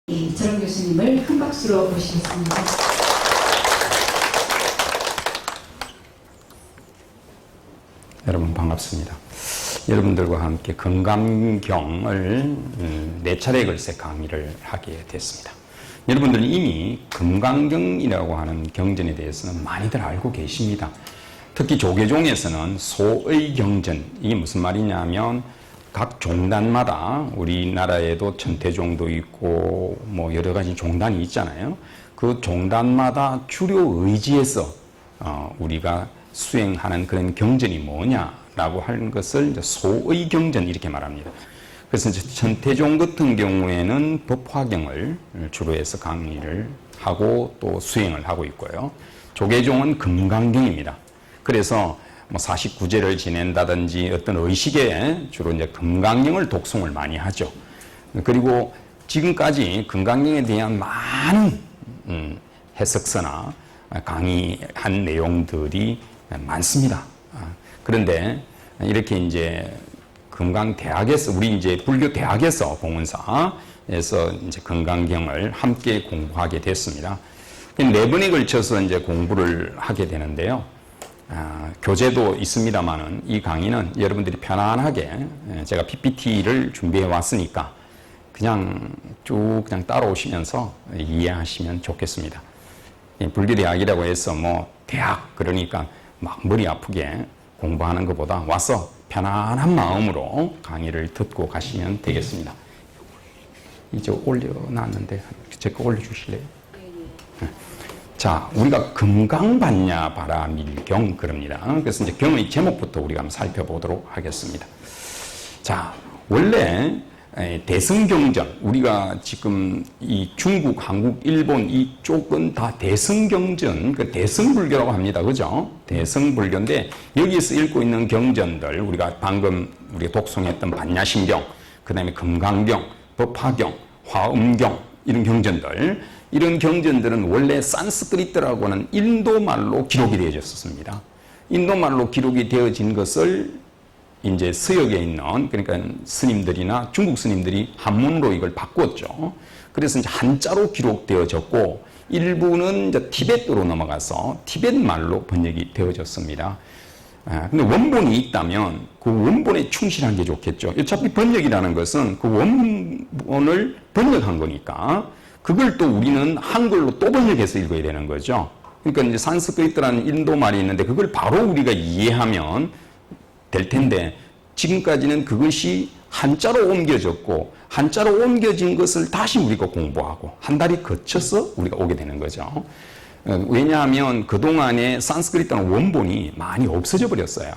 이철원 교수님을 큰 박수로 모시겠습니다. 여러분 반갑습니다. 여러분들과 함께 금강경을 4차례 걸세 강의를 하게 됐습니다. 여러분들은 이미 금강경이라고 하는 경전에 대해서는 많이들 알고 계십니다. 특히 조계종에서는 소의 경전, 이게 무슨 말이냐면 각 종단마다 우리나라에도 천태종도 있고 뭐 여러 가지 종단이 있잖아요. 그 종단마다 주요 의지에서 우리가 수행하는 그런 경전이 뭐냐라고 하는 것을 이제 소의 경전 이렇게 말합니다. 그래서 이제 천태종 같은 경우에는 법화경을 주로 해서 강의를 하고 또 수행을 하고 있고요. 조계종은 금강경입니다. 그래서 뭐 49제를 지낸다든지 어떤 의식에 주로 이제 금강경을 독송을 많이 하죠. 그리고 지금까지 금강경에 대한 많은 해석서나 강의한 내용들이 많습니다. 그런데 이렇게 이제 금강대학에서 우리 이제 불교 대학에서 봉은사에서 이제 금강경을 함께 공부하게 됐습니다. 4번에 걸쳐서 이제 공부를 하게 되는데요. 교재도 있습니다만은 이 강의는 여러분들이 편안하게 제가 PPT를 준비해 왔으니까 그냥 쭉 그냥 따라오시면서 이해하시면 좋겠습니다. 불교대학이라고 해서 뭐 대학 그러니까 막 머리 아프게 공부하는 것보다 와서 편안한 마음으로 강의를 듣고 가시면 되겠습니다. 이제 올려놨는데 제 거 올려주실래요? 자, 우리가 금강반야 바라밀경 그럽니다. 그래서 이제 경의 제목부터 우리가 한번 살펴보도록 하겠습니다. 자, 원래 대승경전, 우리가 지금 이 중국, 한국, 일본 이쪽은 다 대승경전, 그 대승불교라고 합니다. 그죠? 대승불교인데 여기서 읽고 있는 경전들, 우리가 방금 우리가 독송했던 반야심경, 그 다음에 금강경, 법화경, 화엄경, 이런 경전들, 이런 경전들은 원래 산스크리트라고 하는 인도말로 기록이 되어졌습니다. 인도말로 기록이 되어진 것을 이제 서역에 있는 그러니까 스님들이나 중국 스님들이 한문으로 이걸 바꿨죠. 그래서 이제 한자로 기록되어졌고 일부는 이제 티베트로 넘어가서 티베트 말로 번역이 되어졌습니다. 근데 원본이 있다면 그 원본에 충실한 게 좋겠죠. 어차피 번역이라는 것은 그 원본을 번역한 거니까 그걸 또 우리는 한글로 또 번역해서 읽어야 되는 거죠. 그러니까 이제 산스크리트라는 인도 말이 있는데 그걸 바로 우리가 이해하면 될 텐데 지금까지는 그것이 한자로 옮겨졌고 한자로 옮겨진 것을 다시 우리가 공부하고 한 달이 거쳐서 우리가 오게 되는 거죠. 왜냐하면 그동안에 산스크리트는 원본이 많이 없어져 버렸어요.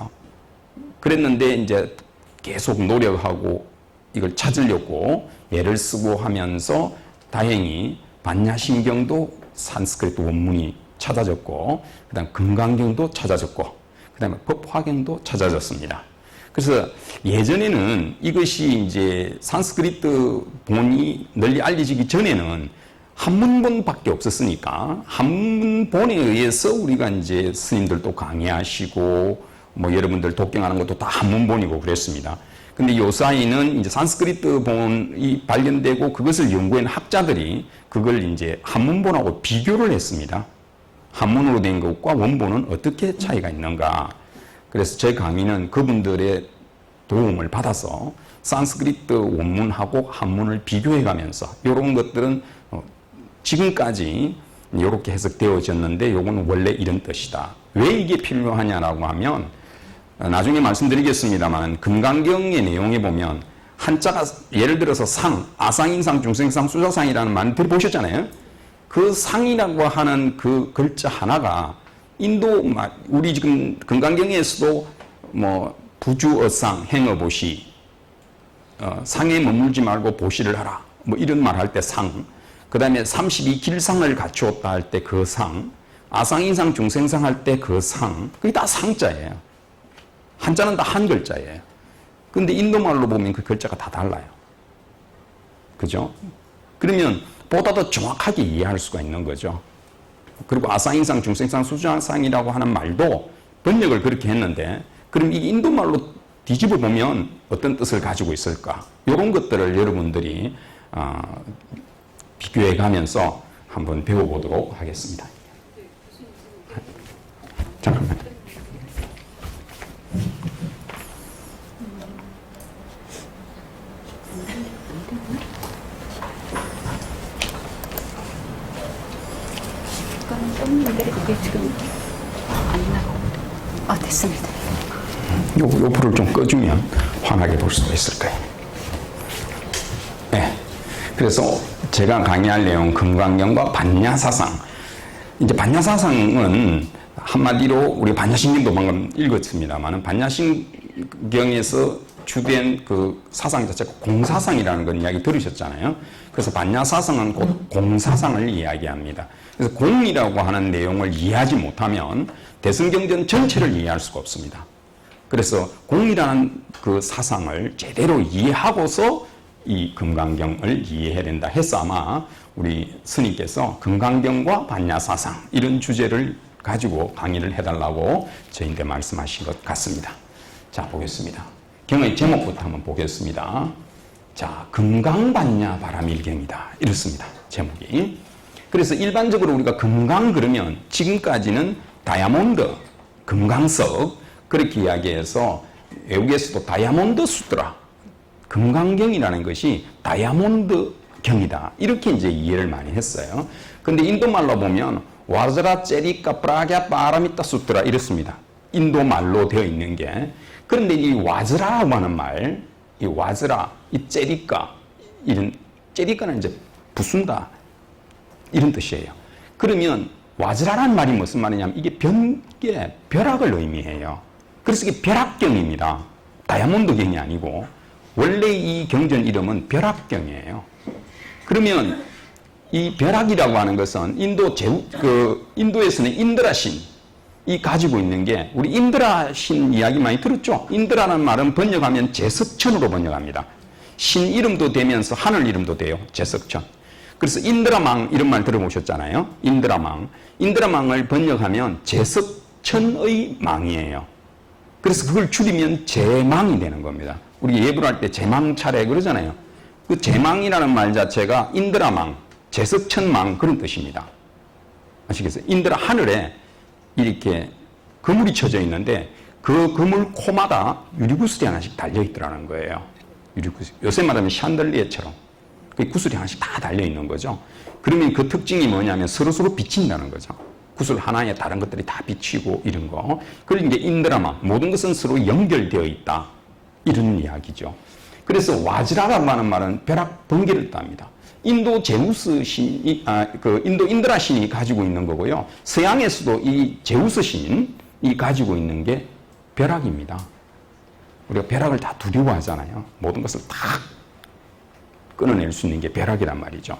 그랬는데 이제 계속 노력하고 이걸 찾으려고 애를 쓰고 하면서 다행히 반야심경도 산스크리트 원문이 찾아졌고 그다음 금강경도 찾아졌고 그다음에 법화경도 찾아졌습니다. 그래서 예전에는 이것이 이제 산스크리트 본이 널리 알려지기 전에는 한문본밖에 없었으니까 한문본에 의해서 우리가 이제 스님들도 강의하시고 뭐 여러분들 독경하는 것도 다 한문본이고 그랬습니다. 근데 요 사이는 이제 산스크리트 본이 발견되고 그것을 연구한 학자들이 그걸 이제 한문본하고 비교를 했습니다. 한문으로 된 것과 원본은 어떻게 차이가 있는가. 그래서 제 강의는 그분들의 도움을 받아서 산스크리트 원문하고 한문을 비교해 가면서 이런 것들은 지금까지 이렇게 해석되어졌는데 요거는 원래 이런 뜻이다. 왜 이게 필요하냐라고 하면 나중에 말씀드리겠습니다만 금강경의 내용에 보면 한자가 예를 들어서 상, 아상인상, 중생상, 수자상이라는 말 들어보셨잖아요. 그 상이라고 하는 그 글자 하나가 인도 우리 지금 금강경에서도 뭐 부주어상, 행어보시, 상에 머물지 말고 보시를 하라 뭐 이런 말 할 때 상, 그 다음에 32길상을 갖추었다 할 때 그 상, 아상인상, 중생상 할 때 그 상, 그게 다 상자예요. 한자는 다 한 글자예요. 근데 인도말로 보면 그 글자가 다 달라요. 그죠? 그러면 보다 더 정확하게 이해할 수가 있는 거죠. 그리고 아상인상, 중생상, 수자상이라고 하는 말도 번역을 그렇게 했는데 그럼 이 인도말로 뒤집어 보면 어떤 뜻을 가지고 있을까? 이런 것들을 여러분들이 비교해 가면서 한번 배워보도록 하겠습니다. 잠깐만. 떴는데 이게 지금 안 나오고. 됐습니다. 요 불을 좀 꺼주면 환하게 볼 수도 있을 거예요. 네. 그래서 제가 강의할 내용 금강경과 반야사상. 이제 반야사상은 한마디로 우리 반야신경도 방금 읽었습니다만 반야신경에서 주된 그 사상 자체가 공사상이라는 건 이야기 들으셨잖아요. 그래서 반야사상은 곧 공사상을 이야기합니다. 그래서 공이라고 하는 내용을 이해하지 못하면 대승경전 전체를 이해할 수가 없습니다. 그래서 공이라는 그 사상을 제대로 이해하고서 이 금강경을 이해해야 된다 해서 아마 우리 스님께서 금강경과 반야사상 이런 주제를 가지고 강의를 해달라고 저희한테 말씀하신 것 같습니다. 자, 보겠습니다. 경의 제목부터 한번 보겠습니다. 자, 금강반야 바라밀경이다. 이렇습니다. 제목이. 그래서 일반적으로 우리가 금강 그러면 지금까지는 다이아몬드, 금강석 그렇게 이야기해서 외국에서도 다이아몬드 수트라, 금강경이라는 것이 다이아몬드 경이다. 이렇게 이제 이해를 많이 했어요. 근데 인도말로 보면 와즈라 제리카 프라갸 파라미타 수트라 이렇습니다. 인도말로 되어 있는 게. 그런데 이 와즈라라고 하는 말, 이 와즈라, 이 제리카, 이런 제리카는 이제 부순다 이런 뜻이에요. 그러면 와즈라라는 말이 무슨 말이냐면 이게 변계, 벼락을 의미해요. 그래서 이게 벼락경입니다. 다이아몬드경이 아니고 원래 이 경전 이름은 벼락경이에요. 그러면 이 벼락이라고 하는 것은 인도에서는 인드라신 이 가지고 있는 게 우리 인드라신 이야기 많이 들었죠? 인드라는 말은 번역하면 제석천으로 번역합니다. 신 이름도 되면서 하늘 이름도 돼요. 제석천. 그래서 인드라망 이런 말 들어보셨잖아요. 인드라망. 인드라망을 번역하면 제석천의 망이에요. 그래서 그걸 줄이면 제망이 되는 겁니다. 우리 예불 할 때 제망 차례 그러잖아요. 그 제망이라는 말 자체가 인드라망, 제석천망 그런 뜻입니다. 아시겠어요? 인드라 하늘에 이렇게 그물이 쳐져 있는데 그 그물 코마다 유리구슬이 하나씩 달려있더라는 거예요. 유리구슬. 요새 말하면 샹들리에처럼 그 구슬이 하나씩 다 달려있는 거죠. 그러면 그 특징이 뭐냐면 서로서로 비친다는 거죠. 구슬 하나에 다른 것들이 다 비치고 이런 거. 그걸 이제 인드라마, 모든 것은 서로 연결되어 있다. 이런 이야기죠. 그래서 와즈라라고 하는 말은 벼락 번개를 뜻합니다. 인도 제우스 신이, 인도 인드라 신이 가지고 있는 거고요. 서양에서도 이 제우스 신이 가지고 있는 게 벼락입니다. 우리가 벼락을 다 두려워하잖아요. 모든 것을 다 끊어낼 수 있는 게 벼락이란 말이죠.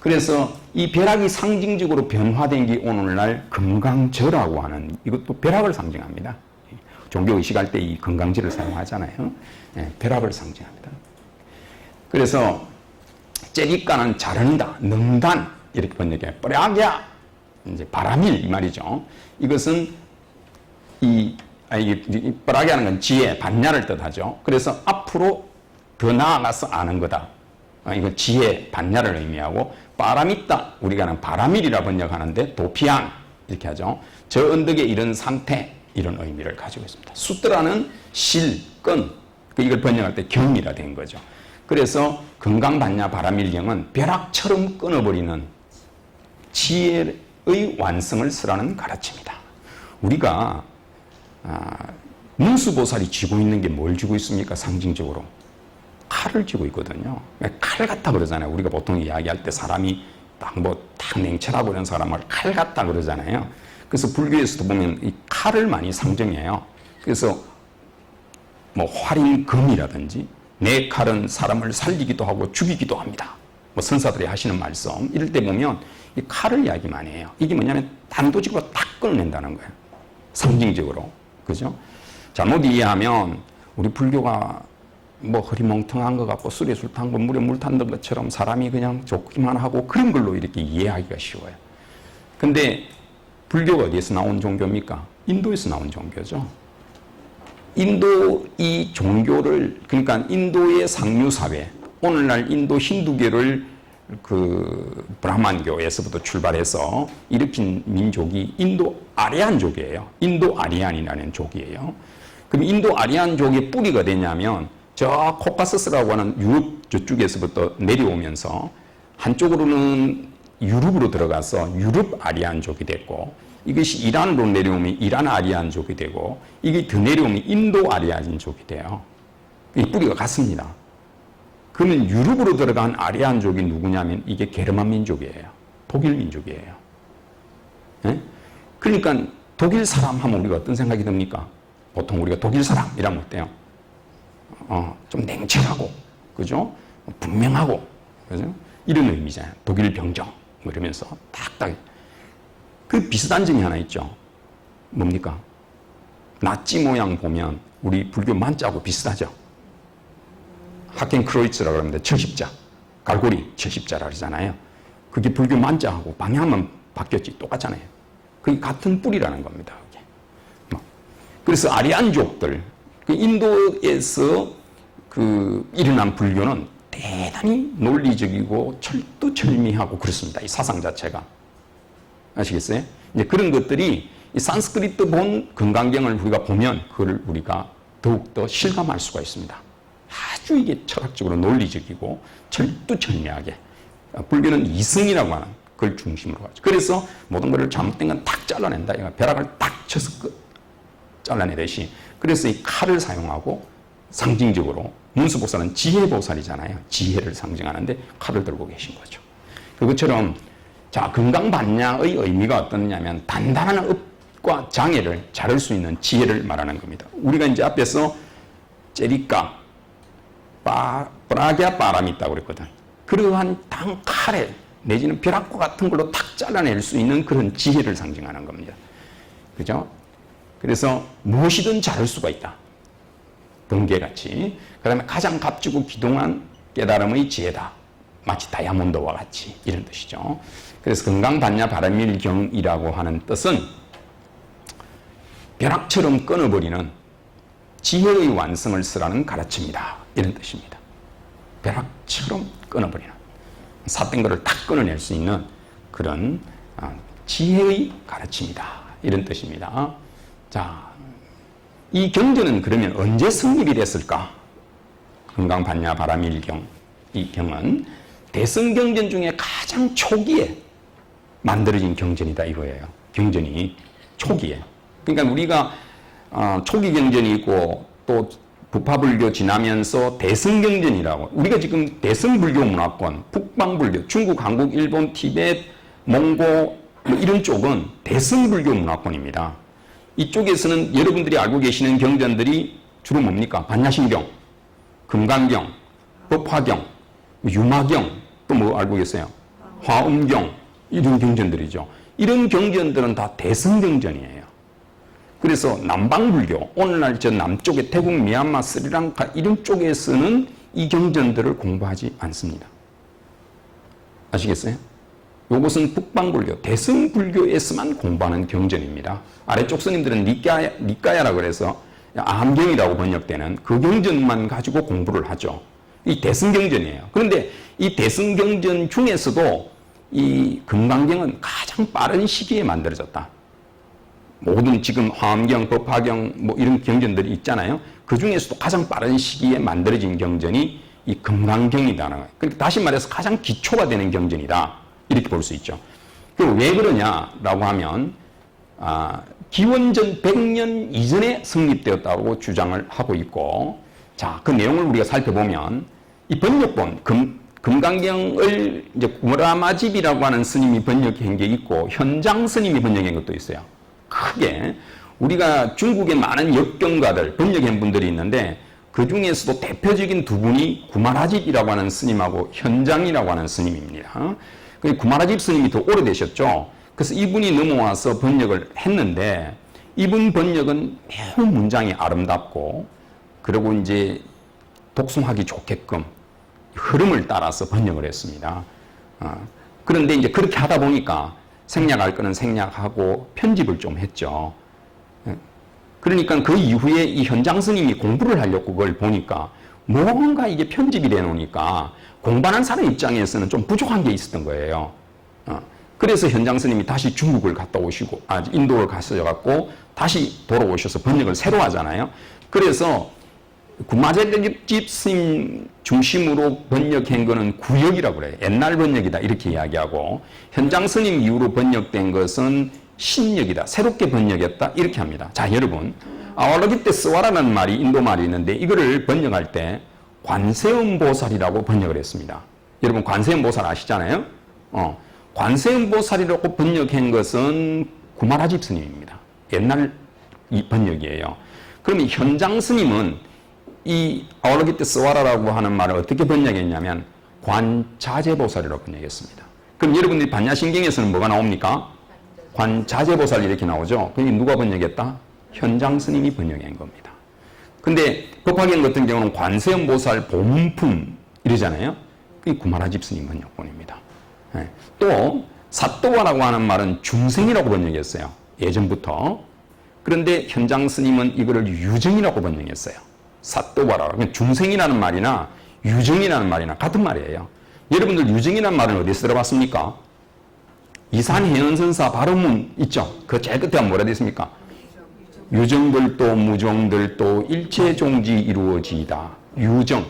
그래서 이 벼락이 상징적으로 변화된 게 오늘날 금강저라고 하는 이것도 벼락을 상징합니다. 종교 의식할 때 이 금강지를 사용하잖아요. 네, 벼락을 상징합니다. 그래서 제리까는 자른다, 능단 이렇게 번역해요. 뻐락야 이제 바람일 이 말이죠. 이것은 이 뻐락야는 건 지혜, 반야를 뜻하죠. 그래서 앞으로 더 나아가서 아는 거다. 이건 지혜, 반야를 의미하고 빠라미따 우리가 하는 바람일이라 번역하는데 도피안 이렇게 하죠. 저 언덕에 이런 상태 이런 의미를 가지고 있습니다. 수트라는 실, 끈 이걸 번역할 때 경이라 된 거죠. 그래서 금강반야 바라밀경은 벼락처럼 끊어버리는 지혜의 완성을 쓰라는 가르침이다. 우리가 문수보살이 쥐고 있는 게 뭘 쥐고 있습니까? 상징적으로 칼을 쥐고 있거든요. 칼 같다 그러잖아요. 우리가 보통 이야기할 때 사람이 딱 냉철하고 이런 사람을 칼 같다 그러잖아요. 그래서 불교에서도 보면 이 칼을 많이 상징해요. 그래서 뭐 활인금이라든지 내 칼은 사람을 살리기도 하고 죽이기도 합니다. 뭐 선사들이 하시는 말씀 이럴 때 보면 이 칼을 이야기 많이 해요. 이게 뭐냐면 단도직으로 딱 끊어낸다는 거예요. 상징적으로. 그죠? 잘못 이해하면 우리 불교가 뭐 허리멍텅한 것 같고 술에 술 탄 거 물에 물 탄 것처럼 사람이 그냥 좋기만 하고 그런 걸로 이렇게 이해하기가 쉬워요. 근데 불교가 어디에서 나온 종교입니까? 인도에서 나온 종교죠. 인도 이 종교를 그러니까 인도의 상류사회 오늘날 인도 힌두교를 그 브라만교에서부터 출발해서 일으킨 민족이 인도 아리안족이에요. 인도 아리안이라는 족이에요. 그럼 인도 아리안족의 뿌리가 되냐면 저 코카서스라고 하는 유럽 저쪽에서부터 내려오면서 한쪽으로는 유럽으로 들어가서 유럽 아리안족이 됐고, 이것이 이란으로 내려오면 이란 아리안족이 되고, 이게 더 내려오면 인도 아리안족이 돼요. 이 뿌리가 같습니다. 그러면 유럽으로 들어간 아리안족이 누구냐면 이게 게르만 민족이에요. 독일 민족이에요. 네? 그러니까 독일 사람 하면 우리가 어떤 생각이 듭니까? 보통 우리가 독일 사람 이러면 어때요? 좀 냉철하고, 그죠? 분명하고, 그죠? 이런 의미잖아요. 독일 병정 뭐 이러면서 딱딱. 그 비슷한 점이 하나 있죠. 뭡니까? 나치 모양 보면 우리 불교 만자하고 비슷하죠. 하켄크로이츠라고 합니다. 철십자, 갈고리 철십자라고 하잖아요. 그게 불교 만자하고 방향만 바뀌었지 똑같잖아요. 그게 같은 뿌리라는 겁니다. 그래서 아리안족들, 그 인도에서 그 일어난 불교는 대단히 논리적이고 철두철미하고 그렇습니다. 이 사상 자체가. 아시겠어요? 이제 그런 것들이 이 산스크리트 본 금강경을 우리가 보면 그걸 우리가 더욱더 실감할 수가 있습니다. 아주 이게 철학적으로 논리적이고 철두철미하게. 불교는 이승이라고 하는 그걸 중심으로 하죠. 그래서 모든 것을 잘못된 건 탁 잘라낸다. 벼락을 딱 쳐서 잘라내듯이. 그래서 이 칼을 사용하고 상징적으로 문수보살은 지혜보살이잖아요. 지혜를 상징하는데 칼을 들고 계신 거죠. 그것처럼 자, 금강반야의 의미가 어떠냐면 단단한 읍과 장애를 자를 수 있는 지혜를 말하는 겁니다. 우리가 이제 앞에서 제리까, 브라기아 바람이 있다고 그랬거든. 그러한 단 칼에 내지는 벼락과 같은 걸로 탁 잘라낼 수 있는 그런 지혜를 상징하는 겁니다. 그죠? 그래서 무엇이든 자를 수가 있다. 번개같이. 그 다음에 가장 값지고 기동한 깨달음의 지혜다. 마치 다이아몬드와 같이 이런 뜻이죠. 그래서 금강반야 바라밀경이라고 하는 뜻은 벼락처럼 끊어버리는 지혜의 완성을 쓰라는 가르침이다. 이런 뜻입니다. 벼락처럼 끊어버리는, 삿된 것을 탁 끊어낼 수 있는 그런 지혜의 가르침이다. 이런 뜻입니다. 자, 이 경전은 그러면 언제 성립이 됐을까? 금강반야 바라밀경, 이 경은 대승경전 중에 가장 초기에 만들어진 경전이다 이거예요. 경전이 초기에. 그러니까 우리가 초기 경전이 있고 또 부파불교 지나면서 대승경전이라고, 우리가 지금 대승불교 문화권, 북방불교, 중국, 한국, 일본, 티베트, 몽고 뭐 이런 쪽은 대승불교 문화권입니다. 이쪽에서는 여러분들이 알고 계시는 경전들이 주로 뭡니까? 반야심경, 금강경, 법화경, 유마경, 또 뭐 알고 계세요? 화엄경, 이런 경전들이죠. 이런 경전들은 다 대승경전이에요. 그래서 남방불교, 오늘날 저 남쪽의 태국, 미얀마, 스리랑카 이런 쪽에서는 이 경전들을 공부하지 않습니다. 아시겠어요? 이것은 북방불교, 대승불교에서만 공부하는 경전입니다. 아래쪽 스님들은 니까야라고 해서 암경이라고 번역되는 그 경전만 가지고 공부를 하죠. 이 대승경전이에요. 그런데 이 대승경전 중에서도 이 금강경은 가장 빠른 시기에 만들어졌다. 모든 지금 화엄경, 법화경 뭐 이런 경전들이 있잖아요. 그 중에서도 가장 빠른 시기에 만들어진 경전이 이 금강경이다는 거예요. 그러니까 다시 말해서 가장 기초가 되는 경전이다. 이렇게 볼 수 있죠. 왜 그러냐라고 하면 기원전 100년 이전에 성립되었다고 주장을 하고 있고, 자, 그 내용을 우리가 살펴보면 이 번역본 금강경을 이제 구라마집이라고 하는 스님이 번역한 게 있고 현장 스님이 번역한 것도 있어요. 크게 우리가 중국의 많은 역경가들 번역한 분들이 있는데 그 중에서도 대표적인 두 분이 구마라집이라고 하는 스님하고 현장이라고 하는 스님입니다. 구마라집 스님이 더 오래되셨죠. 그래서 이분이 넘어와서 번역을 했는데 이분 번역은 매우 문장이 아름답고 그리고 이제 독송하기 좋게끔 흐름을 따라서 번역을 했습니다. 그런데 이제 그렇게 하다 보니까 생략할 거는 생략하고 편집을 좀 했죠. 그러니까 그 이후에 이 현장 스님이 공부를 하려고 그걸 보니까 뭔가 이게 편집이 돼 놓으니까 공부하는 사람 입장에서는 좀 부족한 게 있었던 거예요. 그래서 현장 스님이 다시 중국을 갔다 오시고, 인도를 가셔갖고 다시 돌아오셔서 번역을 새로 하잖아요. 그래서 구마제집 스님 중심으로 번역한 거는 구역이라고 그래요. 옛날 번역이다 이렇게 이야기하고, 현장 스님 이후로 번역된 것은 신역이다, 새롭게 번역했다 이렇게 합니다. 자, 여러분, 아왈로기테 스와라는 말이 인도 말이 있는데 이거를 번역할 때 관세음보살이라고 번역을 했습니다. 여러분 관세음보살 아시잖아요? 관세음보살이라고 번역한 것은 구마라집 스님입니다. 옛날 이 번역이에요. 그러면 현장 스님은 이 아왈로기테 스와라라고 하는 말을 어떻게 번역했냐면 관자재보살이라고 번역했습니다. 그럼 여러분들이 반야신경에서는 뭐가 나옵니까? 관자재보살 이렇게 나오죠. 그게 누가 번역했다? 현장 스님이 번역한 겁니다. 근데 법화경 같은 경우는 관세음보살 본품 이러잖아요. 그게 구마라집 스님 번역본입니다. 또 사또와라고 하는 말은 중생이라고 번역했어요. 예전부터. 그런데 현장 스님은 이거를 유정이라고 번역했어요. 사또와라. 중생이라는 말이나 유정이라는 말이나 같은 말이에요. 여러분들 유정이라는 말은 어디서 들어봤습니까? 이산해연선사 발음문 있죠? 그 제일 끝에 뭐라 되어 있습니까? 유정들도 무정들도 일체종지 이루어지이다. 유정.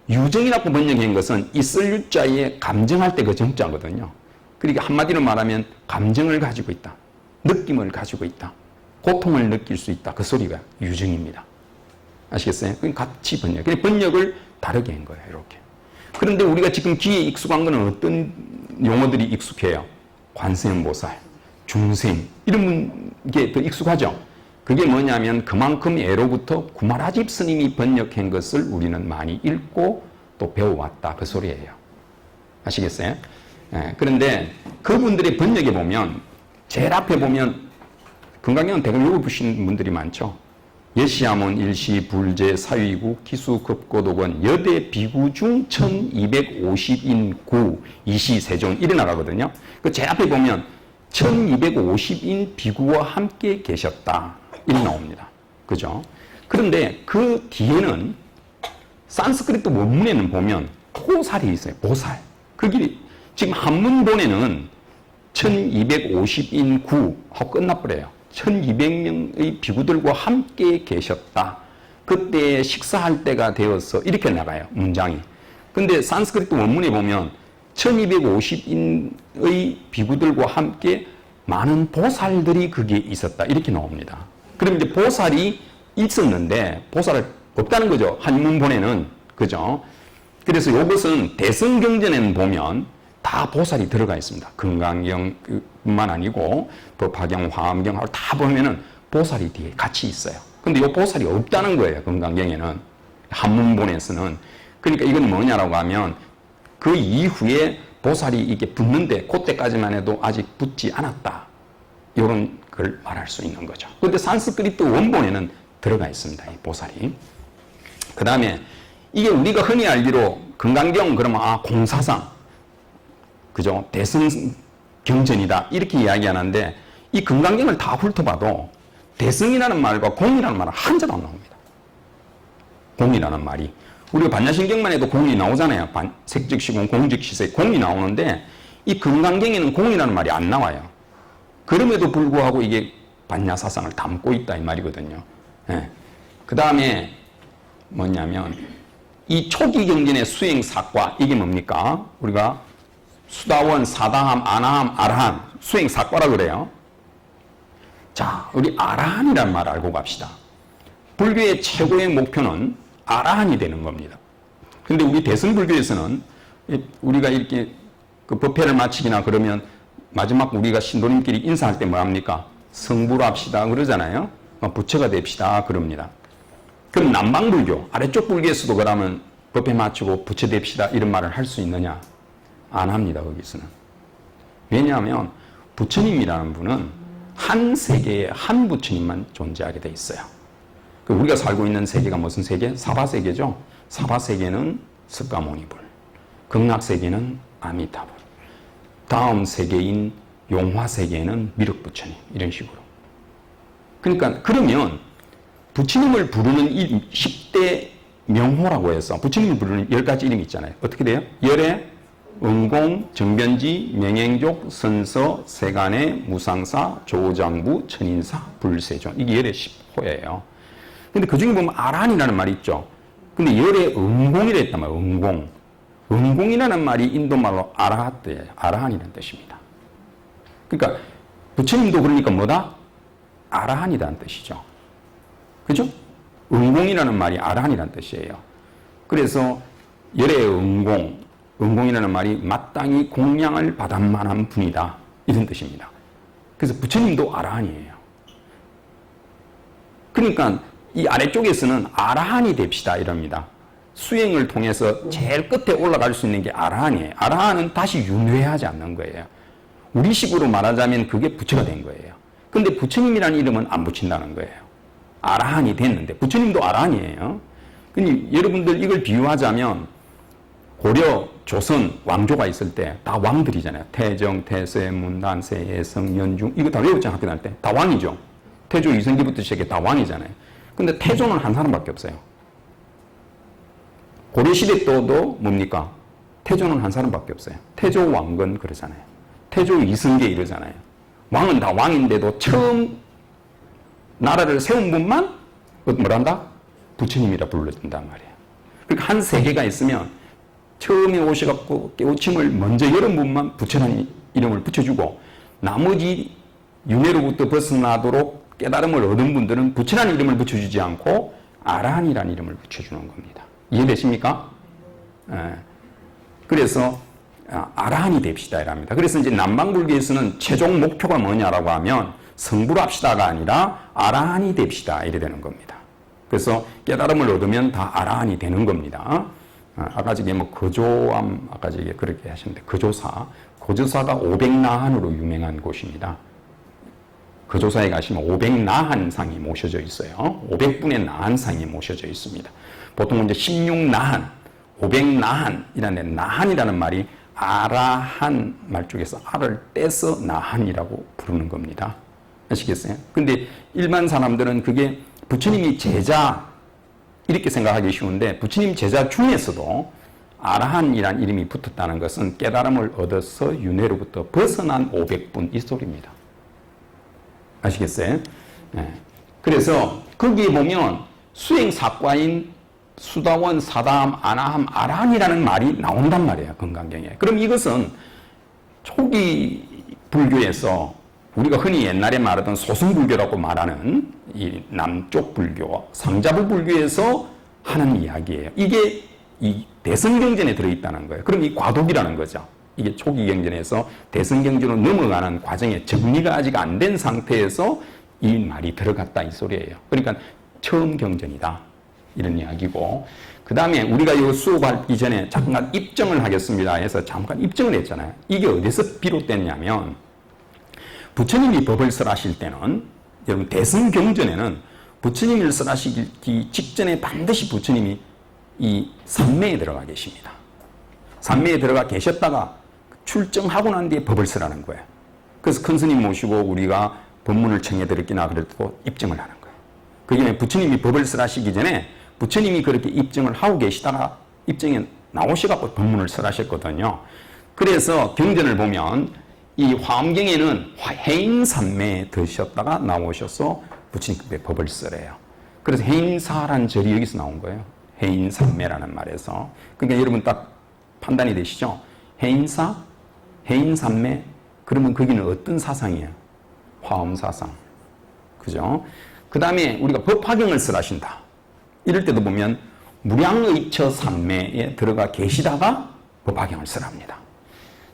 유정이라고 번역한 것은 있을 유자에 감정할 때 그 정자거든요. 그러니까 한마디로 말하면 감정을 가지고 있다. 느낌을 가지고 있다. 고통을 느낄 수 있다. 그 소리가 유정입니다. 아시겠어요? 그럼 같이 번역. 그냥 번역을 다르게 한 거예요. 이렇게. 그런데 우리가 지금 귀에 익숙한 거는 어떤 용어들이 익숙해요? 관세음보살, 중생 이런 게 더 익숙하죠? 그게 뭐냐면 그만큼 예로부터 구마라집 스님이 번역한 것을 우리는 많이 읽고 또 배워왔다. 그 소리예요. 아시겠어요? 그런데 그분들의 번역에 보면 제일 앞에 보면 금강경은 대강 읽어보신 분들이 많죠. 예시야문 일시 불제 사위국 기수급고독원 여대 비구 중 1250인 구 이시세존 이래 나가거든요. 그 제 앞에 보면 1250인 비구와 함께 계셨다 이래 나옵니다. 그죠? 그런데 그 뒤에는 산스크리트 원문에는 보면 보살이 있어요. 보살. 그게 지금 한문본에는 1250인 구 하고 끝나버려요. 1200명의 비구들과 함께 계셨다. 그때 식사할 때가 되어서 이렇게 나가요. 문장이. 근데 산스크리트 원문에 보면 1250인의 비구들과 함께 많은 보살들이 거기에 있었다. 이렇게 나옵니다. 그럼 이제 보살이 있었는데 보살을 없다는 거죠. 한문본에는. 그죠? 그래서 이것은 대승경전에는 보면 다 보살이 들어가 있습니다. 금강경뿐만 아니고 법화경, 화엄경하고 다 보면은 보살이 뒤에 같이 있어요. 근데 이 보살이 없다는 거예요. 금강경에는. 한문본에서는. 그러니까 이건 뭐냐라고 하면 그 이후에 보살이 이게 붙는데 그때까지만 해도 아직 붙지 않았다. 이런 걸 말할 수 있는 거죠. 그런데 산스크리트 원본에는 들어가 있습니다. 이 보살이. 그 다음에 이게 우리가 흔히 알기로 금강경 그러면 공사상 그죠? 대승경전이다. 이렇게 이야기하는데 이 금강경을 다 훑어봐도 대승이라는 말과 공이라는 말은 한자도 안 나옵니다. 공이라는 말이. 우리가 반야신경만 해도 공이 나오잖아요. 색즉시공, 공즉시색, 공이 나오는데 이 금강경에는 공이라는 말이 안 나와요. 그럼에도 불구하고 이게 반야사상을 담고 있다 이 말이거든요. 그 다음에 뭐냐면 이 초기 경전의 수행사과 이게 뭡니까? 우리가 수다원, 사다함, 아나함, 아라함 수행사과라 그래요. 자, 우리 아라한이라는 말을 알고 갑시다. 불교의 최고의 목표는 아라한이 되는 겁니다. 근데 우리 대승불교에서는 우리가 이렇게 그 법회를 마치기나 그러면 마지막 우리가 신도님끼리 인사할 때 뭐 합니까? 성부로 합시다 그러잖아요. 부처가 됩시다 그럽니다. 그럼 남방불교, 아래쪽 불교에서도 그러면 법회 마치고 부처 됩시다 이런 말을 할 수 있느냐? 안 합니다. 거기서는. 왜냐하면 부처님이라는 분은 한 세계에 한 부처님만 존재하게 돼 있어요. 우리가 살고 있는 세계가 무슨 세계? 사바세계죠. 사바세계는 석가모니불, 극락세계는 아미타불, 다음 세계인 용화세계는 미륵부처님 이런 식으로. 그러니까 그러면 부처님을 부르는 이 10대 명호라고 해서 부처님을 부르는 10가지 이름이 있잖아요. 어떻게 돼요? 열애, 은공, 정변지, 명행족, 선서, 세간의, 무상사, 조장부, 천인사, 불세존. 이게 열의 10호예요. 근데 그 중에 보면 아라한이라는 말이 있죠. 근데 열의 은공이라 했단 말이에요. 은공. 은공이라는 말이 인도말로 아라하트예요. 아라한이라는 뜻입니다. 그러니까 부처님도 그러니까 뭐다? 아라한이라는 뜻이죠. 그죠? 은공이라는 말이 아라한이라는 뜻이에요. 그래서 열의 은공, 은공이라는 말이 마땅히 공양을 받을 만한 분이다. 이런 뜻입니다. 그래서 부처님도 아라한이에요. 그러니까 이 아래쪽에서는 아라한이 됩시다 이럽니다. 수행을 통해서 제일 끝에 올라갈 수 있는 게 아라한이에요. 아라한은 다시 윤회하지 않는 거예요. 우리식으로 말하자면 그게 부처가 된 거예요. 근데 부처님이라는 이름은 안 붙인다는 거예요. 아라한이 됐는데 부처님도 아라한이에요. 근데 여러분들 이걸 비유하자면 고려, 조선 왕조가 있을 때 다 왕들이잖아요. 태정, 태세, 문단,세, 예성, 연중 이거 다 외웠잖아요. 학교 다닐 때. 다 왕이죠. 태조, 이성기부터 시작해 다 왕이잖아요. 근데 태조는 한 사람밖에 없어요. 고려시대 때도 뭡니까? 태조는 한 사람밖에 없어요. 태조 왕건 그러잖아요. 태조 이성계 이러잖아요. 왕은 다 왕인데도 처음 나라를 세운 분만 뭐란다? 부처님이라 불러준단 말이에요. 그러니까 한 세계가 있으면 처음에 오셔갖고 깨우침을 먼저 열은 분만 부처라는 이름을 붙여주고 나머지 윤회로부터 벗어나도록 깨달음을 얻은 분들은 부처라는 이름을 붙여주지 않고 아라한이라는 이름을 붙여주는 겁니다. 이해되십니까? 그래서 아라한이 됩시다 이랍니다. 그래서 이제 남방불교에서는 최종 목표가 뭐냐라고 하면 성불합시다가 아니라 아라한이 됩시다 이래 되는 겁니다. 그래서 깨달음을 얻으면 다 아라한이 되는 겁니다. 아까 저기 뭐 거조암 아까 저기 그렇게 하셨는데 거조사가 500나한으로 유명한 곳입니다. 거조사에 가시면 500나한상이 모셔져 있어요. 500분의 나한상이 모셔져 있습니다. 보통 이제 16나한, 500나한이라는 나한이라는 말이 아라한 말 쪽에서 알을 떼서 나한이라고 부르는 겁니다. 아시겠어요? 근데 일반 사람들은 그게 부처님이 제자 이렇게 생각하기 쉬운데 부처님 제자 중에서도 아라한이란 이름이 붙었다는 것은 깨달음을 얻어서 윤회로부터 벗어난 500분 이 소리입니다. 아시겠어요? 네. 그래서 거기에 보면 수행사과인 수다원, 사다함, 아나함, 아라한이라는 말이 나온단 말이에요. 건강경에. 그럼 이것은 초기 불교에서 우리가 흔히 옛날에 말하던 소승불교라고 말하는 이 남쪽 불교, 상자부 불교에서 하는 이야기예요. 이게 이 대승경전에 들어있다는 거예요. 그럼 이 과도기라는 거죠. 이게 초기 경전에서 대승경전으로 넘어가는 과정에 정리가 아직 안 된 상태에서 이 말이 들어갔다 이 소리예요. 그러니까 처음 경전이다. 이런 이야기고 그 다음에 우리가 이 수업하기 전에 잠깐 입증을 하겠습니다 해서 잠깐 입증을 했잖아요. 이게 어디서 비롯됐냐면 부처님이 법을 설하실 때는 여러분 대승경전에는 부처님을 설하시기 직전에 반드시 부처님이 이 삼매에 들어가 계십니다. 삼매에 들어가 계셨다가 출정하고 난 뒤에 법을 설하는 거예요. 그래서 큰 스님 모시고 우리가 법문을 청해드렸기나 그래도 입증을 하는 거예요. 그게 부처님이 법을 설하시기 전에 부처님이 그렇게 입증을 하고 계시다가 입증에 나오셔갖고 법문을 설하셨거든요. 그래서 경전을 보면 이 화엄경에는 해인삼매에 드셨다가 나오셔서 부처님께 법을 설해요. 그래서 해인사라는 절이 여기서 나온 거예요. 해인삼매라는 말에서. 그러니까 여러분 딱 판단이 되시죠? 해인사, 해인삼매, 그러면 거기는 어떤 사상이에요? 화엄사상. 그죠? 그 다음에 우리가 법화경을 설하신다. 이럴 때도 보면 무량의처 삼매에 들어가 계시다가 법화경을 설합니다.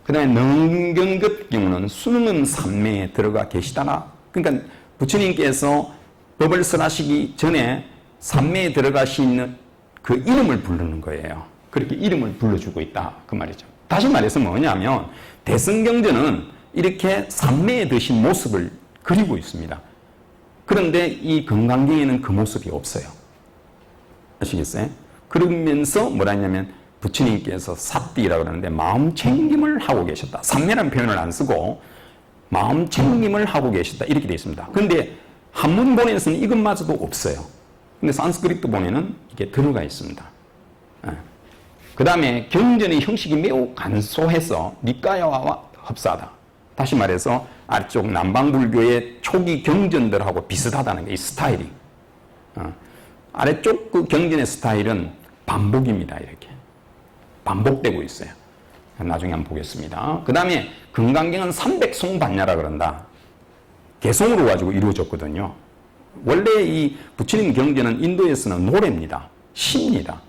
그 다음에 능경급 경우는 수능 삼매에 들어가 계시다가 그러니까 부처님께서 법을 설하시기 전에 삼매에 들어가시는 그 이름을 부르는 거예요. 그렇게 이름을 불러주고 있다 그 말이죠. 다시 말해서 뭐냐면 대승경전은 이렇게 삼매에 드신 모습을 그리고 있습니다. 그런데 이 건강경에는 그 모습이 없어요. 아시겠어요? 그러면서 뭐라 했냐면 부처님께서 삿띠라고 그러는데 마음 챙김을 하고 계셨다. 삼매라는 표현을 안 쓰고 마음 챙김을 하고 계셨다. 이렇게 되어 있습니다. 그런데 한문본에서는 이것마저도 없어요. 근데 산스크리트 보면은 이게 들어가 있습니다. 그 다음에 경전의 형식이 매우 간소해서 니까야와 흡사하다. 다시 말해서 아래쪽 남방불교의 초기 경전들하고 비슷하다는 게 이 스타일이. 아래쪽 그 경전의 스타일은 반복입니다. 이렇게. 반복되고 있어요. 나중에 한번 보겠습니다. 그 다음에 금강경은 300송반야라 그런다. 개송으로 가지고 이루어졌거든요. 원래 이 부처님 경전은 인도에서는 노래입니다. 시입니다.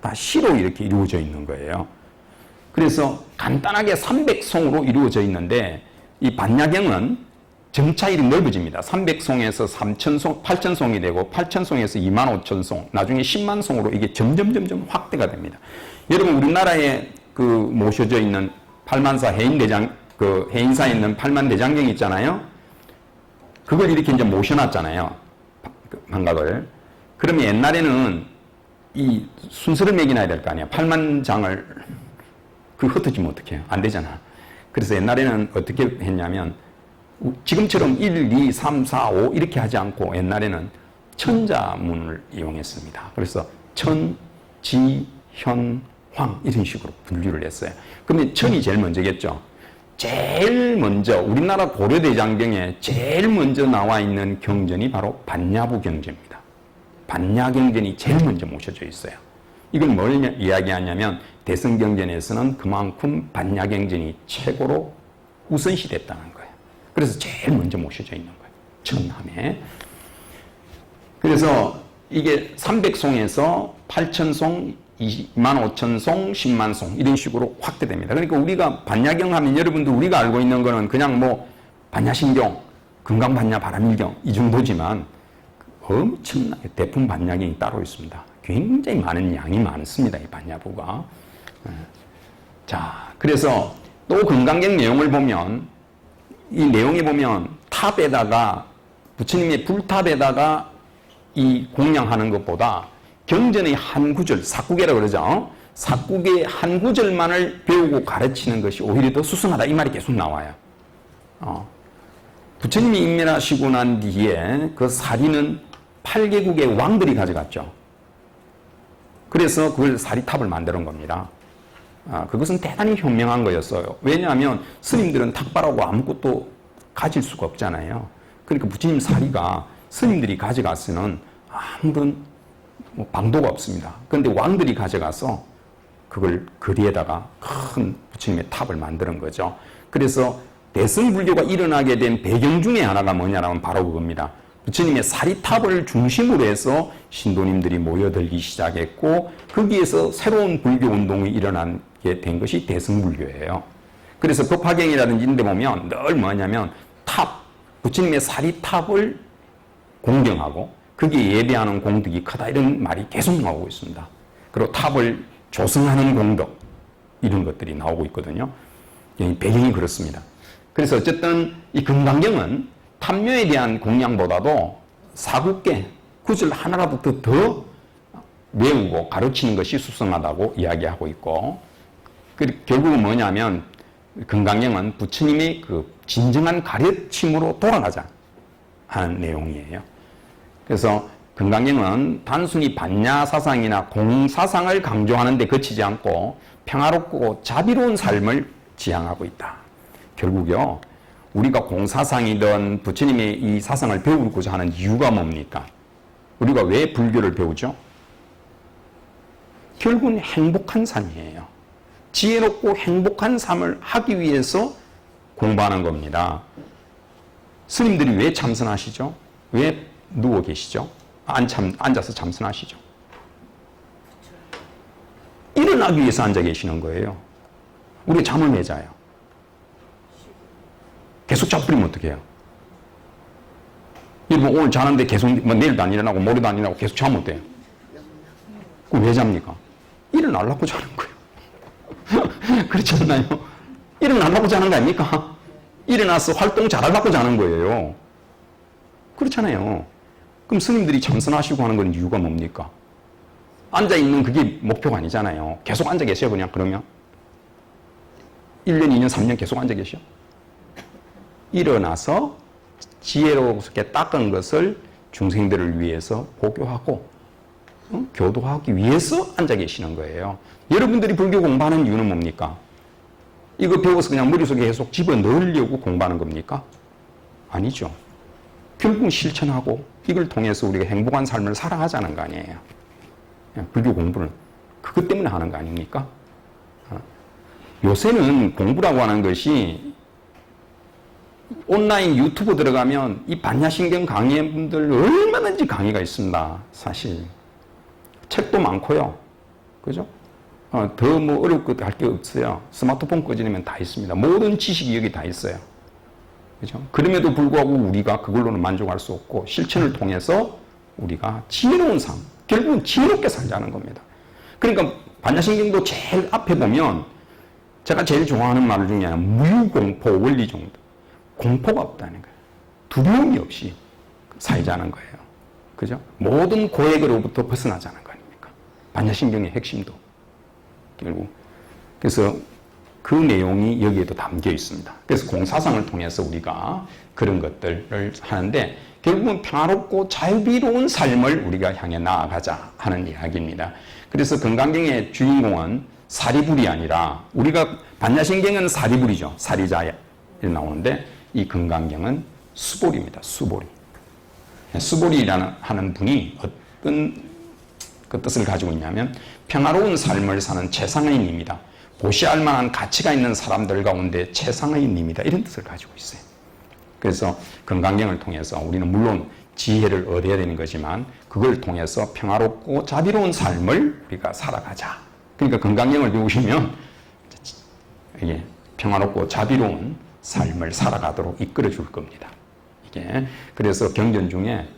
다 시로 이렇게 이루어져 있는 거예요. 그래서 간단하게 300송으로 이루어져 있는데 이 반야경은 점차율이 넓어집니다. 300송에서 3,000송, 8,000송이 되고 8,000송에서 25,000송, 나중에 10만 송으로 이게 점점 확대가 됩니다. 여러분 우리나라에 그 모셔져 있는 팔만사 해인대장, 그 해인사에 있는 팔만대장경 있잖아요. 그걸 이렇게 이제 모셔놨잖아요. 반각을. 그러면 옛날에는 이 순서를 매겨놔야 될 거 아니에요. 8만장을 흩어지면 어떡해요? 안 되잖아. 그래서 옛날에는 어떻게 했냐면 지금처럼 1, 2, 3, 4, 5 이렇게 하지 않고 옛날에는 천자문을 이용했습니다. 그래서 천, 지, 현, 황 이런 식으로 분류를 했어요. 그러면 천이 제일 먼저겠죠. 제일 먼저 우리나라 고려대장경에 제일 먼저 나와 있는 경전이 바로 반야부 경전입니다. 반야경전이 제일 먼저 모셔져 있어요. 이건 뭘 이야기하냐면 대승경전에서는 그만큼 반야경전이 최고로 우선시됐다는 거예요. 그래서 제일 먼저 모셔져 있는 거예요. 천함에. 그래서 이게 300송에서 8,000송, 25,000송, 10만송 이런 식으로 확대됩니다. 그러니까 우리가 반야경 하면 여러분들 우리가 알고 있는 거는 그냥 뭐 반야신경, 금강반야, 바람일경 이 정도지만 엄청나게 대품 반야경이 따로 있습니다. 굉장히 많은 양이 많습니다. 이 반야부가. 자, 그래서 또 금강경 내용을 보면 이 내용에 보면 탑에다가 부처님의 불탑에다가 이 공양하는 것보다 경전의 한 구절, 사구계라고 그러죠. 사구계의 한 구절만을 배우고 가르치는 것이 오히려 더 수승하다 이 말이 계속 나와요. 부처님이 인멸하시고 난 뒤에 그 사리는 8개국의 왕들이 가져갔죠. 그래서 그걸 사리탑을 만드는 겁니다. 그것은 대단히 현명한 거였어요. 왜냐하면 스님들은 탁발하고 아무것도 가질 수가 없잖아요. 그러니까 부처님 사리가 스님들이 가져갔으면 아무런 방도가 없습니다. 그런데 왕들이 가져가서 그걸 거리에다가 큰 부처님의 탑을 만드는 거죠. 그래서 대승불교가 일어나게 된 배경 중에 하나가 뭐냐면 바로 그겁니다. 부처님의 사리탑을 중심으로 해서 신도님들이 모여들기 시작했고 거기에서 새로운 불교 운동이 일어나게 된 것이 대승불교예요. 그래서 법화경이라든지 이런 데 보면 늘 뭐냐면 탑, 부처님의 사리탑을 공경하고 거기에 예배하는 공덕이 크다 이런 말이 계속 나오고 있습니다. 그리고 탑을 조성하는 공덕 이런 것들이 나오고 있거든요. 배경이 그렇습니다. 그래서 어쨌든 이 금강경은 탐묘에 대한 공양보다도 사국계 구절 하나라부터 더 외우고 가르치는 것이 수승하다고 이야기하고 있고 결국은 뭐냐면 금강경은 부처님의 그 진정한 가르침으로 돌아가자 하는 내용이에요. 그래서 금강경은 단순히 반야사상이나 공사상을 강조하는 데 그치지 않고 평화롭고 자비로운 삶을 지향하고 있다. 결국요, 우리가 공사상이든 부처님의 이 사상을 배우고자 하는 이유가 뭡니까? 우리가 왜 불교를 배우죠? 결국은 행복한 삶이에요. 지혜롭고 행복한 삶을 하기 위해서 공부하는 겁니다. 스님들이 왜 참선하시죠? 왜 누워 계시죠? 앉아서 참선하시죠? 일어나기 위해서 앉아 계시는 거예요. 우리가 잠을 왜 자요? 계속 자버리면 어떡해요? 여러분 오늘 자는데 계속 뭐 내일도 안 일어나고 모레도 안 일어나고 계속 자면 어때요? 그럼 왜 잡니까? 일어나려고 자는 거예요. 그렇지 않나요? 일어나려고 자는 거 아닙니까? 일어나서 활동 잘하려고 자는 거예요. 그렇잖아요. 그럼 스님들이 참선하시고 하는 건 이유가 뭡니까? 앉아있는 그게 목표가 아니잖아요. 계속 앉아 계세요, 그냥 그러면? 1년, 2년, 3년 계속 앉아 계셔? 일어나서 지혜롭게 닦은 것을 중생들을 위해서 보교하고 교도하기 위해서 앉아 계시는 거예요. 여러분들이 불교 공부하는 이유는 뭡니까? 이거 배워서 그냥 머릿속에 계속 집어넣으려고 공부하는 겁니까? 아니죠. 결국은 실천하고 이걸 통해서 우리가 행복한 삶을 살아가자는 거 아니에요. 불교 공부는 그것 때문에 하는 거 아닙니까? 요새는 공부라고 하는 것이 온라인 유튜브 들어가면 이 반야신경 강의분들 얼마든지 강의가 있습니다. 사실 책도 많고요. 그죠? 더 뭐 어려울 것도 할 게 없어요. 스마트폰 꺼지면 다 있습니다. 모든 지식이 여기 다 있어요. 그죠? 그럼에도 불구하고 우리가 그걸로는 만족할 수 없고 실천을 통해서 우리가 지혜로운 삶, 결국은 지혜롭게 살자는 겁니다. 그러니까 반야신경도 제일 앞에 보면 제가 제일 좋아하는 말 중에 하나 무유공포 원리정도. 공포가 없다는 거예요. 두려움이 없이 살자는 거예요. 그죠? 모든 고액으로부터 벗어나자는 거 아닙니까? 반야신경의 핵심도. 결국. 그래서 그 내용이 여기에도 담겨 있습니다. 그래서 공사상을 통해서 우리가 그런 것들을 하는데 결국은 평화롭고 자유비로운 삶을 우리가 향해 나아가자 하는 이야기입니다. 그래서 건강경의 주인공은 사리불이 아니라 우리가 반야신경은 사리불이죠. 사리자에 나오는데 이 건강경은 수보리입니다. 수보리. 수보리라는 하는 분이 어떤 그 뜻을 가지고 있냐면 평화로운 삶을 사는 최상의인입니다. 보시할 만한 가치가 있는 사람들 가운데 최상의인입니다. 이런 뜻을 가지고 있어요. 그래서 건강경을 통해서 우리는 물론 지혜를 얻어야 되는 거지만 그걸 통해서 평화롭고 자비로운 삶을 우리가 살아가자. 그러니까 건강경을 배우시면 이게 평화롭고 자비로운 삶을 살아가도록 이끌어 줄 겁니다. 이게 그래서 경전 중에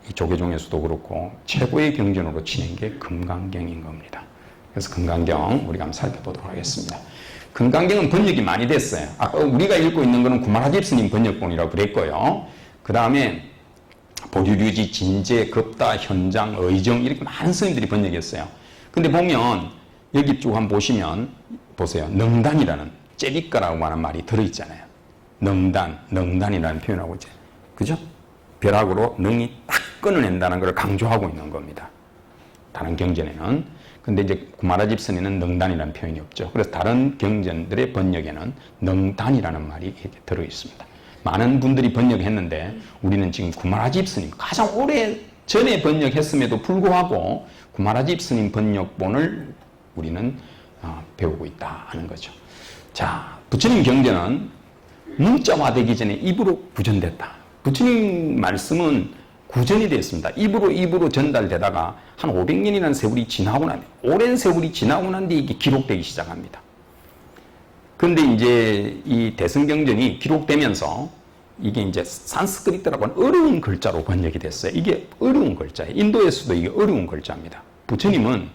이 조계종에서도 그렇고 최고의 경전으로 치는 게 금강경인 겁니다. 그래서 금강경 우리가 한번 살펴보도록 하겠습니다. 금강경은 번역이 많이 됐어요. 아까 우리가 읽고 있는 거는 구마라집 스님 번역본이라고 그랬고요. 그 다음에 보류류지, 진제, 급다, 현장, 의정 이렇게 많은 스님들이 번역했어요. 근데 보면 여기 쭉 한번 보시면 보세요. 능단이라는 째리까라고 하는 말이 들어있잖아요. 능단이라는 표현하고 이제 그죠? 벼락으로 능이 딱 끊어낸다는 걸 강조하고 있는 겁니다. 다른 경전에는. 근데 이제 구마라집 스님은 능단이라는 표현이 없죠. 그래서 다른 경전들의 번역에는 능단이라는 말이 이렇게 들어있습니다. 많은 분들이 번역했는데 우리는 지금 구마라집 스님 가장 오래 전에 번역했음에도 불구하고 구마라집 스님 번역본을 우리는 배우고 있다 하는 거죠. 자, 부처님 경전은 문자화되기 전에 입으로 구전됐다. 부처님 말씀은 구전이 되었습니다. 입으로 전달되다가 한 500년이라는 세월이 지나고 난 뒤에, 오랜 세월이 지나고 난 뒤에 이게 기록되기 시작합니다. 그런데 이제 이 대승경전이 기록되면서 이게 이제 산스크리트라고 하는 어려운 글자로 번역이 됐어요. 이게 어려운 글자예요. 인도에서도 이게 어려운 글자입니다. 부처님은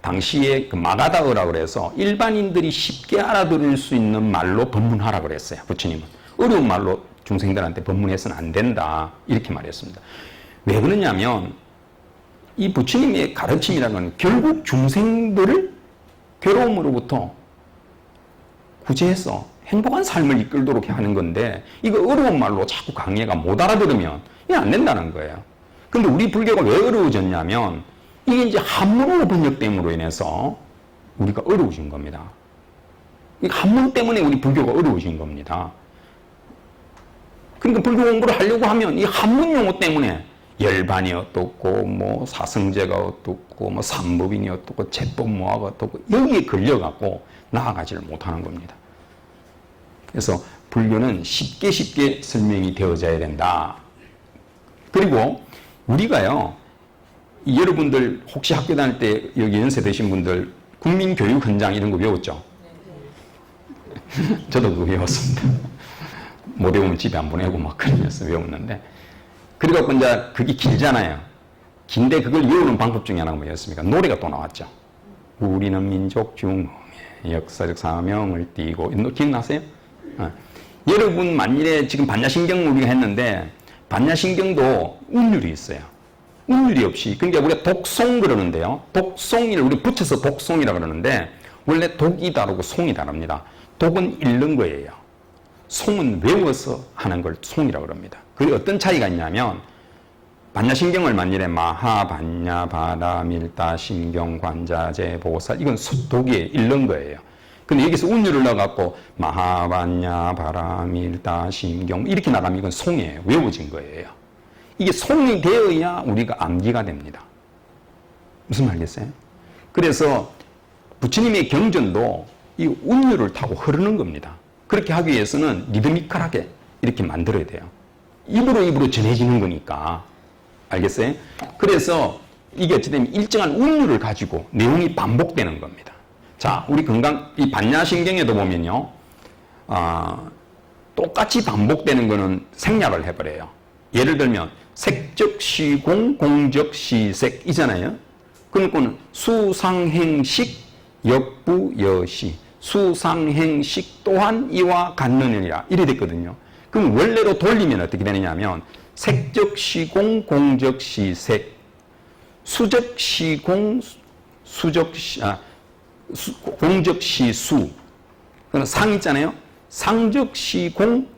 당시에 그 마가다어라고 그래서 일반인들이 쉽게 알아들을 수 있는 말로 법문하라고 그랬어요. 부처님은. 어려운 말로 중생들한테 법문해서는 안 된다. 이렇게 말했습니다. 왜 그러냐면 이 부처님의 가르침이라는 건 결국 중생들을 괴로움으로부터 구제해서 행복한 삶을 이끌도록 하는 건데 이거 어려운 말로 자꾸 강의가 못 알아들으면 이게 안 된다는 거예요. 근데 우리 불교가 왜 어려워졌냐면 이게 이제 한문으로 번역됨으로 인해서 우리가 어려워진 겁니다. 이 한문 때문에 우리 불교가 어려워진 겁니다. 그러니까 불교 공부를 하려고 하면 이 한문 용어 때문에 열반이 어떻고 뭐 사성제가 어떻고 뭐 삼법인이 어떻고 제법모아가 어떻고 여기에 걸려갖고 나아가지를 못하는 겁니다. 그래서 불교는 쉽게 설명이 되어져야 된다. 그리고 우리가요, 여러분들 혹시 학교 다닐 때 여기 연세되신 분들 국민교육 현장 이런 거 배웠죠? 저도 그거 배웠습니다. 못 배우면 집에 안 보내고 막 그러면서 배웠는데 그래갖고 이제 그게 길잖아요. 긴데 그걸 외우는 방법 중에 하나가 뭐였습니까? 노래가 또 나왔죠. 우리는 민족 중흥의 역사적 사명을 띠고 기억나세요? 여러분 만일에 지금 반야신경 우리가 했는데 반야신경도 운율이 있어요. 운율이 없이 그러니까 우리가 독송 그러는데요. 독송을 우리 붙여서 독송이라 그러는데 원래 독이 다르고 송이 다릅니다. 독은 읽는 거예요. 송은 외워서 하는 걸 송이라고 그럽니다. 그게 어떤 차이가 있냐면 반야신경을 만일에 마하, 반야, 바라, 밀다, 신경, 관자재, 보살 이건 독에 읽는 거예요. 근데 여기서 운율을 넣어갖고 마하, 반야, 바라, 밀다, 신경 이렇게 나가면 이건 송이에요. 외워진 거예요. 이게 송이 되어야 우리가 암기가 됩니다. 무슨 말겠어요? 그래서 부처님의 경전도 이 운율을 타고 흐르는 겁니다. 그렇게 하기 위해서는 리드미컬하게 이렇게 만들어야 돼요. 입으로 전해지는 거니까. 알겠어요? 그래서 이게 어찌되면 일정한 운율을 가지고 내용이 반복되는 겁니다. 자, 우리 이 반야신경에도 보면요. 똑같이 반복되는 거는 생략을 해버려요. 예를 들면 색적시공, 공적시색이잖아요. 그러니까 수상행식, 역부여시, 수상행식 또한 이와 같느니라 이래 됐거든요. 그럼 원래로 돌리면 어떻게 되느냐 하면 색적시공, 공적시색, 수적시공, 공적시수. 그럼 상 있잖아요. 상적시공,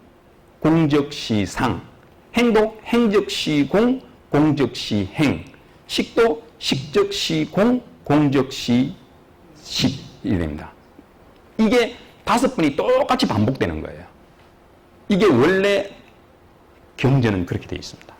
공적시상. 행도 행적시공, 공적시행. 식도 식적시공, 공적시식 이렇게 됩니다. 이게 5번이 똑같이 반복되는 거예요. 이게 원래 경전은 그렇게 되어 있습니다.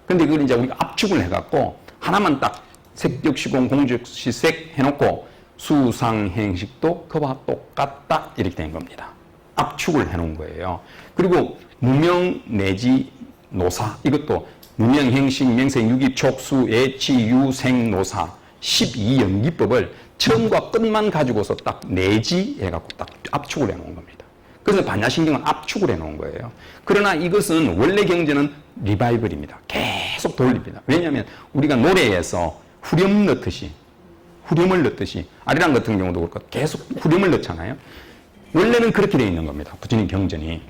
근데 그걸 이제 우리가 압축을 해갖고 하나만 딱 색적시공, 공적시색 해놓고 수상행식도 그와 똑같다 이렇게 된 겁니다. 압축을 해놓은 거예요. 그리고 무명 내지 노사 이것도 무명행식, 명생, 유기, 촉수, 애치, 유생, 노사 12연기법을 처음과 끝만 가지고서 딱 내지 해갖고 딱 압축을 해놓은 겁니다. 그래서 반야신경은 압축을 해놓은 거예요. 그러나 이것은 원래 경전은 리바이벌입니다. 계속 돌립니다. 왜냐하면 우리가 노래에서 후렴 넣듯이 후렴을 넣듯이 아리랑 같은 경우도 그렇고 계속 후렴을 넣잖아요. 원래는 그렇게 되어 있는 겁니다. 부처님 경전이.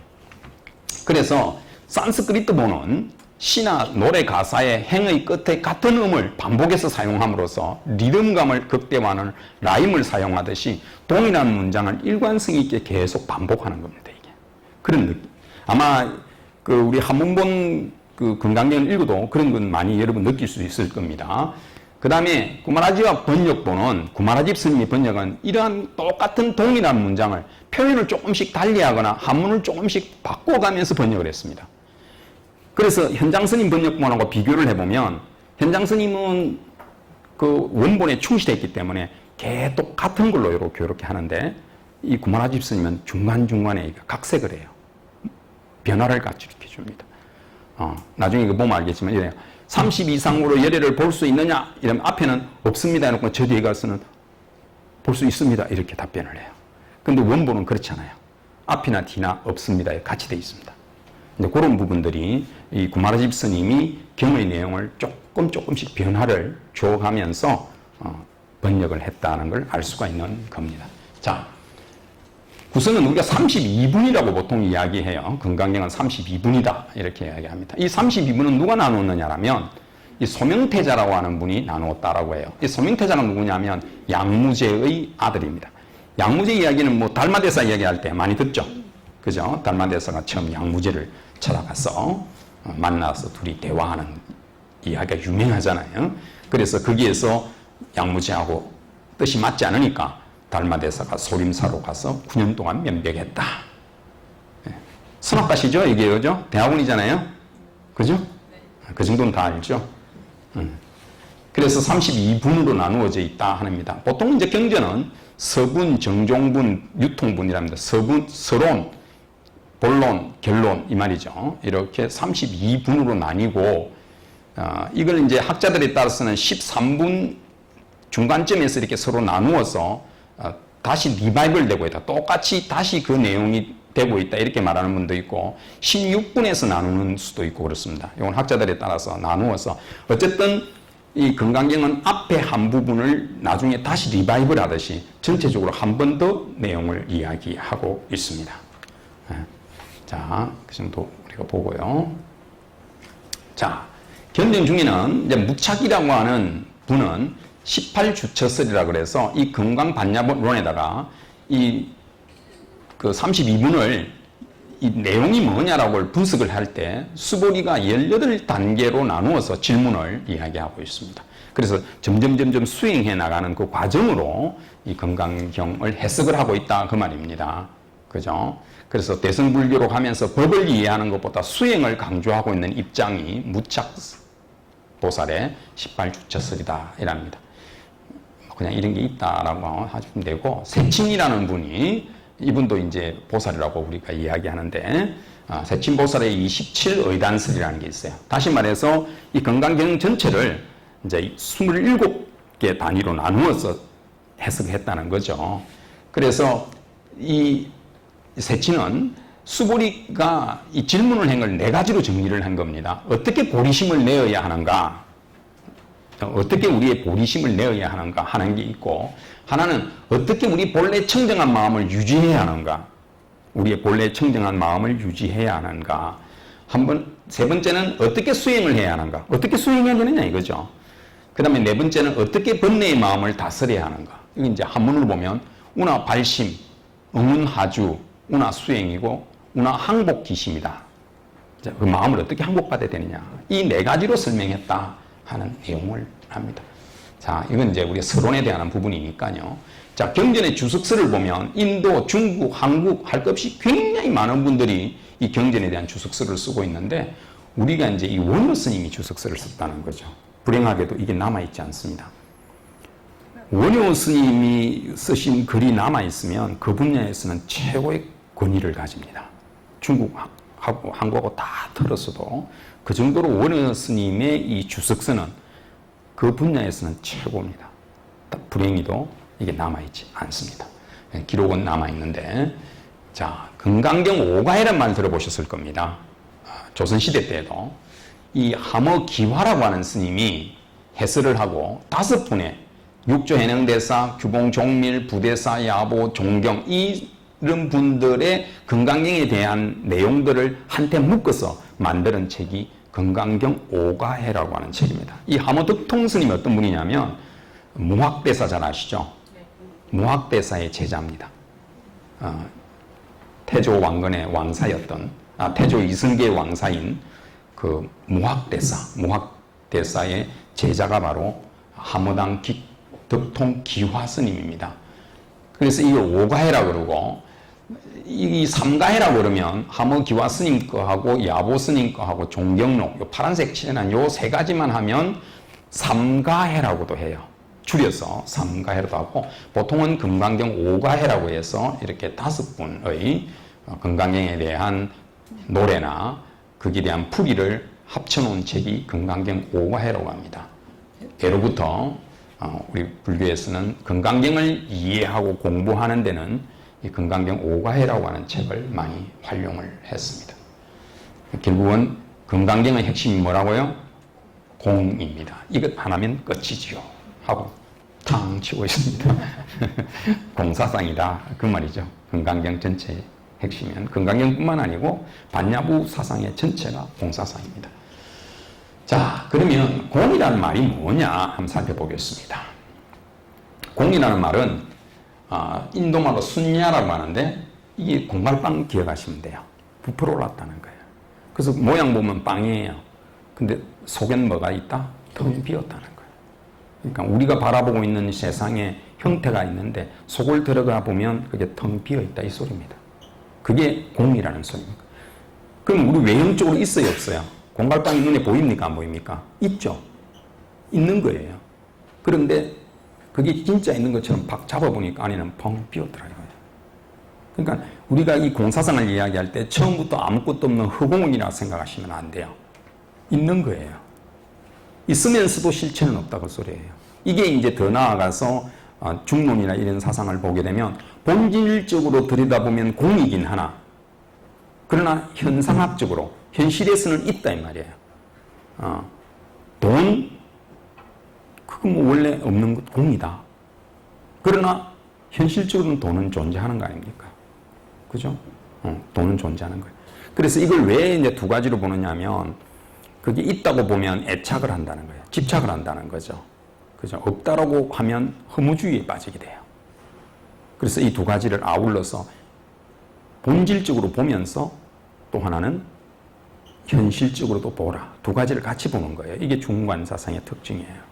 그래서 산스크리트보는 시나 노래 가사의 행의 끝에 같은 음을 반복해서 사용함으로써 리듬감을 극대화하는 라임을 사용하듯이 동일한 문장을 일관성 있게 계속 반복하는 겁니다. 이게 그런 느낌. 아마 우리 한문본 금강경을 읽어도 그런 건 많이 여러분 느낄 수 있을 겁니다. 그 다음에 구마라지와 번역본은 구마라집 스님이 번역은 이러한 똑같은 동일한 문장을 표현을 조금씩 달리하거나 한문을 조금씩 바꿔가면서 번역을 했습니다. 그래서 현장 스님 번역본하고 비교를 해보면 현장 스님은 그 원본에 충실했기 때문에 계속 같은 걸로 이렇게 하는데 이 구마라집 스님은 중간중간에 각색을 해요. 변화를 같이 이렇게 줍니다. 나중에 이거 보면 알겠지만 이래요. 30 이상으로 열애를 볼 수 있느냐? 이러면 앞에는 없습니다 해놓고 저 뒤에 가서는 볼 수 있습니다 이렇게 답변을 해요. 근데 원본은 그렇잖아요. 앞이나 뒤나 없습니다에 같이 되어 있습니다. 이제 그런 부분들이 이 구마라집 스님이 경의 내용을 조금씩 변화를 줘가면서 번역을 했다는 걸 알 수가 있는 겁니다. 자, 구성은 우리가 32분이라고 보통 이야기해요. 금강경은 32분이다 이렇게 이야기합니다. 이 32분은 누가 나누었느냐라면 이 소명태자라고 하는 분이 나누었다라고 해요. 이 소명태자가 누구냐면 양무제의 아들입니다. 양무제 이야기는 뭐 달마대사 이야기할 때 많이 듣죠. 그죠? 달마대사가 처음 양무제를 찾아가서 만나서 둘이 대화하는 이야기가 유명하잖아요. 그래서 거기에서 양무제하고 뜻이 맞지 않으니까 달마대사가 소림사로 가서 9년 동안 면백했다. 선악가시죠? 이게 그죠? 대학원이잖아요. 그죠? 그 정도는 다 알죠? 그래서 32분으로 나누어져 있다 합니다. 보통 이제 경전은 서분, 정종분, 유통분이랍니다. 서분, 서론, 본론, 결론 이 말이죠. 이렇게 32분으로 나뉘고 이걸 이제 학자들에 따라서는 13분 중간점에서 이렇게 서로 나누어서 다시 리바이벌 되고 있다. 똑같이 다시 그 내용이 되고 있다. 이렇게 말하는 분도 있고 16분에서 나누는 수도 있고 그렇습니다. 이건 학자들에 따라서 나누어서 어쨌든 이 금강경은 앞에 한 부분을 나중에 다시 리바이벌 하듯이 전체적으로 한 번 더 내용을 이야기하고 있습니다. 자, 그 정도 우리가 보고요. 자, 견정 중에는 이제 무착이라고 하는 분은 18주처설이라 그래서 이 금강반야론에다가 이 그 32분을 이 내용이 뭐냐라고 분석을 할 때 수보리가 18단계로 나누어서 질문을 이야기하고 있습니다. 그래서 점점 수행해 나가는 그 과정으로 이 건강경을 해석을 하고 있다 그 말입니다. 그죠? 그래서 대승불교로 가면서 법을 이해하는 것보다 수행을 강조하고 있는 입장이 무착보살의 18주처설이다 이랍니다. 그냥 이런 게 있다라고 하시면 되고, 세친이라는 분이, 이분도 이제 보살이라고 우리가 이야기하는데, 세친보살의 27의단설이라는 게 있어요. 다시 말해서 이 건강경 전체를 이제 27개 단위로 나누어서 해석했다는 거죠. 그래서 이 세친은 수보리가 이 질문을 한 걸 4가지로 정리를 한 겁니다. 어떻게 보리심을 내어야 하는가? 어떻게 우리의 보리심을 내어야 하는가 하는 게 있고, 하나는 어떻게 우리 본래 청정한 마음을 유지해야 하는가, 우리의 본래 청정한 마음을 유지해야 하는가. 세 번째는 어떻게 수행을 해야 하는가, 어떻게 수행해야 되느냐 이거죠. 그 다음에 4번째는 어떻게 번뇌의 마음을 다스려야 하는가. 이게 이제 한문으로 보면 우나 발심, 응운하주, 우나 수행이고 우나 항복기심이다. 그 마음을 어떻게 항복받아야 되느냐, 이 4가지로 설명했다 하는 내용을 합니다. 자, 이건 이제 우리가 서론에 대한 부분이니까요. 자, 경전의 주석서를 보면 인도, 중국, 한국 할 것 없이 굉장히 많은 분들이 이 경전에 대한 주석서를 쓰고 있는데, 우리가 이제 이 원효 스님이 주석서를 썼다는 거죠. 불행하게도 이게 남아있지 않습니다. 원효 스님이 쓰신 글이 남아있으면 그 분야에서는 최고의 권위를 가집니다. 중국하고 한국하고 다 틀었어도 그 정도로 원효 스님의 이 주석서는 그 분야에서는 최고입니다. 불행히도 이게 남아있지 않습니다. 기록은 남아있는데, 자, 건강경 오가해란 말 들어보셨을 겁니다. 조선시대 때에도 이 함어기화라고 하는 스님이 해설을 하고 5분의 육조해능대사, 규봉종밀, 부대사, 야보, 종경 이런 분들의 건강경에 대한 내용들을 한테 묶어서 만드는 책이 건강경 오가해라고 하는 책입니다. 이 함어덕통 스님이 어떤 분이냐면 무학대사 잘 아시죠? 무학대사의 제자입니다. 태조 왕건의 왕사였던, 태조 이승계의 왕사인 그 무학대사의 제자가 바로 함어당 덕통 기화 스님입니다. 그래서 이걸 오가해라고 그러고, 이 삼가해라고 그러면 함어기화 스님 거하고 야보 스님 거하고 종경록, 요 파란색 칠해난 요 3가지만 하면 삼가해라고도 해요. 줄여서 삼가해라도 하고, 보통은 건강경 오가해라고 해서 이렇게 5분의 건강경에 대한 노래나 거기에 대한 풀이를 합쳐놓은 책이 건강경 오가해라고 합니다. 예로부터 우리 불교에서는 건강경을 이해하고 공부하는 데는 이 건강경 오가해라고 하는 책을 많이 활용을 했습니다. 결국은 건강경의 핵심이 뭐라고요? 공입니다. 이것 하나면 끝이지요 하고 탕 치고 있습니다. 공사상이다 그 말이죠. 건강경 전체의 핵심은 건강경뿐만 아니고 반야부 사상의 전체가 공사상입니다. 자, 그러면 공이라는 말이 뭐냐 한번 살펴보겠습니다. 공이라는 말은 인도말로 순야라고 하는데, 이게 공갈빵 기억하시면 돼요. 부풀어 올랐다는 거예요. 그래서 모양 보면 빵이에요. 근데 속엔 뭐가 있다? 텅 비었다는 거예요. 그러니까 우리가 바라보고 있는 세상에 형태가 있는데 속을 들어가 보면 그게 텅 비어 있다 이 소리입니다. 그게 공이라는 소리입니다. 그럼 우리 외형적으로 있어요 없어요? 공갈빵이 눈에 보입니까 안 보입니까? 있죠. 있는 거예요. 그런데 그게 진짜 있는 것처럼 팍 잡아보니까 안에는 펑 비었더라고요. 그러니까 우리가 이 공사상을 이야기할 때 처음부터 아무것도 없는 허공이라 생각하시면 안 돼요. 있는 거예요. 있으면서도 실체는 없다고 소리예요. 이게 이제 더 나아가서 중론이나 이런 사상을 보게 되면 본질적으로 들여다보면 공이긴 하나, 그러나 현상학적으로 현실에서는 있다 이 말이에요. 돈, 그거 뭐 원래 없는 것 공이다. 그러나 현실적으로는 돈은 존재하는 거 아닙니까? 그죠? 돈은 존재하는 거예요. 그래서 이걸 왜 이제 2가지로 보느냐 하면, 그게 있다고 보면 애착을 한다는 거예요. 집착을 한다는 거죠. 그죠? 없다라고 하면 허무주의에 빠지게 돼요. 그래서 이 2가지를 아울러서 본질적으로 보면서 또 하나는 현실적으로도 보라. 두 가지를 같이 보는 거예요. 이게 중관사상의 특징이에요.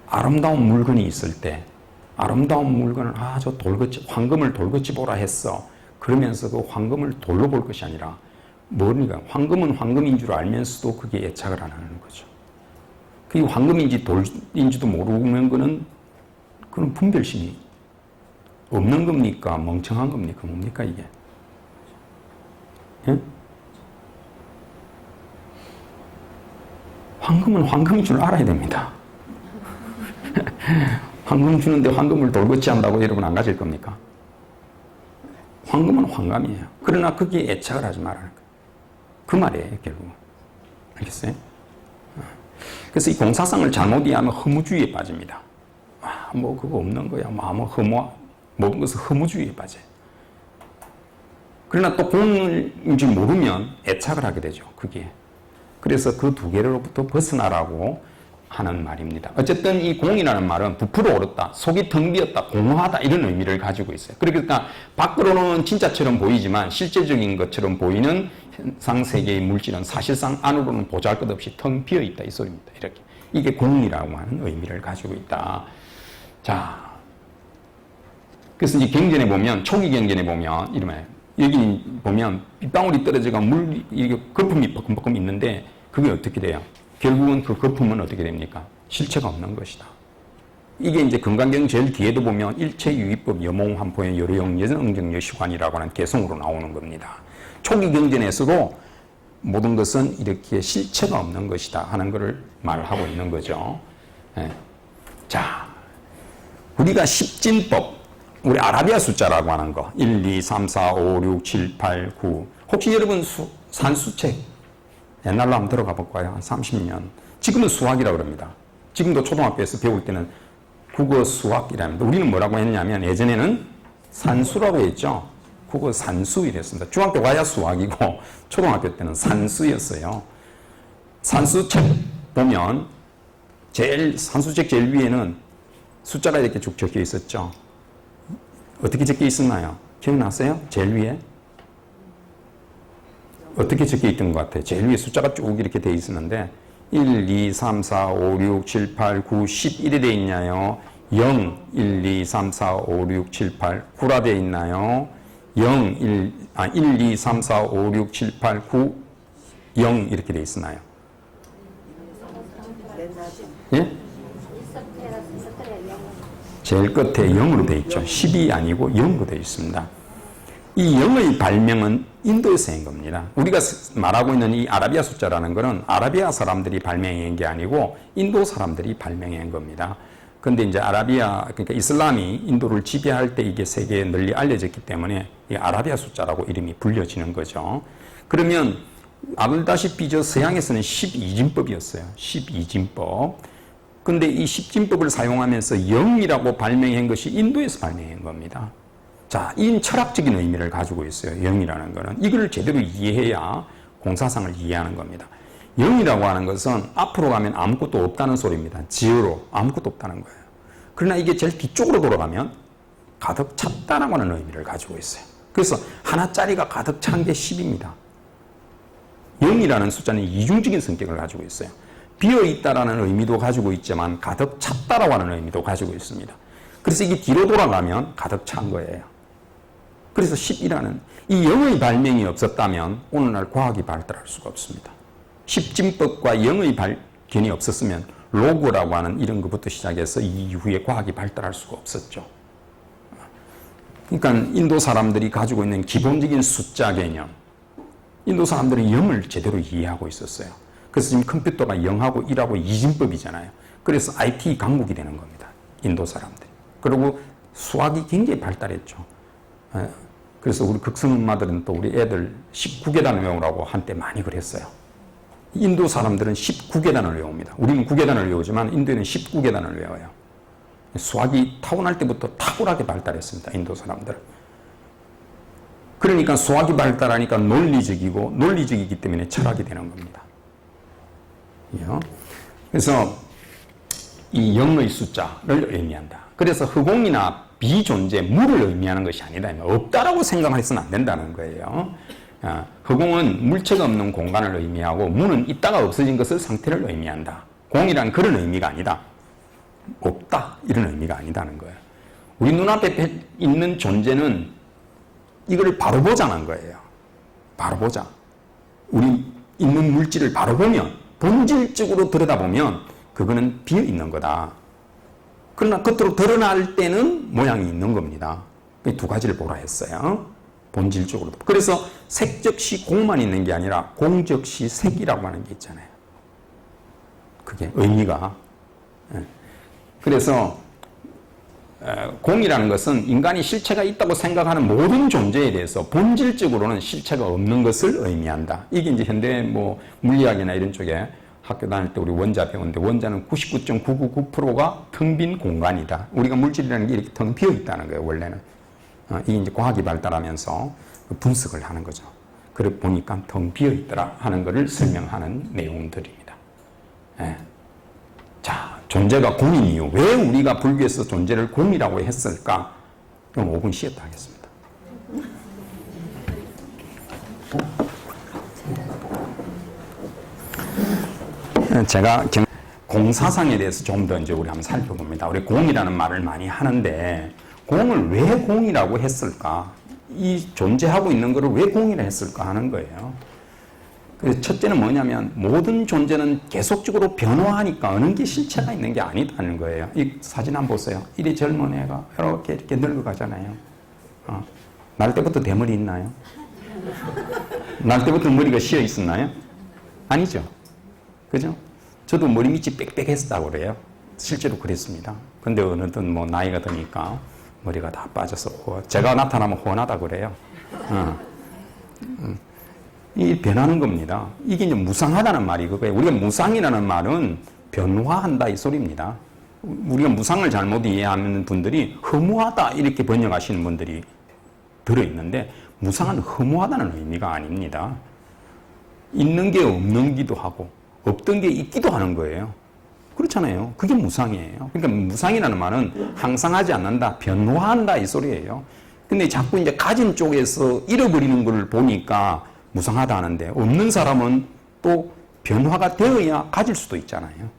아름다운 물건이 있을 때 아름다운 물건을 저 돌같이 황금을 돌같이 보라 했어. 그러면서 그 황금을 돌로 볼 것이 아니라 뭐니까 황금은 황금인 줄 알면서도 그게 애착을 안 하는 거죠. 그게 황금인지 돌인지도 모르는 거는 그런 분별심이 없는 겁니까? 멍청한 겁니까? 뭡니까 이게? 예? 황금은 황금인 줄 알아야 됩니다. 황금 주는데 황금을 돌같이 한다고 여러분 안 가질 겁니까? 황금은 황금이에요. 그러나 거기에 애착을 하지 말라는 거예요. 그 말이에요, 결국은. 알겠어요? 그래서 이 공사상을 잘못 이해하면 허무주의에 빠집니다. 뭐 그거 없는 거야. 모든 것은 허무주의에 빠져요. 그러나 또 공인지 모르면 애착을 하게 되죠, 그게. 그래서 그 두 개로부터 벗어나라고 하는 말입니다. 어쨌든 이 공이라는 말은 부풀어 오르다, 속이 텅 비었다, 공허하다 이런 의미를 가지고 있어요. 그러니까 밖으로는 진짜처럼 보이지만 실제적인 것처럼 보이는 현상 세계의 물질은 사실상 안으로는 보잘것없이 텅 비어 있다 이 소리입니다. 이렇게 이게 공이라고 하는 의미를 가지고 있다. 자, 그래서 이제 경전에 보면 초기 경전에 보면 이러면 여기 보면 빗방울이 떨어져가 물 이게 거품이 버금버금 있는데 그게 어떻게 돼요? 결국은 그 거품은 어떻게 됩니까? 실체가 없는 것이다. 이게 이제 건강경 제일 뒤에도 보면 일체유의법 여몽환포의 여로용 여정정 여시관이라고 하는 개성으로 나오는 겁니다. 초기 경전에서도 모든 것은 이렇게 실체가 없는 것이다 하는 것을 말하고 있는 거죠. 예. 자, 우리가 십진법, 우리 아라비아 숫자라고 하는 거 1, 2, 3, 4, 5, 6, 7, 8, 9 혹시 여러분 산수책 옛날로 한번 들어가 볼까요? 한 30년. 지금은 수학이라고 그럽니다. 지금도 초등학교에서 배울 때는 국어 수학이랍니다. 우리는 뭐라고 했냐면 예전에는 산수라고 했죠. 국어 산수 이랬습니다. 중학교 가야 수학이고 초등학교 때는 산수였어요. 산수책 보면 산수책 제일 위에는 숫자가 이렇게 쭉 적혀 있었죠. 어떻게 적혀 있었나요? 기억나세요? 제일 위에? 어떻게 적혀 있던 것 같아요? 제일 위에 숫자가 쭉 이렇게 돼 있었는데 1, 2, 3, 4, 5, 6, 7, 8, 9, 11에 돼 있나요? 0, 1, 2, 3, 4, 5, 6, 7, 8, 9라 돼 있나요? 1, 2, 3, 4, 5, 6, 7, 8, 9, 0 이렇게 돼 있었나요? 예? 제일 끝에 0으로 돼 있죠. 10이 아니고 0으로 돼 있습니다. 이 0의 발명은 인도에서 한 겁니다. 우리가 말하고 있는 이 아라비아 숫자라는 것은 아라비아 사람들이 발명한 게 아니고 인도 사람들이 발명한 겁니다. 근데 이제 그러니까 이슬람이 인도를 지배할 때 이게 세계에 널리 알려졌기 때문에 이 아라비아 숫자라고 이름이 불려지는 거죠. 그러면 알다시피 저 서양에서는 12진법이었어요. 12진법. 근데 이 10진법을 사용하면서 0이라고 발명한 것이 인도에서 발명한 겁니다. 자, 이 철학적인 의미를 가지고 있어요. 0이라는 거는. 이걸 제대로 이해해야 공사상을 이해하는 겁니다. 0이라고 하는 것은 앞으로 가면 아무것도 없다는 소리입니다. 지어로 아무것도 없다는 거예요. 그러나 이게 제일 뒤쪽으로 돌아가면 가득 찼다라고 하는 의미를 가지고 있어요. 그래서 하나짜리가 가득 찬 게 10입니다. 0이라는 숫자는 이중적인 성격을 가지고 있어요. 비어있다라는 의미도 가지고 있지만 가득 찼다라고 하는 의미도 가지고 있습니다. 그래서 이게 뒤로 돌아가면 가득 찬 거예요. 그래서 10이라는 이 0의 발명이 없었다면 오늘날 과학이 발달할 수가 없습니다. 10진법과 0의 발견이 없었으면 로그라고 하는 이런 것부터 시작해서 이후에 과학이 발달할 수가 없었죠. 그러니까 인도 사람들이 가지고 있는 기본적인 숫자 개념, 인도 사람들은 0을 제대로 이해하고 있었어요. 그래서 지금 컴퓨터가 0하고 1하고 2진법이잖아요. 그래서 IT 강국이 되는 겁니다. 인도 사람들이. 그리고 수학이 굉장히 발달했죠. 그래서 우리 극성 엄마들은 또 우리 애들 19계단을 외우라고 한때 많이 그랬어요. 인도 사람들은 19계단을 외웁니다. 우리는 9계단을 외우지만 인도에는 19계단을 외워요. 수학이 타고날 때부터 탁월하게 발달했습니다. 인도 사람들은. 그러니까 수학이 발달하니까 논리적이고 논리적이기 때문에 철학이 되는 겁니다. 그래서 이 0의 숫자를 의미한다. 그래서 허공이나 비존재, 무를 의미하는 것이 아니다. 없다라고 생각해서는 안 된다는 거예요. 허공은 물체가 없는 공간을 의미하고 무는 있다가 없어진 것을 상태를 의미한다. 공이란 그런 의미가 아니다. 없다 이런 의미가 아니다는 거예요. 우리 눈앞에 있는 존재는 이걸 바로 보자는 거예요. 바로 보자. 우리 있는 물질을 바로 보면 본질적으로 들여다보면 그거는 비어있는 거다. 그러나 겉으로 드러날 때는 모양이 있는 겁니다. 두 가지를 보라 했어요. 본질적으로. 그래서 색즉시 공만 있는 게 아니라 공즉시 색이라고 하는 게 있잖아요. 그게 의미가. 그래서 공이라는 것은 인간이 실체가 있다고 생각하는 모든 존재에 대해서 본질적으로는 실체가 없는 것을 의미한다. 이게 이제 현대 물리학이나 이런 쪽에 학교 다닐 때 우리 원자 배우는데 원자는 99.999%가 텅 빈 공간이다. 우리가 물질이라는 게 이렇게 텅 비어 있다는 거예요, 원래는. 이게 이제 과학이 발달하면서 분석을 하는 거죠. 그래 보니까 텅 비어 있더라 하는 것을 설명하는 내용들입니다. 예. 자, 존재가 공인 이유. 왜 우리가 불교에서 존재를 공이라고 했을까? 그럼 5분 쉬었다 하겠습니다. 제가 공사상에 대해서 좀 더 이제 우리 한번 살펴봅니다. 우리 공이라는 말을 많이 하는데 공을 왜 공이라고 했을까? 이 존재하고 있는 것을 왜 공이라 했을까 하는 거예요. 그래서 첫째는 뭐냐면 모든 존재는 계속적으로 변화하니까 어느 게 실체가 있는 게 아니다는 거예요. 이 사진 한번 보세요. 이리 젊은 애가 이렇게 늙어가잖아요. 날 때부터 대머리 있나요? 날 때부터 머리가 쉬어 있었나요? 아니죠. 그죠? 저도 머리 밑이 빽빽했다고 그래요. 실제로 그랬습니다. 근데 어느덧 나이가 드니까 머리가 다 빠져서 제가 나타나면 훤하다 그래요. 이 변하는 겁니다. 이게 이제 무상하다는 말이 그거예요. 우리가 무상이라는 말은 변화한다 이 소리입니다. 우리가 무상을 잘못 이해하는 분들이 허무하다 이렇게 번역하시는 분들이 들어있는데 무상은 허무하다는 의미가 아닙니다. 있는 게 없는 기도 하고 없던 게 있기도 하는 거예요. 그렇잖아요. 그게 무상이에요. 그러니까 무상이라는 말은 항상 하지 않는다, 변화한다 이 소리예요. 근데 자꾸 이제 가진 쪽에서 잃어버리는 걸 보니까 무상하다 하는데 없는 사람은 또 변화가 되어야 가질 수도 있잖아요.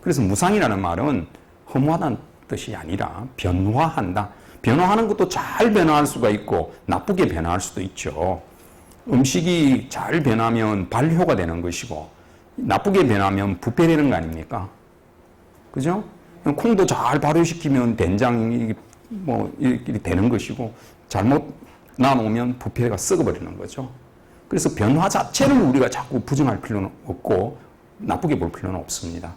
그래서 무상이라는 말은 허무하다는 뜻이 아니라 변화한다. 변화하는 것도 잘 변화할 수가 있고 나쁘게 변화할 수도 있죠. 음식이 잘 변하면 발효가 되는 것이고 나쁘게 변하면 부패되는 거 아닙니까? 그죠? 콩도 잘 발효시키면 된장이 이렇게 되는 것이고 잘못 놔놓으면 부패가 썩어버리는 거죠. 그래서 변화 자체를 우리가 자꾸 부정할 필요는 없고 나쁘게 볼 필요는 없습니다.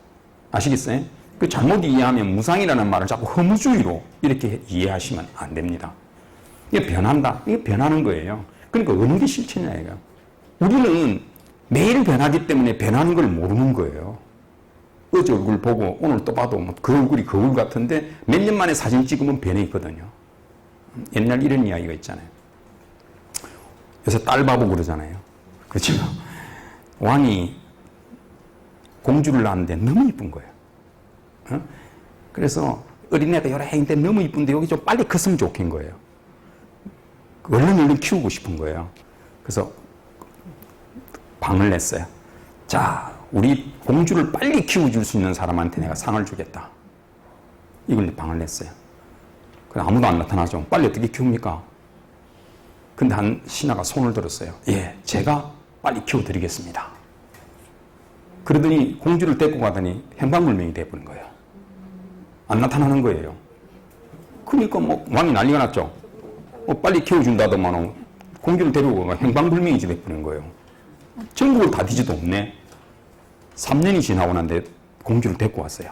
아시겠어요? 그 잘못 이해하면 무상이라는 말을 자꾸 허무주의로 이렇게 이해하시면 안 됩니다. 이게 변한다. 이게 변하는 거예요. 그러니까 어느 게 실체냐 이거예요. 우리는 매일 변하기 때문에 변하는 걸 모르는 거예요. 어제 얼굴 보고 오늘 또 봐도 그 얼굴이 그 얼굴 같은데 몇 년 만에 사진 찍으면 변해 있거든요. 옛날 이런 이야기가 있잖아요. 요새 딸 바보 그러잖아요. 그렇죠? 왕이 공주를 낳았는데 너무 이쁜 거예요. 그래서 어린애가 여러 해인데 너무 이쁜데 여기 좀 빨리 컸으면 좋겠는 거예요. 얼른 키우고 싶은 거예요. 그래서 방을 냈어요. 자, 우리 공주를 빨리 키워줄 수 있는 사람한테 내가 상을 주겠다. 이걸 방을 냈어요. 아무도 안 나타나죠. 빨리 어떻게 키웁니까? 근데 한 신하가 손을 들었어요. 예, 제가 빨리 키워드리겠습니다. 그러더니 공주를 데리고 가더니 행방불명이 돼버린 거예요. 안 나타나는 거예요. 그러니까 왕이 난리가 났죠. 빨리 키워준다더만 공주를 데리고 가 행방불명이 돼버린 거예요. 전국을 다 뒤져도 없네. 3년이 지나고 난데 공주를 데리고 왔어요.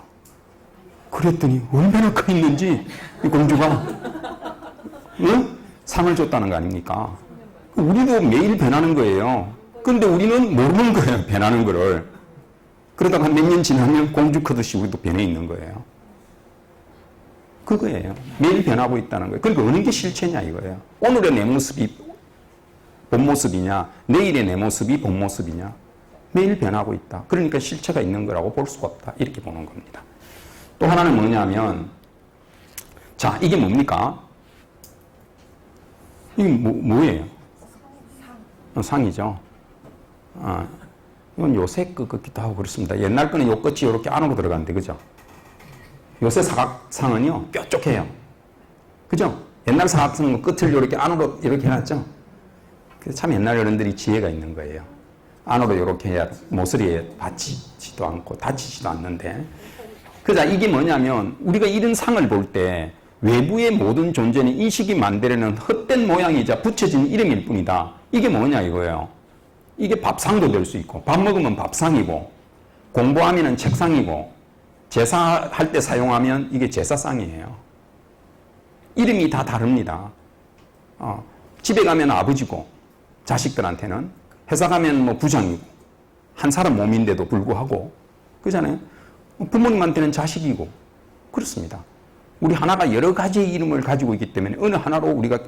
그랬더니 얼마나 커 있는지 이 공주가 상을 줬다는 거 아닙니까? 우리도 매일 변하는 거예요. 근데 우리는 모르는 거예요. 변하는 거를. 그러다가 몇 년 지나면 공주 크듯이 우리도 변해 있는 거예요. 그거예요. 매일 변하고 있다는 거예요. 그러니까 어느 게 실체냐 이거예요. 오늘의 내 모습이 본 모습이냐, 내일의 내 모습이 본 모습이냐. 매일 변하고 있다. 그러니까 실체가 있는 거라고 볼 수가 없다. 이렇게 보는 겁니다. 또 하나는 뭐냐면 자, 이게 뭡니까? 이게 뭐예요? 상이죠. 이건 요새 거 같기도 하고 그렇습니다. 옛날 거는 요 끝이 이렇게 안으로 들어가는데, 그죠? 요새 사각상은요, 뾰족해요. 그죠? 옛날 사각상은 끝을 이렇게 안으로 이렇게 해놨죠? 그래서 참 옛날 어른들이 지혜가 있는 거예요. 안으로 이렇게 해야 모서리에 받치지도 않고 다치지도 않는데. 그래서 이게 뭐냐면, 우리가 이런 상을 볼 때, 외부의 모든 존재는 인식이 만들어내는 헛된 모양이자 붙여진 이름일 뿐이다. 이게 뭐냐 이거예요. 이게 밥상도 될 수 있고, 밥 먹으면 밥상이고, 공부하면 책상이고, 제사할 때 사용하면 이게 제사상이에요. 이름이 다 다릅니다. 집에 가면 아버지고, 자식들한테는, 회사 가면 뭐 부장이고, 한 사람 몸인데도 불구하고, 그잖아요. 부모님한테는 자식이고, 그렇습니다. 우리 하나가 여러 가지의 이름을 가지고 있기 때문에 어느 하나로 우리가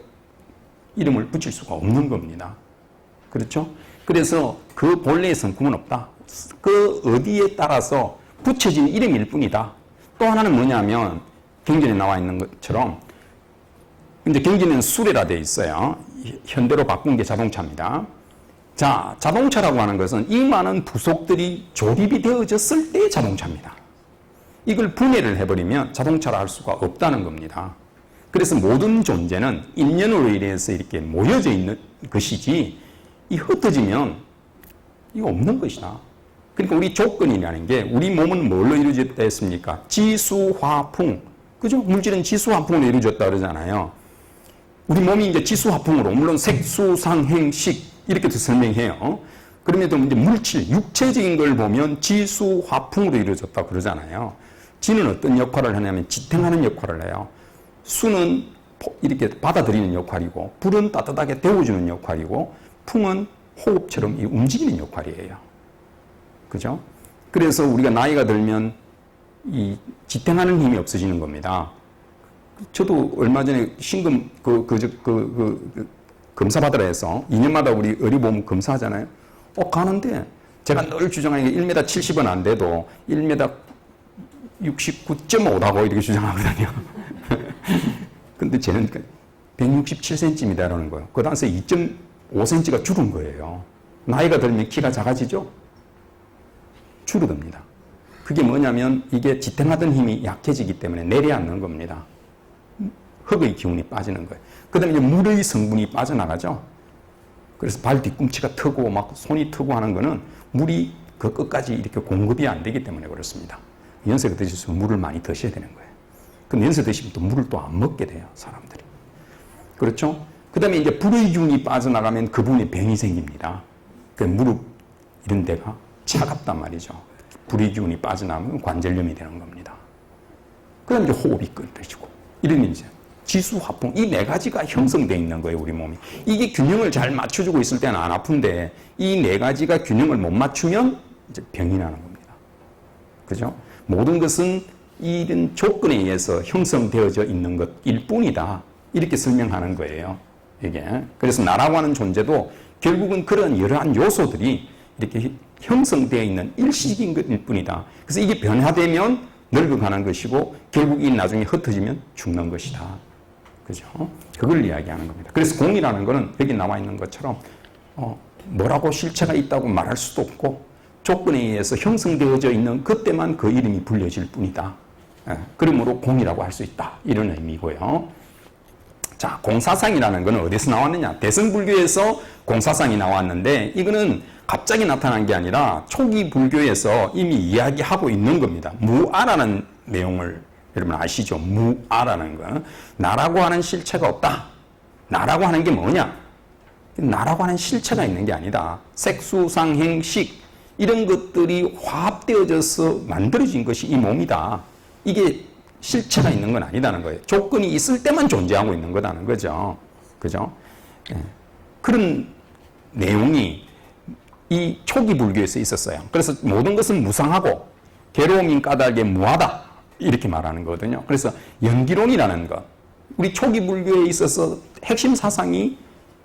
이름을 붙일 수가 없는 겁니다. 그렇죠? 그래서 그 본래의 성품은 없다. 그 어디에 따라서 붙여진 이름일 뿐이다. 또 하나는 뭐냐면 경전에 나와 있는 것처럼 이제 경전에는 수레라 되어 있어요. 현대로 바꾼 게 자동차입니다. 자, 자동차라고 하는 것은 이 많은 부속들이 조립이 되어졌을 때의 자동차입니다. 이걸 분해를 해버리면 자동차라 할 수가 없다는 겁니다. 그래서 모든 존재는 인연으로 인해서 이렇게 모여져 있는 것이지 이 흩어지면 이거 없는 것이다. 그러니까 우리 조건이라는 게 우리 몸은 뭘로 이루어졌다 했습니까? 지수화풍. 그죠? 물질은 지수화풍으로 이루어졌다 그러잖아요. 우리 몸이 이제 지수화풍으로, 물론 색수상행식 이렇게 설명해요. 그럼에도 이제 물질, 육체적인 걸 보면 지수화풍으로 이루어졌다 그러잖아요. 지는 어떤 역할을 하냐면 지탱하는 역할을 해요. 수는 이렇게 받아들이는 역할이고, 불은 따뜻하게 데워주는 역할이고, 풍은 호흡처럼 움직이는 역할이에요. 그죠? 그래서 우리가 나이가 들면 이 지탱하는 힘이 없어지는 겁니다. 저도 얼마 전에 신금 검사 받으라 해서 2년마다 우리 의료보험 검사하잖아요. 가는데 제가 늘 주장하는 게 1m 70은 안 돼도 1m 69.5라고 이렇게 주장하거든요. 근데 쟤는 167cm라는 거예요. 그 당시에 2.5cm가 줄은 거예요. 나이가 들면 키가 작아지죠? 줄어듭니다. 그게 뭐냐면 이게 지탱하던 힘이 약해지기 때문에 내려앉는 겁니다. 흙의 기운이 빠지는 거예요. 그 다음에 물의 성분이 빠져나가죠? 그래서 발 뒤꿈치가 트고 막 손이 트고 하는 거는 물이 그 끝까지 이렇게 공급이 안 되기 때문에 그렇습니다. 연세가 드실수록 물을 많이 드셔야 되는 거예요. 근데 연세 드시면 또 물을 또 안 먹게 돼요, 사람들이. 그렇죠? 그 다음에 이제 불의 기운이 빠져나가면 그 부분에 병이 생깁니다. 그 무릎 이런 데가 차갑단 말이죠. 불의 기운이 빠져나가면 관절염이 되는 겁니다. 그 다음에 이제 호흡이 끊어지고, 이런 이제 지수화풍, 이 네 가지가 형성되어 있는 거예요, 우리 몸이. 이게 균형을 잘 맞춰주고 있을 때는 안 아픈데, 이 네 가지가 균형을 못 맞추면 이제 병이 나는 겁니다. 그죠? 모든 것은 이런 조건에 의해서 형성되어져 있는 것일 뿐이다. 이렇게 설명하는 거예요, 이게. 그래서 나라고 하는 존재도 결국은 그런 여러한 요소들이 이렇게 형성되어 있는 일시적인 것일 뿐이다. 그래서 이게 변화되면 늙어가는 것이고, 결국 이 나중에 흩어지면 죽는 것이다. 그죠? 그걸 이야기하는 겁니다. 그래서 공이라는 것은 여기 나와 있는 것처럼 뭐라고 실체가 있다고 말할 수도 없고, 조건에 의해서 형성되어져 있는 그때만 그 이름이 불려질 뿐이다. 그러므로 공이라고 할 수 있다. 이런 의미고요. 자, 공사상이라는 것은 어디서 나왔느냐? 대승불교에서 공사상이 나왔는데, 이거는 갑자기 나타난 게 아니라 초기 불교에서 이미 이야기하고 있는 겁니다. 무아라는 내용을 여러분 아시죠? 무아라는 거. 나라고 하는 실체가 없다. 나라고 하는 게 뭐냐? 나라고 하는 실체가 있는 게 아니다. 색수상행식 이런 것들이 화합되어져서 만들어진 것이 이 몸이다. 이게 실체가 있는 건 아니다는 거예요. 조건이 있을 때만 존재하고 있는 거다는 거죠. 그죠? 그런 내용이 이 초기 불교에서 있었어요. 그래서 모든 것은 무상하고 괴로움인 까닭에 무하다. 이렇게 말하는 거거든요. 그래서 연기론이라는 것. 우리 초기 불교에 있어서 핵심 사상이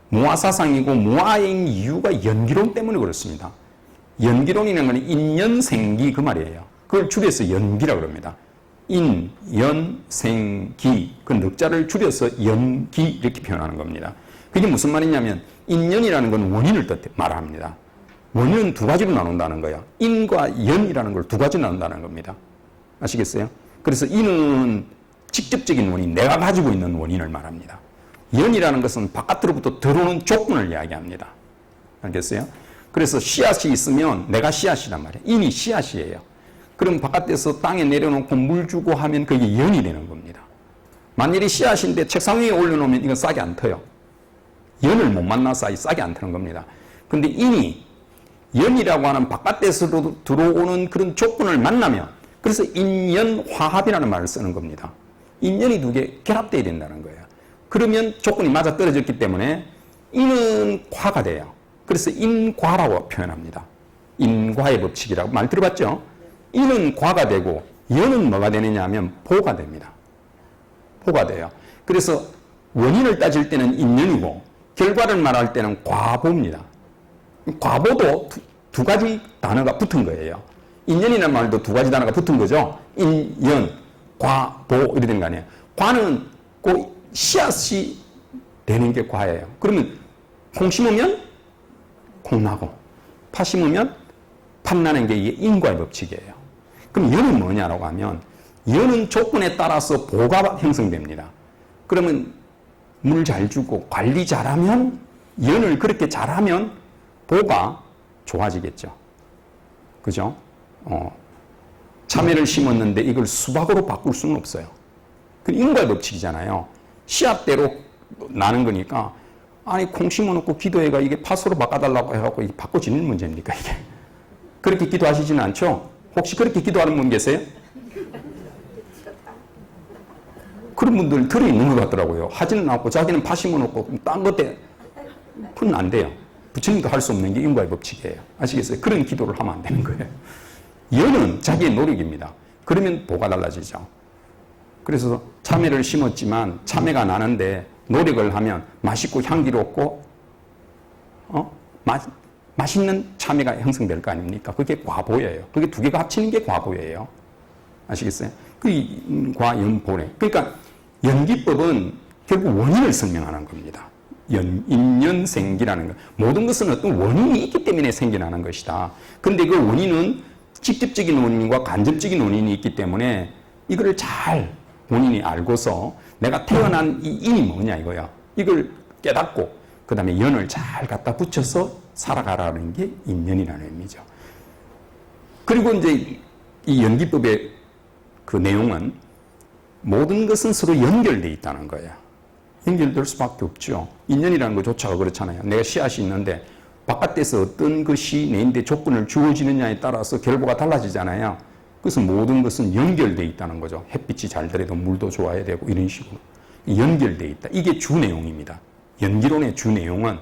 무아사상이고, 무아인 이유가 연기론 때문에 그렇습니다. 연기론이라는 건 인연생기 그 말이에요. 그걸 줄여서 연기라고 합니다. 인, 연, 생, 기. 그 넉자를 줄여서 연기 이렇게 표현하는 겁니다. 그게 무슨 말이냐면 인연이라는 건 원인을 말합니다. 원인은 두 가지로 나눈다는 거야. 인과 연이라는 걸 두 가지로 나눈다는 겁니다. 아시겠어요? 그래서 인은 직접적인 원인, 내가 가지고 있는 원인을 말합니다. 연이라는 것은 바깥으로부터 들어오는 조건을 이야기합니다. 알겠어요? 그래서 씨앗이 있으면 내가 씨앗이란 말이에요. 인이 씨앗이에요. 그럼 바깥에서 땅에 내려놓고 물 주고 하면 그게 연이 되는 겁니다. 만일에 씨앗인데 책상 위에 올려놓으면 이건 싹이 안 터요. 연을 못 만나서 싹이 안 트는 겁니다. 근데 인이 연이라고 하는 바깥에서 들어오는 그런 조건을 만나면, 그래서 인연화합이라는 말을 쓰는 겁니다. 인연이 두 개 결합돼야 된다는 거예요. 그러면 조건이 맞아 떨어졌기 때문에 인은 과가 돼요. 그래서 인과라고 표현합니다. 인과의 법칙이라고 말 들어봤죠? 인은 과가 되고 연은 뭐가 되느냐 하면 보가 됩니다. 보가 돼요. 그래서 원인을 따질 때는 인연이고 결과를 말할 때는 과보입니다. 과보도 두 가지 단어가 붙은 거예요. 인연이라는 말도 두 가지 단어가 붙은 거죠. 인연, 과보 이렇게 되는 거 아니에요. 과는 꼭 씨앗이 되는 게 과예요. 그러면 콩 심으면 콩 나고 파 심으면 팥 나는 게 이게 인과의 법칙이에요. 그럼 연은 뭐냐라고 하면 연은 조건에 따라서 보가 형성됩니다. 그러면 물 잘 주고 관리 잘하면, 연을 그렇게 잘하면 보가 좋아지겠죠. 그죠? 참외를 심었는데 이걸 수박으로 바꿀 수는 없어요. 그 인과의 법칙이잖아요. 씨앗대로 나는 거니까, 아니 콩 심어놓고 기도해가 이게 팥으로 바꿔달라고 해갖고 이게 바꿔지는 문제입니까 이게? 그렇게 기도하시지는 않죠? 혹시 그렇게 기도하는 분 계세요? 그런 분들 들어있는 것 같더라고요. 하지는 않고 자기는 팥 심어놓고 딴 것에 그건 안 돼요. 부처님도 할 수 없는 게 인과의 법칙이에요. 아시겠어요? 그런 기도를 하면 안 되는 거예요. 연은 자기의 노력입니다. 그러면 보가 달라지죠. 그래서 참외를 심었지만 참외가 나는데 노력을 하면 맛있고 향기롭고 맛있는 참외가 형성될 거 아닙니까? 그게 과보예요. 그게 두 개가 합치는 게 과보예요. 아시겠어요? 그 과연보래. 그러니까 연기법은 결국 원인을 설명하는 겁니다. 인연생기라는 것. 모든 것은 어떤 원인이 있기 때문에 생겨나는 것이다. 근데 그 원인은 직접적인 원인과 간접적인 원인이 있기 때문에 이거를 잘 본인이 알고서 내가 태어난 이 인이 뭐냐 이거야. 이걸 깨닫고 그 다음에 연을 잘 갖다 붙여서 살아가라는 게 인연이라는 의미죠. 그리고 이제 이 연기법의 그 내용은 모든 것은 서로 연결되어 있다는 거예요. 연결될 수밖에 없죠. 인연이라는 것조차가 그렇잖아요. 내가 씨앗이 있는데 바깥에서 어떤 것이 내인데 조건을 주어지느냐에 따라서 결과가 달라지잖아요. 그래서 모든 것은 연결되어 있다는 거죠. 햇빛이 잘 들어도 물도 좋아야 되고 이런 식으로 연결되어 있다. 이게 주 내용입니다. 연기론의 주 내용은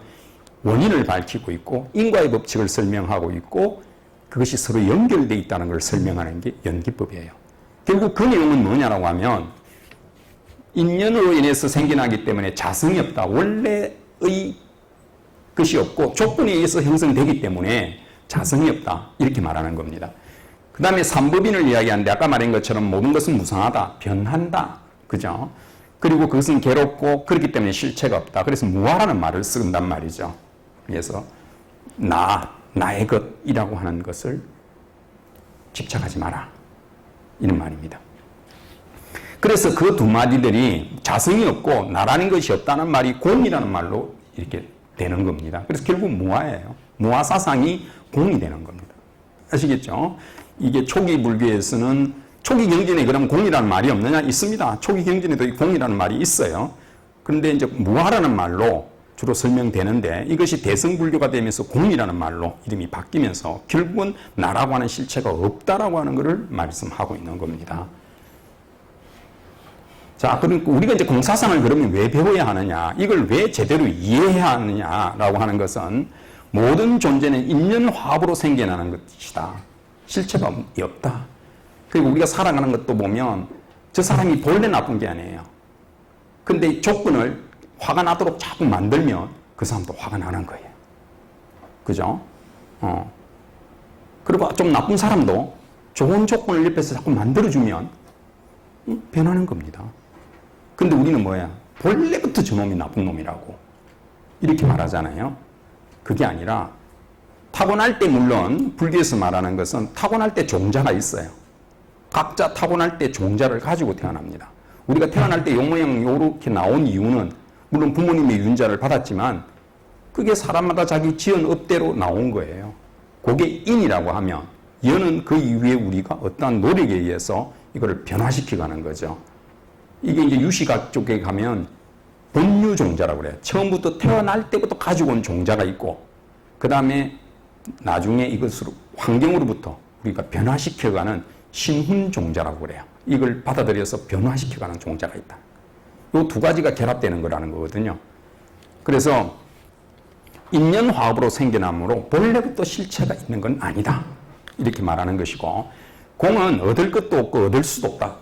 원인을 밝히고 있고 인과의 법칙을 설명하고 있고 그것이 서로 연결되어 있다는 걸 설명하는 게 연기법이에요. 결국 그 내용은 뭐냐라고 하면 인연으로 인해서 생겨나기 때문에 자성이 없다. 원래의 것이 없고 조건에 의해서 형성되기 때문에 자성이 없다. 이렇게 말하는 겁니다. 그 다음에 삼법인을 이야기하는데 아까 말한 것처럼 모든 것은 무상하다. 변한다. 그죠? 그리고 그것은 괴롭고 그렇기 때문에 실체가 없다. 그래서 무아라는 말을 쓴단 말이죠. 그래서 나의 것이라고 하는 것을 집착하지 마라. 이런 말입니다. 그래서 그 두 마디들이 자성이 없고 나라는 것이 없다는 말이 공이라는 말로 이렇게 되는 겁니다. 그래서 결국 무아예요. 무아 사상이 공이 되는 겁니다. 아시겠죠? 이게 초기 불교에서는 초기 경전에 그럼 공이라는 말이 없느냐? 있습니다. 초기 경전에도 공이라는 말이 있어요. 그런데 이제 무아라는 말로 주로 설명되는데 이것이 대승불교가 되면서 공이라는 말로 이름이 바뀌면서 결국은 나라고 하는 실체가 없다라고 하는 것을 말씀하고 있는 겁니다. 자, 그러니까 우리가 이제 공사상을 그러면 왜 배워야 하느냐, 이걸 왜 제대로 이해해야 하느냐라고 하는 것은 모든 존재는 인연화합으로 생겨나는 것이다. 실체가 없다. 그리고 우리가 살아가는 것도 보면 저 사람이 본래 나쁜 게 아니에요. 근데 조건을 화가 나도록 자꾸 만들면 그 사람도 화가 나는 거예요. 그죠? 그리고 좀 나쁜 사람도 좋은 조건을 옆에서 자꾸 만들어주면 변하는 겁니다. 근데 우리는 뭐야? 본래부터 저놈이 나쁜 놈이라고 이렇게 말하잖아요. 그게 아니라 타고날 때, 물론 불교에서 말하는 것은 타고날 때 종자가 있어요. 각자 타고날 때 종자를 가지고 태어납니다. 우리가 태어날 때 요 모양 요렇게 나온 이유는 물론 부모님의 윤자를 받았지만 그게 사람마다 자기 지은 업대로 나온 거예요. 그게 인이라고 하면 여는 그 이후에 우리가 어떠한 노력에 의해서 이거를 변화시켜가는 거죠. 이게 이제 유시학 쪽에 가면 본유 종자라고 그래요. 처음부터 태어날 때부터 가지고 온 종자가 있고 그 다음에 나중에 이것으로 환경으로부터 우리가 변화시켜가는 신훈 종자라고 그래요. 이걸 받아들여서 변화시켜가는 종자가 있다. 이 두 가지가 결합되는 거라는 거거든요. 그래서 인연화합으로 생겨나므로 본래부터 실체가 있는 건 아니다. 이렇게 말하는 것이고, 공은 얻을 것도 없고 얻을 수도 없다.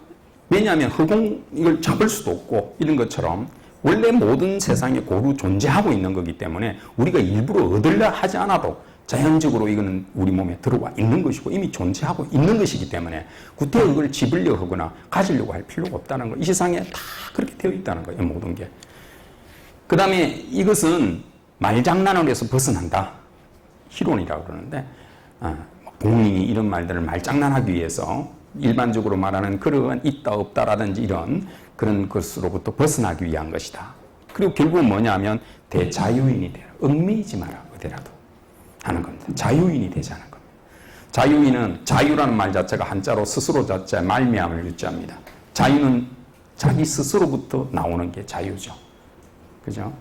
왜냐하면 허공 이걸 잡을 수도 없고 이런 것처럼 원래 모든 세상에 고루 존재하고 있는 거기 때문에 우리가 일부러 얻으려 하지 않아도 자연적으로 이거는 우리 몸에 들어와 있는 것이고 이미 존재하고 있는 것이기 때문에 구태 그걸 집으려 하거나 가지려고 할 필요가 없다는 거. 이 세상에 다 그렇게 되어 있다는 거예요. 모든 게. 그 다음에 이것은 말장난을 해서 벗어난다. 희론이라고 그러는데 공인이 이런 말들을 말장난하기 위해서 일반적으로 말하는 그러한 있다 없다라든지 이런 그런 것으로부터 벗어나기 위한 것이다. 그리고 결국은 뭐냐면 대자유인이 되라. 얽매이지 마라. 어디라도 하는 겁니다. 자유인이 되자는 겁니다. 자유인은 자유라는 말 자체가 한자로 스스로 자체 말미암을 유자입니다. 자유는 자기 스스로부터 나오는 게 자유죠. 그죠?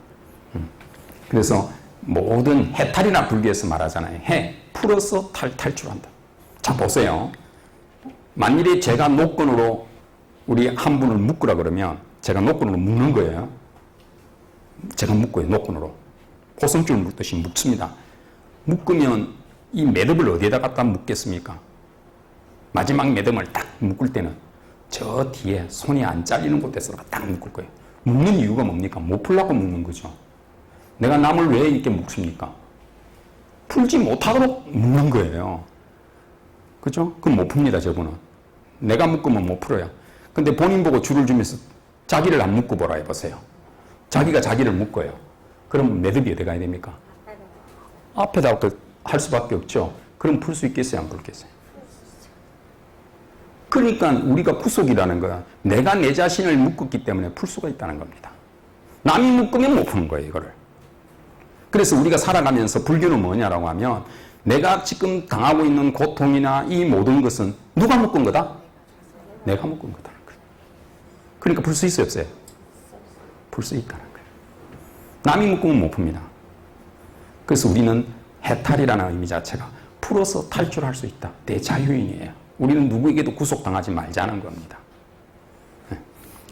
그래서 모든 해탈이나 불교에서 말하잖아요. 해, 풀어서 탈출한다. 자, 보세요. 만일에 제가 노건으로 우리 한 분을 묶으라 그러면 제가 노건으로 묶는 거예요. 제가 묶어요. 노건으로. 포성줄 묶듯이 묶습니다. 묶으면 이 매듭을 어디에다 갖다 묶겠습니까? 마지막 매듭을 딱 묶을 때는 저 뒤에 손이 안 잘리는 곳에서 딱 묶을 거예요. 묶는 이유가 뭡니까? 못 풀려고 묶는 거죠. 내가 남을 왜 이렇게 묶습니까? 풀지 못하도록 묶는 거예요. 그죠? 그럼 못 풉니다, 저분은. 내가 묶으면 못 풀어요. 근데 본인 보고 줄을 주면서 자기를 안 묶고 보라 해보세요. 자기가 자기를 묶어요. 그럼 매듭이 어디 가야 됩니까? 앞에다 할 수밖에 없죠. 그럼 풀 수 있겠어요? 안 풀겠어요? 그러니까 우리가 구속이라는 거야. 내가 내 자신을 묶었기 때문에 풀 수가 있다는 겁니다. 남이 묶으면 못 푸는 거예요, 이거를. 그래서 우리가 살아가면서 불교는 뭐냐라고 하면 내가 지금 당하고 있는 고통이나 이 모든 것은 누가 묶은 거다? 내가 묶은 거다는 거예요. 그러니까 풀 수 있어요, 없어요? 풀 수 있다는 거예요. 남이 묶으면 못 풉니다. 그래서 우리는 해탈이라는 의미 자체가 풀어서 탈출할 수 있다. 대자유인이에요. 우리는 누구에게도 구속당하지 말자는 겁니다.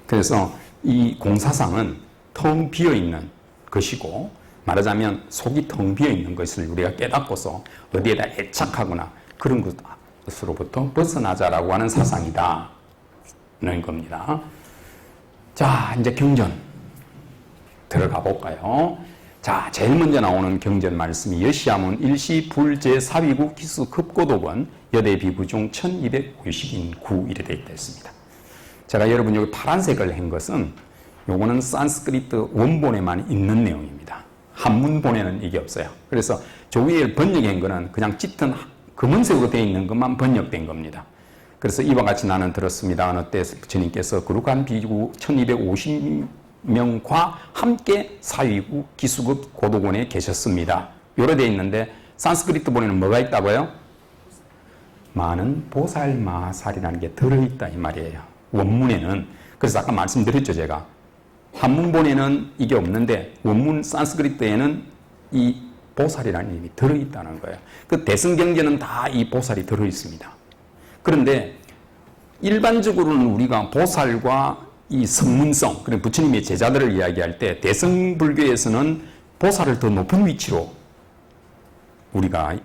그래서 이 공사상은 텅 비어있는 것이고 말하자면 속이 텅 비어있는 것을 우리가 깨닫고서 어디에다 애착하거나 그런 것으로부터 벗어나자라고 하는 사상이다. 는 겁니다. 자, 이제 경전 들어가 볼까요? 자, 제일 먼저 나오는 경전 말씀이 여시아문 일시불제 사위구 기수 급고독원 여대 비구중 1250인 이래 되어 있습니다. 제가 여러분 여기 파란색을 한 것은 요거는 산스크리트 원본에만 있는 내용입니다. 한문본에는 이게 없어요. 그래서 저 위에 번역한 거는 그냥 짙은 검은색으로 되어 있는 것만 번역된 겁니다. 그래서 이와 같이 나는 들었습니다. 어느 때 부처님께서 거룩한 비구 1250명과 함께 사위구 기수급 고독원에 계셨습니다. 요래 되어 있는데 산스크리트 본에는 뭐가 있다고요? 많은 보살 마살이라는 게 들어있다 이 말이에요. 원문에는. 그래서 아까 말씀드렸죠 제가. 한문본에는 이게 없는데 원문 산스크리트에는 이 보살이라는 이름이 들어있다는 거예요. 그 대승경전은 다 이 보살이 들어있습니다. 그런데 일반적으로는 우리가 보살과 이 성문성, 그리고 부처님의 제자들을 이야기할 때 대승불교에서는 보살을 더 높은 위치로 우리가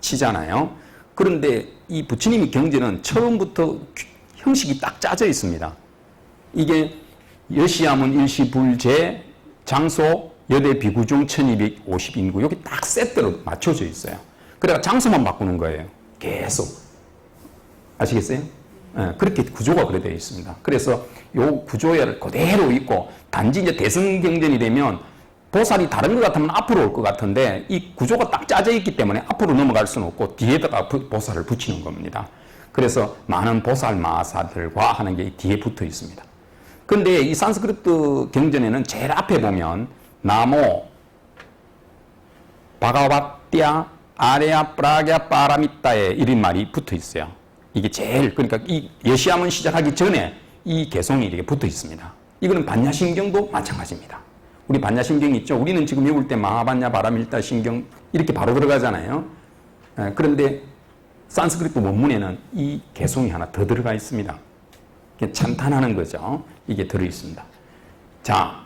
치잖아요. 그런데 이 부처님의 경전은 처음부터 형식이 딱 짜져 있습니다. 이게 여시아문 일시불제 장소 여대 비구중 1250인구 여기 딱 세트로 맞춰져 있어요. 그래가 장소만 바꾸는 거예요. 계속. 아시겠어요? 그렇게 구조가 그래 되어 있습니다. 그래서 요 구조를 그대로 있고 단지 이제 대승경전이 되면 보살이 다른 것 같으면 앞으로 올 것 같은데 이 구조가 딱 짜져 있기 때문에 앞으로 넘어갈 수는 없고 뒤에다가 보살을 붙이는 겁니다. 그래서 많은 보살 마사들과 하는 게 뒤에 붙어 있습니다. 근데 이 산스크리트 경전에는 제일 앞에 보면 나모 바가와띠아 아레아 프라갸 파라미타에 이런 말이 붙어 있어요. 이게 제일, 그러니까 이 여시함은 시작하기 전에 이 개송이 이렇게 붙어 있습니다. 이거는 반야신경도 마찬가지입니다. 우리 반야신경 있죠? 우리는 지금 읽을 때 마하반야 바라밀타 신경 이렇게 바로 들어가잖아요. 그런데 산스크리트 원문에는 이 개송이 하나 더 들어가 있습니다. 찬탄하는 거죠. 이게 들어 있습니다. 자,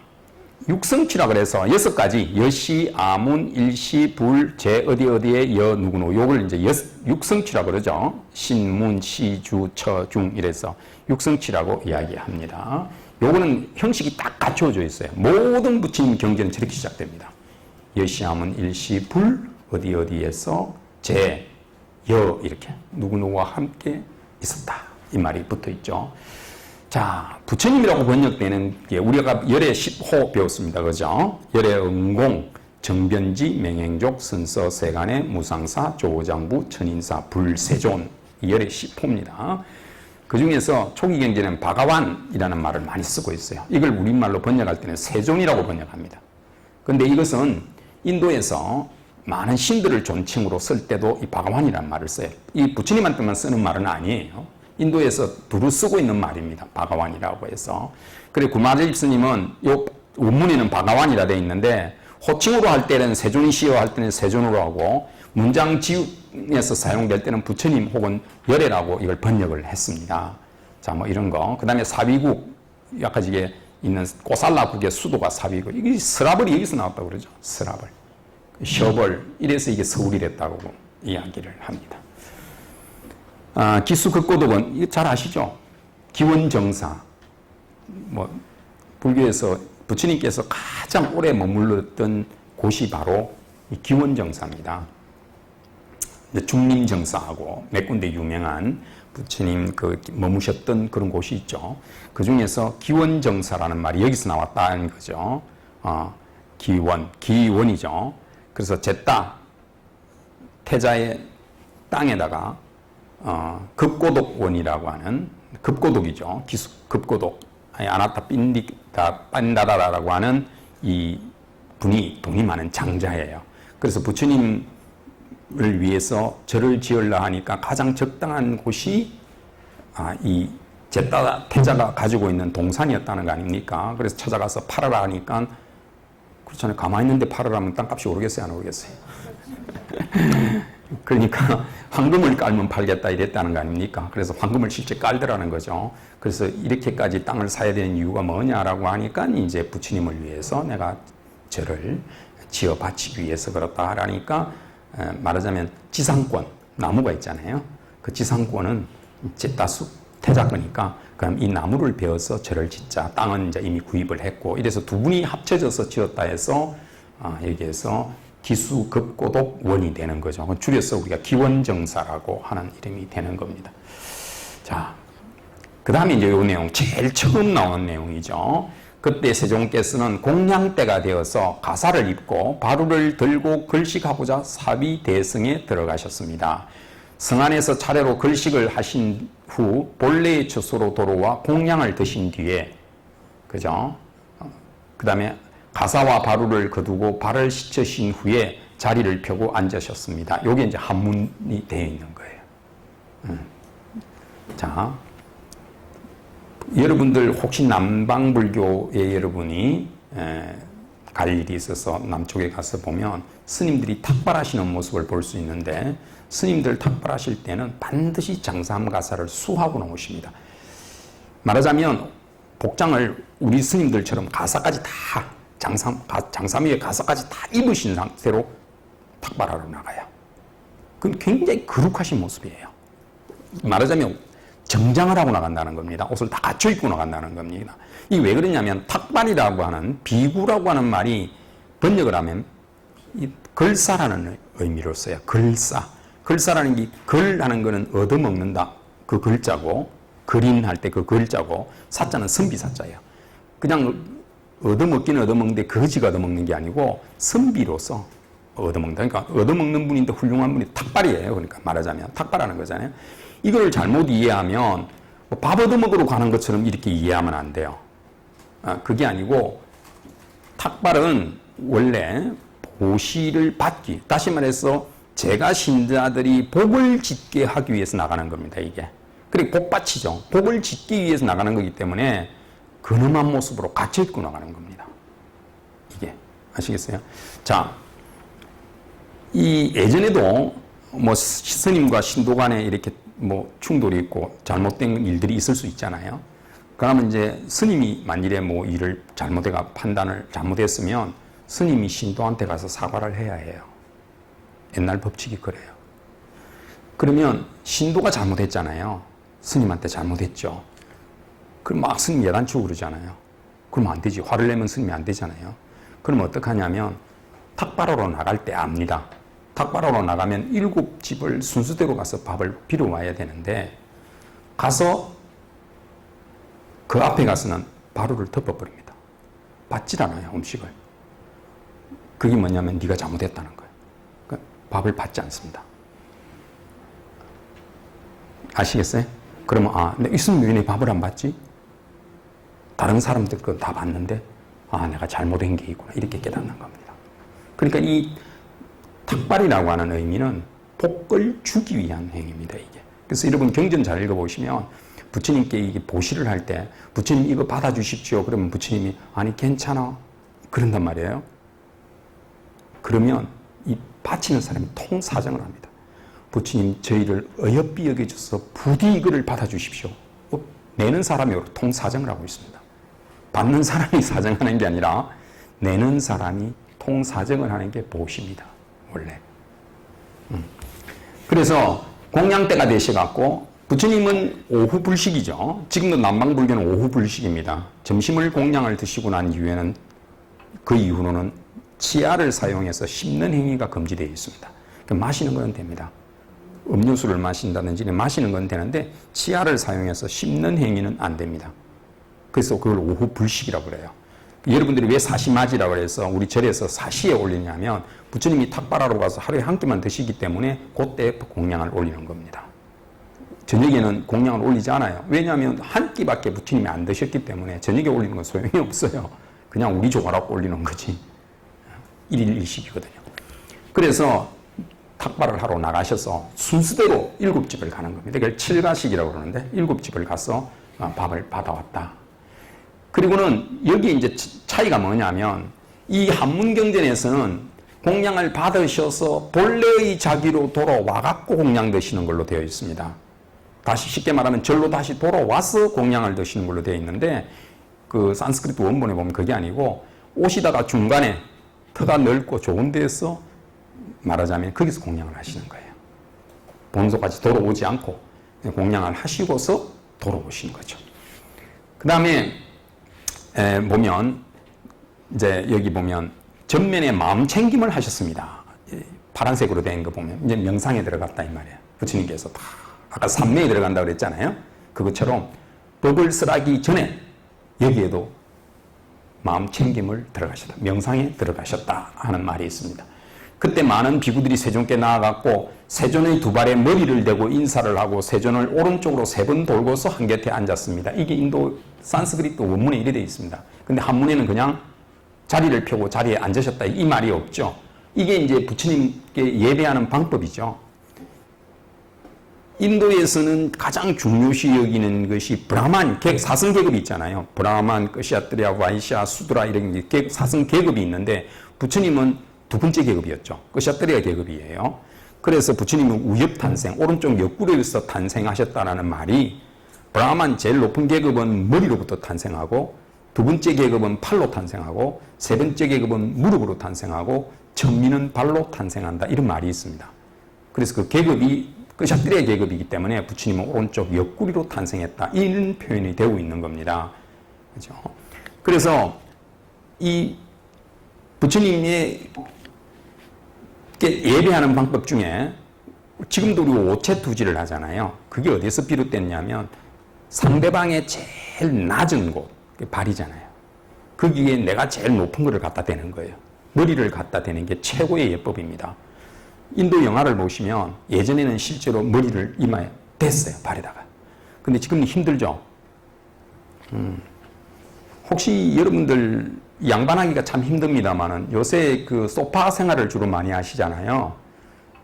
육성치라 그래서 6가지 여시, 아문, 일시, 불, 제 어디에 여 누구노 요걸 이제 육성치라 그러죠. 신문, 시, 주, 처, 중 이래서 육성치라고 이야기합니다. 요거는 형식이 딱 갖춰져 있어요. 모든 부처님 경전은 저렇게 시작됩니다. 여시, 아문, 일시, 불, 어디에서 제, 여 이렇게 누구누구와 함께 있었다. 이 말이 붙어 있죠. 자, 부처님이라고 번역되는 게 우리가 열의 10호 배웠습니다. 그죠? 열의 응공, 정변지, 맹행족, 선서, 세간의 무상사, 조장부, 천인사, 불세존. 열의 10호입니다. 그 중에서 초기 경전에는 바가완이라는 말을 많이 쓰고 있어요. 이걸 우리말로 번역할 때는 세존이라고 번역합니다. 근데 이것은 인도에서 많은 신들을 존칭으로 쓸 때도 이 바가완이라는 말을 써요. 이 부처님한테만 쓰는 말은 아니에요. 인도에서 두루 쓰고 있는 말입니다. 바가완이라고 해서. 그리고 구마질 스님은 요 원문에는 바가완이라 되어 있는데 호칭으로 할 때는 세존시여 할 때는 세존으로 하고 문장 지음에서 사용될 때는 부처님 혹은 열애라고 이걸 번역을 했습니다. 자, 뭐 이런 거. 그 다음에 사비국, 약간지게 있는 꼬살라국의 수도가 사비국. 이게 스라벌이 여기서 나왔다고 그러죠. 스라벌. 셔벌. 이래서 이게 서울이 됐다고 이야기를 합니다. 기수극고독은 이거 잘 아시죠? 기원정사. 뭐 불교에서 부처님께서 가장 오래 머물렀던 곳이 바로 이 기원정사입니다. 중림정사하고 몇 군데 유명한 부처님 그 머무셨던 그런 곳이 있죠. 그 중에서 기원정사라는 말이 여기서 나왔다는 거죠. 기원이죠. 그래서 제따 태자의 땅에다가 급고독원이라고 하는 급고독이죠. 급고독 아나타 빤다다라고 하는 이 분이 돈이 많은 장자예요. 그래서 부처님을 위해서 절을 지으려 하니까 가장 적당한 곳이 이 제따 태자가 가지고 있는 동산이었다는 거 아닙니까? 그래서 찾아가서 팔아라 하니까 그렇잖아요. 가만히 있는데 팔으라면 땅값이 오르겠어요? 안 오르겠어요? 그러니까 황금을 깔면 팔겠다 이랬다는 거 아닙니까? 그래서 황금을 실제 깔더라는 거죠. 그래서 이렇게까지 땅을 사야 되는 이유가 뭐냐라고 하니까 이제 부처님을 위해서 내가 절을 지어 바치기 위해서 그렇다 하니까 말하자면 지상권, 나무가 있잖아요. 그 지상권은 제따수 태자 거니까 그럼 이 나무를 베어서 절을 짓자. 땅은 이제 이미 구입을 했고 이래서 두 분이 합쳐져서 지었다 해서 여기에서 기수급고독원이 되는 거죠. 줄여서 우리가 기원정사라고 하는 이름이 되는 겁니다. 자, 그 다음에 이제 이 내용, 제일 처음 나온 내용이죠. 그때 세종께서는 공양때가 되어서 가사를 입고 바루를 들고 글식하고자 사비대성에 들어가셨습니다. 성 안에서 차례로 글식을 하신 후 본래의 처소로 돌아와 공양을 드신 뒤에, 그죠? 그 다음에 가사와 바루를 거두고 발을 씻으신 후에 자리를 펴고 앉으셨습니다. 이게 이제 한문이 되어 있는 거예요. 자, 여러분들 혹시 남방불교에 여러분이 갈 일이 있어서 남쪽에 가서 보면 스님들이 탁발하시는 모습을 볼 수 있는데 스님들 탁발하실 때는 반드시 장삼가사를 수하고 나오십니다. 말하자면 복장을 우리 스님들처럼 가사까지 다 장삼위에 가사까지 다 입으신 상태로 탁발하러 나가요. 그건 굉장히 거룩하신 모습이에요. 말하자면 정장을 하고 나간다는 겁니다. 옷을 다 갖춰 입고 나간다는 겁니다. 이게 왜 그러냐면 탁발이라고 하는 비구라고 하는 말이 번역을 하면 이 걸사라는 의미로 써요. 걸사. 걸사라는 게 걸하는 거는 얻어먹는다. 그 걸자고 거린 할 때 그 걸자고 사자는 선비사자예요. 그냥 얻어먹기는 얻어먹는데 거지가 얻어먹는 게 아니고 선비로서 얻어먹는다. 그러니까 얻어먹는 분인데 훌륭한 분이 탁발이에요. 그러니까 말하자면 탁발하는 거잖아요. 이걸 잘못 이해하면 밥 얻어먹으러 가는 것처럼 이렇게 이해하면 안 돼요. 그게 아니고 탁발은 원래 보시를 받기, 다시 말해서 제가 신자들이 복을 짓게 하기 위해서 나가는 겁니다. 이게. 그리고 복받치죠. 복을 짓기 위해서 나가는 거기 때문에 근엄한 모습으로 갇혀 입고 나가는 겁니다. 이게. 아시겠어요? 자, 이 예전에도 뭐 스님과 신도 간에 이렇게 뭐 충돌이 있고 잘못된 일들이 있을 수 있잖아요. 그러면 이제 스님이 만일에 뭐 일을 잘못해가 판단을 잘못했으면 스님이 신도한테 가서 사과를 해야 해요. 옛날 법칙이 그래요. 그러면 신도가 잘못했잖아요. 스님한테 잘못했죠. 그럼 막 스님 야단치고 그러잖아요. 그러면 안 되지. 화를 내면 스님이 안 되잖아요. 그러면 어떡하냐면 탁발하러 나갈 때 압니다. 탁발하러 나가면 7집을 순서대로 가서 밥을 빌어 와야 되는데 가서 그 앞에 가서는 바로를 덮어버립니다. 받질 않아요, 음식을. 그게 뭐냐면 네가 잘못했다는 거예요. 그러니까 밥을 받지 않습니다. 아시겠어요? 그러면 내 있으면 왜 내 밥을 안 받지? 다른 사람들 건 다 받는데 내가 잘못한 게 있구나 이렇게 깨닫는 겁니다. 그러니까 이 탁발이라고 하는 의미는 복을 주기 위한 행위입니다. 이게. 그래서 여러분 경전 잘 읽어보시면 부처님께 이게 보시를 할 때 부처님 이거 받아주십시오. 그러면 부처님이 아니 괜찮아 그런단 말이에요. 그러면 이 바치는 사람이 통사정을 합니다. 부처님 저희를 어여삐 여겨줘서 부디 이거를 받아주십시오. 내는 사람이 통사정을 하고 있습니다. 받는 사람이 사정하는 게 아니라 내는 사람이 통사정을 하는 게 보시입니다. 원래. 그래서 공양 때가 되셔갖고 부처님은 오후 불식이죠. 지금도 남방불교는 오후 불식입니다. 점심을 공양을 드시고 난 이후에는 그 이후로는 치아를 사용해서 씹는 행위가 금지되어 있습니다. 그러니까 마시는 건 됩니다. 음료수를 마신다든지 마시는 건 되는데 치아를 사용해서 씹는 행위는 안 됩니다. 그래서 그걸 오후 불식이라고 그래요. 여러분들이 왜 사시맞이라고 해서 우리 절에서 사시에 올리냐면 부처님이 탁발하러 가서 하루에 한 끼만 드시기 때문에 그때 공양을 올리는 겁니다. 저녁에는 공양을 올리지 않아요. 왜냐하면 한 끼밖에 부처님이 안 드셨기 때문에 저녁에 올리는 건 소용이 없어요. 그냥 우리 조가라고 올리는 거지. 1일 1식이거든요. 그래서 탁발을 하러 나가셔서 순서대로 7집을 가는 겁니다. 그걸 칠가식이라고 그러는데 7집을 가서 밥을 받아왔다. 그리고는 여기 이제 차이가 뭐냐면 이 한문경전에서는 공양을 받으셔서 본래의 자기로 돌아와갖고 공양 드시는 걸로 되어 있습니다. 다시 쉽게 말하면 절로 다시 돌아와서 공양을 드시는 걸로 되어 있는데 그 산스크리트 원본에 보면 그게 아니고 오시다가 중간에 터가 넓고 좋은 데서 말하자면 거기서 공양을 하시는 거예요. 본소까지 돌아오지 않고 공양을 하시고서 돌아오시는 거죠. 그 다음에 보면 이제 여기 보면 전면에 마음 챙김을 하셨습니다. 파란색으로 된 거 보면 이제 명상에 들어갔다 이 말이에요. 부처님께서 다 아까 삼매에 들어간다고 그랬잖아요. 그것처럼 법을 쓰라기 전에 여기에도 마음 챙김을 들어가셨다. 명상에 들어가셨다 하는 말이 있습니다. 그때 많은 비구들이 세존께 나아갔고 세존의 두 발에 머리를 대고 인사를 하고 세존을 오른쪽으로 3번 돌고서 한 곁에 앉았습니다. 이게 인도 산스크리트 원문에 이래 되어 있습니다. 근데 한문에는 그냥 자리를 펴고 자리에 앉으셨다 이 말이 없죠. 이게 이제 부처님께 예배하는 방법이죠. 인도에서는 가장 중요시 여기는 것이 브라만, 사성 계급이 있잖아요. 브라만, 끄샤트리아, 와이샤, 수드라 이런 사성 계급이 있는데 부처님은 2번째 계급이었죠. 끄샤트리아 계급이에요. 그래서 부처님은 우엽 탄생, 오른쪽 옆구리에서 탄생하셨다라는 말이 브라만 제일 높은 계급은 머리로부터 탄생하고 2번째 계급은 팔로 탄생하고 3번째 계급은 무릎으로 탄생하고 천미는 발로 탄생한다 이런 말이 있습니다. 그래서 그 계급이 끄샤트리아 계급이기 때문에 부처님은 오른쪽 옆구리로 탄생했다 이런 표현이 되고 있는 겁니다. 그렇죠? 그래서 이 부처님의 예배하는 방법 중에 지금도 우리 오체투지를 하잖아요. 그게 어디서 비롯됐냐면 상대방의 제일 낮은 곳, 발이잖아요. 거기에 내가 제일 높은 거를 갖다 대는 거예요. 머리를 갖다 대는 게 최고의 예법입니다. 인도 영화를 보시면 예전에는 실제로 머리를 이마에 댔어요. 발에다가. 근데 지금은 힘들죠. 혹시 여러분들 양반하기가 참 힘듭니다만은 요새 그 소파 생활을 주로 많이 하시잖아요.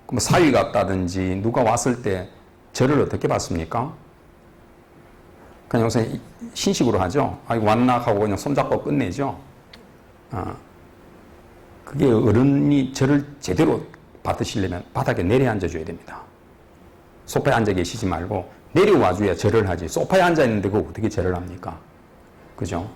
뭐 사위 같다든지 누가 왔을 때 저를 어떻게 받습니까? 그냥 요새 신식으로 하죠. 아이 왔나 하고 그냥 손잡고 끝내죠. 그게 어른이 저를 제대로 받으시려면 바닥에 내려앉아 줘야 됩니다. 소파에 앉아 계시지 말고 내려와 줘야 절을 하지. 소파에 앉아 있는데 그거 어떻게 절을 합니까? 그죠?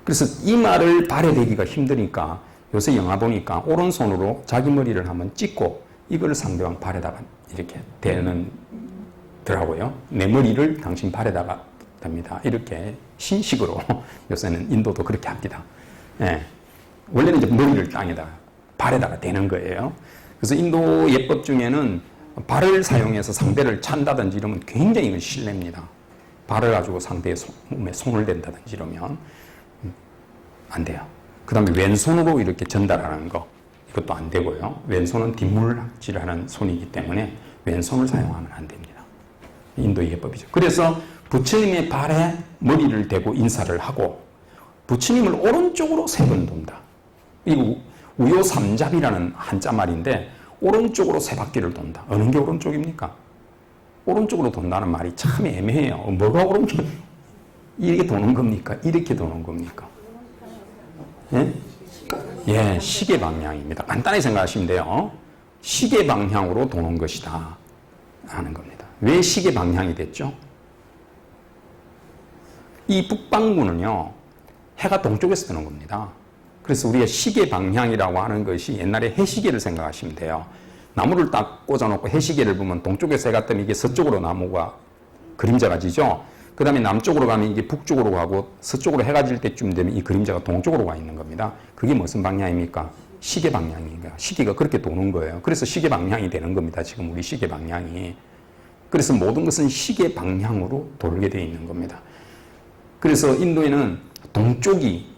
그래서 이마를 발에 대기가 힘드니까 요새 영화 보니까 오른손으로 자기 머리를 한번 찍고 이걸 상대방 발에다가 이렇게 대는더라고요. 내 머리를 당신 발에다가 댑니다. 이렇게 신식으로 요새는 인도도 그렇게 합니다. 예. 원래는 이제 머리를 땅에다가 발에다가 대는 거예요. 그래서 인도 예법 중에는 발을 사용해서 상대를 찬다든지 이러면 굉장히 이건 실례입니다. 발을 가지고 상대의 몸에 손을 댄다든지 이러면 안 돼요. 그 다음에 왼손으로 이렇게 전달하는 거 이것도 안 되고요. 왼손은 뒷물질하는 손이기 때문에 왼손을 사용하면 안 됩니다. 인도의 예법이죠. 그래서 부처님의 발에 머리를 대고 인사를 하고 부처님을 오른쪽으로 3번 돈다. 이거 우요삼잡이라는 한자 말인데 오른쪽으로 3바퀴를 돈다. 어느 게 오른쪽입니까? 오른쪽으로 돈다는 말이 참 애매해요. 뭐가 오른쪽? 이렇게 도는 겁니까? 이렇게 도는 겁니까? 예? 예, 시계 방향입니다. 간단히 생각하시면 돼요. 시계 방향으로 도는 것이다 하는 겁니다. 왜 시계 방향이 됐죠? 이 북방구는요, 해가 동쪽에서 뜨는 겁니다. 그래서 우리가 시계 방향이라고 하는 것이 옛날에 해시계를 생각하시면 돼요. 나무를 딱 꽂아놓고 해시계를 보면 동쪽에서 해가 뜨면 이게 서쪽으로 나무가 그림자가 지죠. 그 다음에 남쪽으로 가면 이게 북쪽으로 가고 서쪽으로 해가 질 때쯤 되면 이 그림자가 동쪽으로 가 있는 겁니다. 그게 무슨 방향입니까? 시계 방향입니다. 시계가 그렇게 도는 거예요. 그래서 시계 방향이 되는 겁니다. 지금 우리 시계 방향이. 그래서 모든 것은 시계 방향으로 돌게 되어 있는 겁니다. 그래서 인도에는 동쪽이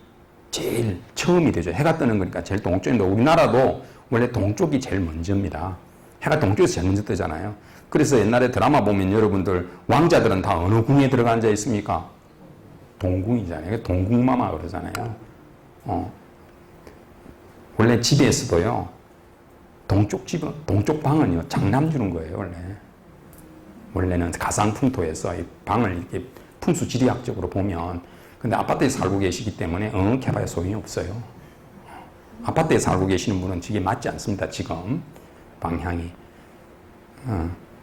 제일 처음이 되죠. 해가 뜨는 거니까 제일 동쪽인데 우리나라도 원래 동쪽이 제일 먼저입니다. 해가 동쪽에서 제일 먼저 뜨잖아요. 그래서 옛날에 드라마 보면 여러분들 왕자들은 다 어느 궁에 들어가 앉아 있습니까? 동궁이잖아요. 동궁마마 그러잖아요. 원래 집에서도요. 동쪽 집은 동쪽 방은요 장남 주는 거예요. 원래는 가상풍토에서 이 방을 이렇게 풍수 지리학적으로 보면 근데 아파트에 살고 계시기 때문에 해봐야 소용이 없어요. 아파트에 살고 계시는 분은 저게 맞지 않습니다. 지금 방향이.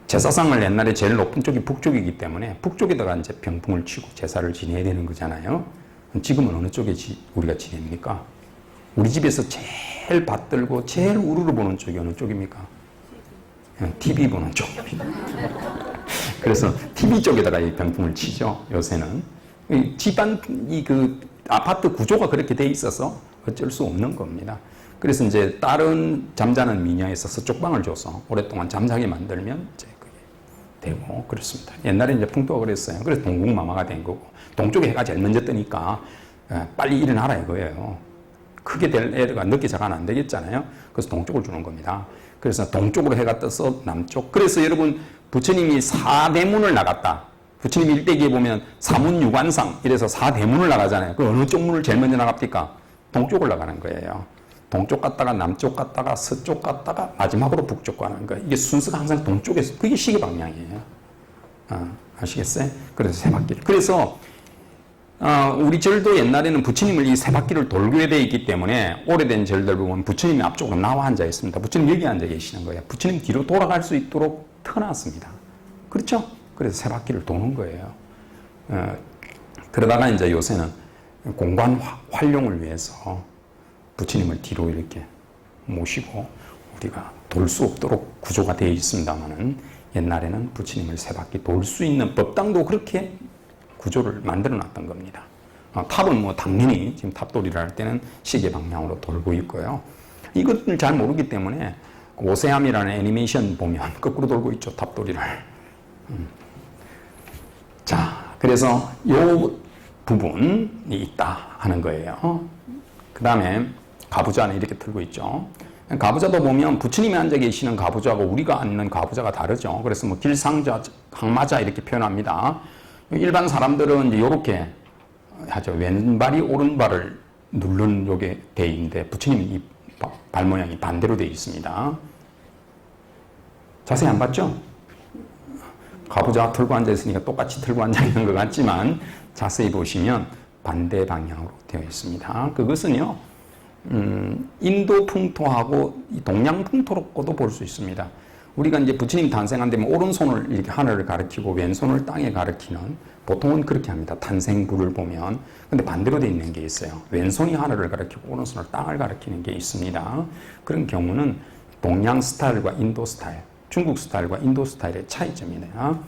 제사상을 옛날에 제일 높은 쪽이 북쪽이기 때문에 북쪽에다가 이제 병풍을 치고 제사를 지내야 되는 거잖아요. 지금은 어느 쪽에 우리가 지냅니까? 우리 집에서 제일 받들고 제일 우르르 보는 쪽이 어느 쪽입니까? TV 보는 쪽입니다. 그래서 TV 쪽에다가 이 병풍을 치죠. 요새는 집안 그 아파트 구조가 그렇게 돼 있어서 어쩔 수 없는 겁니다. 그래서 이제 다른 잠자는 미녀에서 서쪽 방을 줘서 오랫동안 잠자게 만들면 이제 그게 되고 그렇습니다. 옛날에 이제 풍토가 그랬어요. 그래서 동궁마마가 된 거고 동쪽에 해가 제일 먼저 뜨니까 빨리 일어나라 이거예요. 크게 될 애가 늦게 자가면 안 되겠잖아요. 그래서 동쪽을 주는 겁니다. 그래서 동쪽으로 해가 떠서 남쪽. 그래서 여러분 부처님이 사대문을 나갔다. 부처님 일대기에 보면 사문유관상 이래서 사대문을 나가잖아요. 그 어느 쪽 문을 제일 먼저 나갑니까? 동쪽을 나가는 거예요. 동쪽 갔다가 남쪽 갔다가 서쪽 갔다가 마지막으로 북쪽 가는 거예요. 이게 순서가 항상 동쪽에서 그게 시계 방향이에요. 아시겠어요? 그래서 세 바퀴를. 그래서 우리 절도 옛날에는 부처님을 이 세 바퀴를 돌게 되어 있기 때문에 오래된 절들 보면 부처님이 앞쪽으로 나와 앉아 있습니다. 부처님 여기 앉아 계시는 거예요. 부처님 뒤로 돌아갈 수 있도록 터놨습니다. 그렇죠? 그래서 세 바퀴를 도는 거예요. 그러다가 이제 요새는 공간 활용을 위해서 부처님을 뒤로 이렇게 모시고 우리가 돌 수 없도록 구조가 되어 있습니다만은 옛날에는 부처님을 세 바퀴 돌 수 있는 법당도 그렇게 구조를 만들어 놨던 겁니다. 탑은 뭐 당연히 지금 탑돌이를 할 때는 시계 방향으로 돌고 있고요. 이것을 잘 모르기 때문에 오세암이라는 애니메이션 보면 거꾸로 돌고 있죠. 탑돌이를. 자, 그래서 요 부분이 있다 하는 거예요. 그 다음에 가부좌는 이렇게 들고 있죠. 가부좌도 보면 부처님이 앉아 계시는 가부좌하고 우리가 앉는 가부좌가 다르죠. 그래서 뭐 길상좌, 항마좌 이렇게 표현합니다. 일반 사람들은 이제 이렇게 하죠. 왼발이 오른발을 누르는 요게 돼 있는데 부처님은 이 발 모양이 반대로 되어 있습니다. 자세히 안 봤죠? 가부좌 들고 앉아 있으니까 똑같이 들고 앉아 있는 것 같지만 자세히 보시면 반대 방향으로 되어 있습니다. 그것은요, 인도 풍토하고 동양 풍토로도 볼 수 있습니다. 우리가 이제 부처님 탄생한 데면 오른손을 이렇게 하늘을 가리키고 왼손을 땅에 가리키는, 보통은 그렇게 합니다. 탄생부를 보면. 근데 반대로 되어 있는 게 있어요. 왼손이 하늘을 가리키고 오른손을 땅을 가리키는 게 있습니다. 그런 경우는 동양 스타일과 인도 스타일, 중국 스타일과 인도 스타일의 차이점이네요.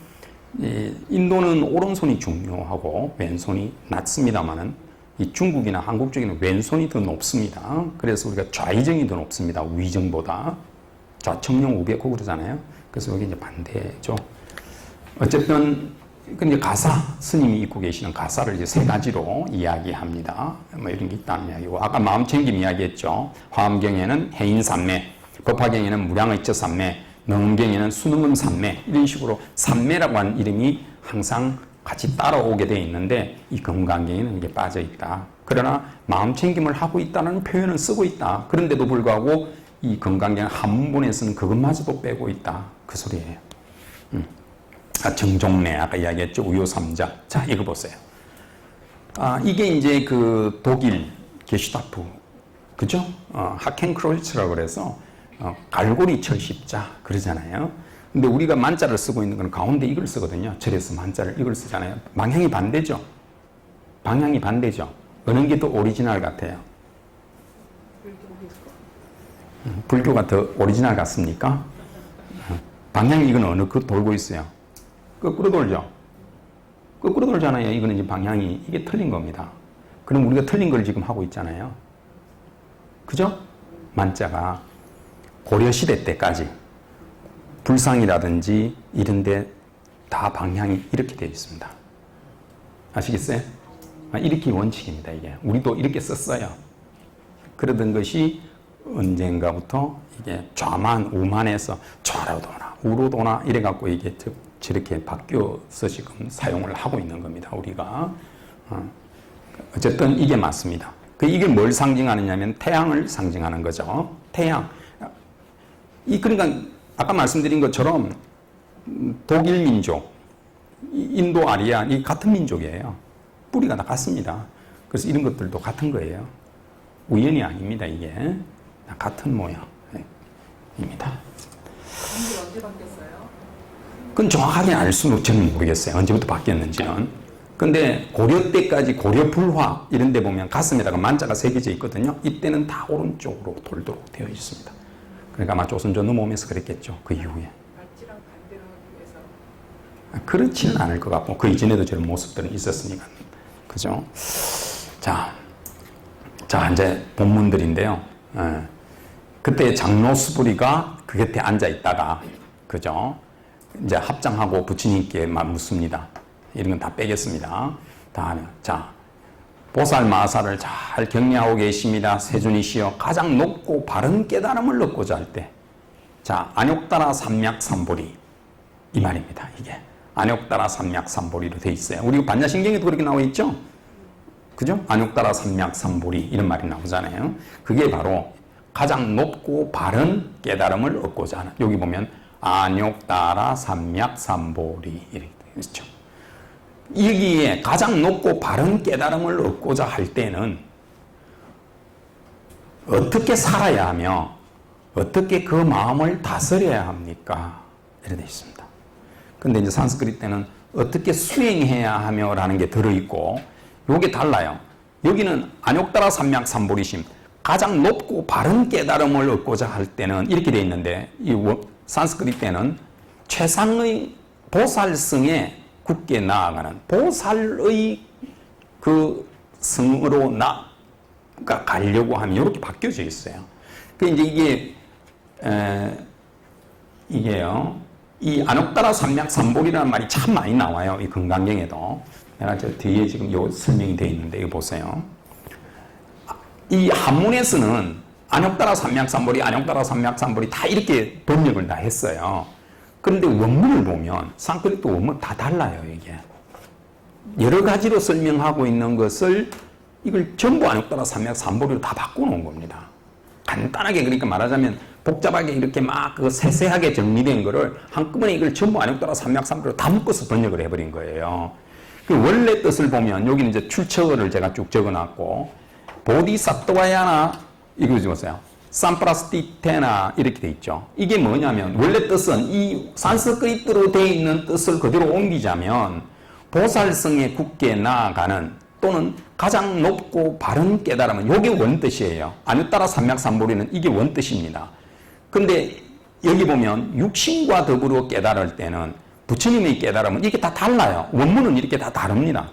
인도는 오른손이 중요하고 왼손이 낮습니다만은 이 중국이나 한국 쪽에는 왼손이 더 높습니다. 그래서 우리가 좌의정이 더 높습니다. 위정보다. 좌청룡 우백호 그러잖아요. 그래서 여기 이제 반대죠. 어쨌든 근데 가사, 스님이 입고 계시는 가사를 이제 세 가지로 이야기합니다. 뭐 이런 게 있다는 이야기고, 아까 마음챙김 이야기했죠. 화엄경에는 해인산매, 법화경에는 무량의처산매, 능엄경에는 수능음산매, 이런 식으로 산매라고 하는 이름이 항상 같이 따라오게 되어 있는데 이 금강경에는 이게 빠져 있다. 그러나 마음챙김을 하고 있다는 표현은 쓰고 있다. 그런데도 불구하고 이 금강경 한문에서는 그것마저도 빼고 있다. 그 소리예요. 정종래 아까 이야기했죠. 우요삼자. 자, 이거 보세요. 이게 이제 그 독일 게슈타프, 그죠? 하켄크로이츠라고 그래서 갈고리 철십자 그러잖아요. 근데 우리가 만자를 쓰고 있는 건 가운데 이걸 쓰거든요. 절에서 만자를 이걸 쓰잖아요. 방향이 반대죠. 방향이 반대죠. 어느 게 더 오리지널 같아요? 불교가 더 오리지널 같습니까? 방향이 이건 어느 그 돌고 있어요? 거꾸로 돌죠. 거꾸로 돌잖아요. 이거는 이제 방향이 이게 틀린 겁니다. 그럼 우리가 틀린 걸 지금 하고 있잖아요. 그죠? 만자가 고려시대 때까지 불상이라든지 이런데 다 방향이 이렇게 되어 있습니다. 아시겠어요? 이렇게 원칙입니다. 이게 우리도 이렇게 썼어요. 그러던 것이 언젠가부터 이게 좌만 우만에서 좌로 도나 우로 도나 이래 갖고 이게 저렇게 바뀌어서 지금 사용을 하고 있는 겁니다. 우리가 어쨌든 이게 맞습니다. 이게 뭘 상징하느냐면 태양을 상징하는 거죠. 태양. 그러니까 아까 말씀드린 것처럼 독일 민족, 인도 아리아 이 같은 민족이에요. 뿌리가 다 같습니다. 그래서 이런 것들도 같은 거예요. 우연이 아닙니다. 이게 같은 모양입니다. 언제 바뀌었어요? 그건 정확하게 알 수는 저는 모르겠어요. 언제부터 바뀌었는지는. 근데 고려 때까지 고려 불화 이런 데 보면 가슴에다가 만자가 새겨져 있거든요. 이때는 다 오른쪽으로 돌도록 되어 있습니다. 그러니까 아마 조선조 넘어오면서 그랬겠죠. 그 이후에. 발치랑 반대로 하기 위해서. 그렇지는 않을 것 같고 그 이전에도 저런 모습들은 있었으니까. 그죠? 자 이제 본문들인데요. 그때 장로 수부리가 그 곁에 앉아 있다가 그죠? 이제 합장하고 부처님께 묻습니다. 이런 건 다 빼겠습니다. 다음에 자 보살 마사를 잘 경례하고 계십니다. 세존이시여 가장 높고 바른 깨달음을 얻고자 할 때, 자 안욕따라 삼맥삼보리 이 말입니다. 이게 안욕따라 삼맥삼보리로 돼 있어요. 우리 반야신경에도 그렇게 나와 있죠. 그죠? 안욕따라 삼맥삼보리 이런 말이 나오잖아요. 그게 바로 가장 높고 바른 깨달음을 얻고자 하는. 여기 보면 안욕따라 삼맥삼보리 이렇게 되어 있죠. 여기에 가장 높고 바른 깨달음을 얻고자 할 때는 어떻게 살아야 하며 어떻게 그 마음을 다스려야 합니까? 이렇게 되어 있습니다. 근데 이제 산스크리트 때는 어떻게 수행해야 하며 라는 게 들어있고 요게 달라요. 여기는 안욕따라 삼맥삼보리심 가장 높고 바른 깨달음을 얻고자 할 때는 이렇게 되어 있는데 이 산스크리트 때는 최상의 보살성에 굳게 나아가는 보살의 그 성으로 가려고 하면 이렇게 바뀌어져 있어요. 그 이제 이게요 이 안옥따라 삼맥삼볼이라는 말이 참 많이 나와요. 이 건강경에도. 내가 저 뒤에 지금 요 설명이 되어 있는데 이거 보세요. 이 한문에서는 안옥따라 삼맥삼볼이 안옥따라 삼맥삼볼이 다 이렇게 번역을 다 했어요. 그런데 원문을 보면 산크리트 원문 다 달라요. 이게 여러 가지로 설명하고 있는 것을 이걸 전부 안옥따라 삼맥삼볼이로 다 바꿔놓은 겁니다. 간단하게 그러니까 말하자면 복잡하게 이렇게 막 그 세세하게 정리된 거를 한꺼번에 이걸 전부 안옥따라 삼맥삼볼이로 다 묶어서 번역을 해버린 거예요. 그 원래 뜻을 보면 여기는 이제 출처를 제가 쭉 적어놨고 보디사토와야나 이거 보세요. 산프라스티테나 이렇게 돼 있죠. 이게 뭐냐면 원래 뜻은 이 산스크리트로 되어 있는 뜻을 그대로 옮기자면 보살성에 굳게 나아가는 또는 가장 높고 바른 깨달음은 이게 원뜻이에요. 안옥따라 삼맥삼볼이는 이게 원뜻입니다. 근데 여기 보면 육신과 더불어 깨달을 때는 부처님의 깨달음은 이게 다 달라요. 원문은 이렇게 다 다릅니다.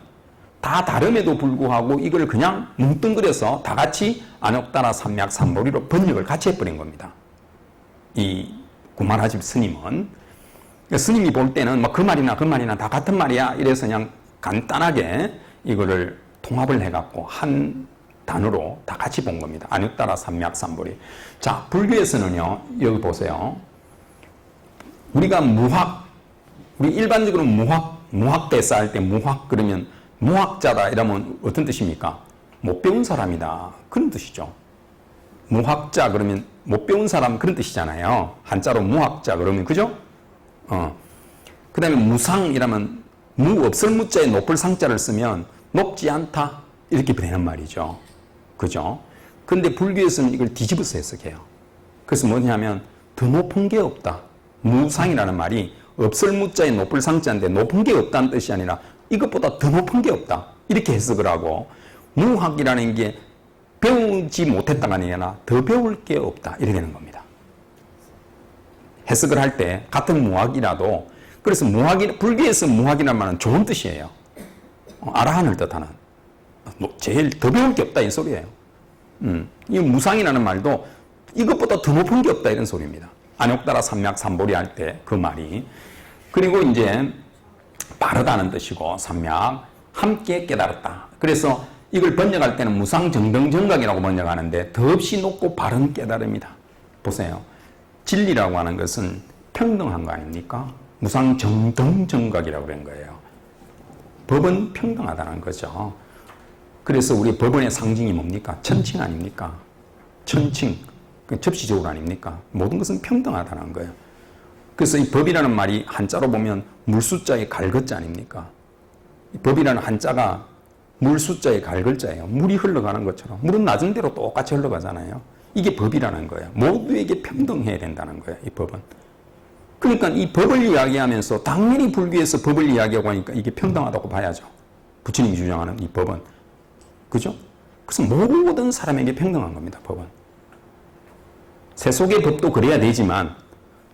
다 다름에도 불구하고 이걸 그냥 뭉뚱그려서 다 같이 안옥따라 삼맥삼볼이로 번역을 같이 해버린 겁니다. 이 구마라집 스님은. 스님이 볼 때는 뭐 그 말이나 그 말이나 다 같은 말이야. 이래서 그냥 간단하게 이거를 통합을 해갖고 한 단어로 다 같이 본 겁니다. 안옥따라 삼맥삼볼이. 자, 불교에서는요, 여기 보세요. 우리가 우리 일반적으로 무학대사 할 때 무학 그러면 무학자다 이러면 어떤 뜻입니까? 못 배운 사람이다. 그런 뜻이죠. 무학자 그러면 못 배운 사람 그런 뜻이잖아요. 한자로 무학자 그러면 그죠? 그 다음에 무상이라면 무 없을 무자에 높을 상자를 쓰면 높지 않다 이렇게 되는 말이죠. 그죠? 근데 불교에서는 이걸 뒤집어서 해석해요. 그래서 뭐냐면 더 높은 게 없다. 무상이라는 말이 없을 무자에 높을 상자인데 높은 게 없다는 뜻이 아니라 이것보다 더 높은 게 없다. 이렇게 해석을 하고 무학이라는 게 배우지 못했다가 아니라 더 배울 게 없다. 이렇게 되는 겁니다. 해석을 할 때 같은 무학이라도 그래서 불교에서 무학이라는 말은 좋은 뜻이에요. 아라한을 뜻하는. 제일 더 배울 게 없다 이 소리예요. 이 무상이라는 말도 이것보다 더 높은 게 없다 이런 소리입니다. 안옥따라 삼맥삼볼이 할 때 그 말이. 그리고 이제 바르다는 뜻이고 삼맥 함께 깨달았다. 그래서 이걸 번역할 때는 무상정등정각이라고 번역하는데 더없이 높고 바른 깨달음이다. 보세요. 진리라고 하는 것은 평등한 거 아닙니까? 무상정등정각이라고 그런 거예요. 법은 평등하다는 거죠. 그래서 우리 법원의 상징이 뭡니까? 천칭 아닙니까? 천칭. 그 접시적으로 아닙니까? 모든 것은 평등하다는 거예요. 그래서 이 법이라는 말이 한자로 보면 물숫자의 갈것자 아닙니까? 이 법이라는 한자가 물숫자의 갈걸자예요. 물이 흘러가는 것처럼. 물은 낮은 대로 똑같이 흘러가잖아요. 이게 법이라는 거예요. 모두에게 평등해야 된다는 거예요. 이 법은. 그러니까 이 법을 이야기하면서 당연히 불교에서 법을 이야기하고 하니까 이게 평등하다고 봐야죠. 부처님이 주장하는 이 법은. 그죠? 그래서 모든 사람에게 평등한 겁니다. 법은. 세속의 법도 그래야 되지만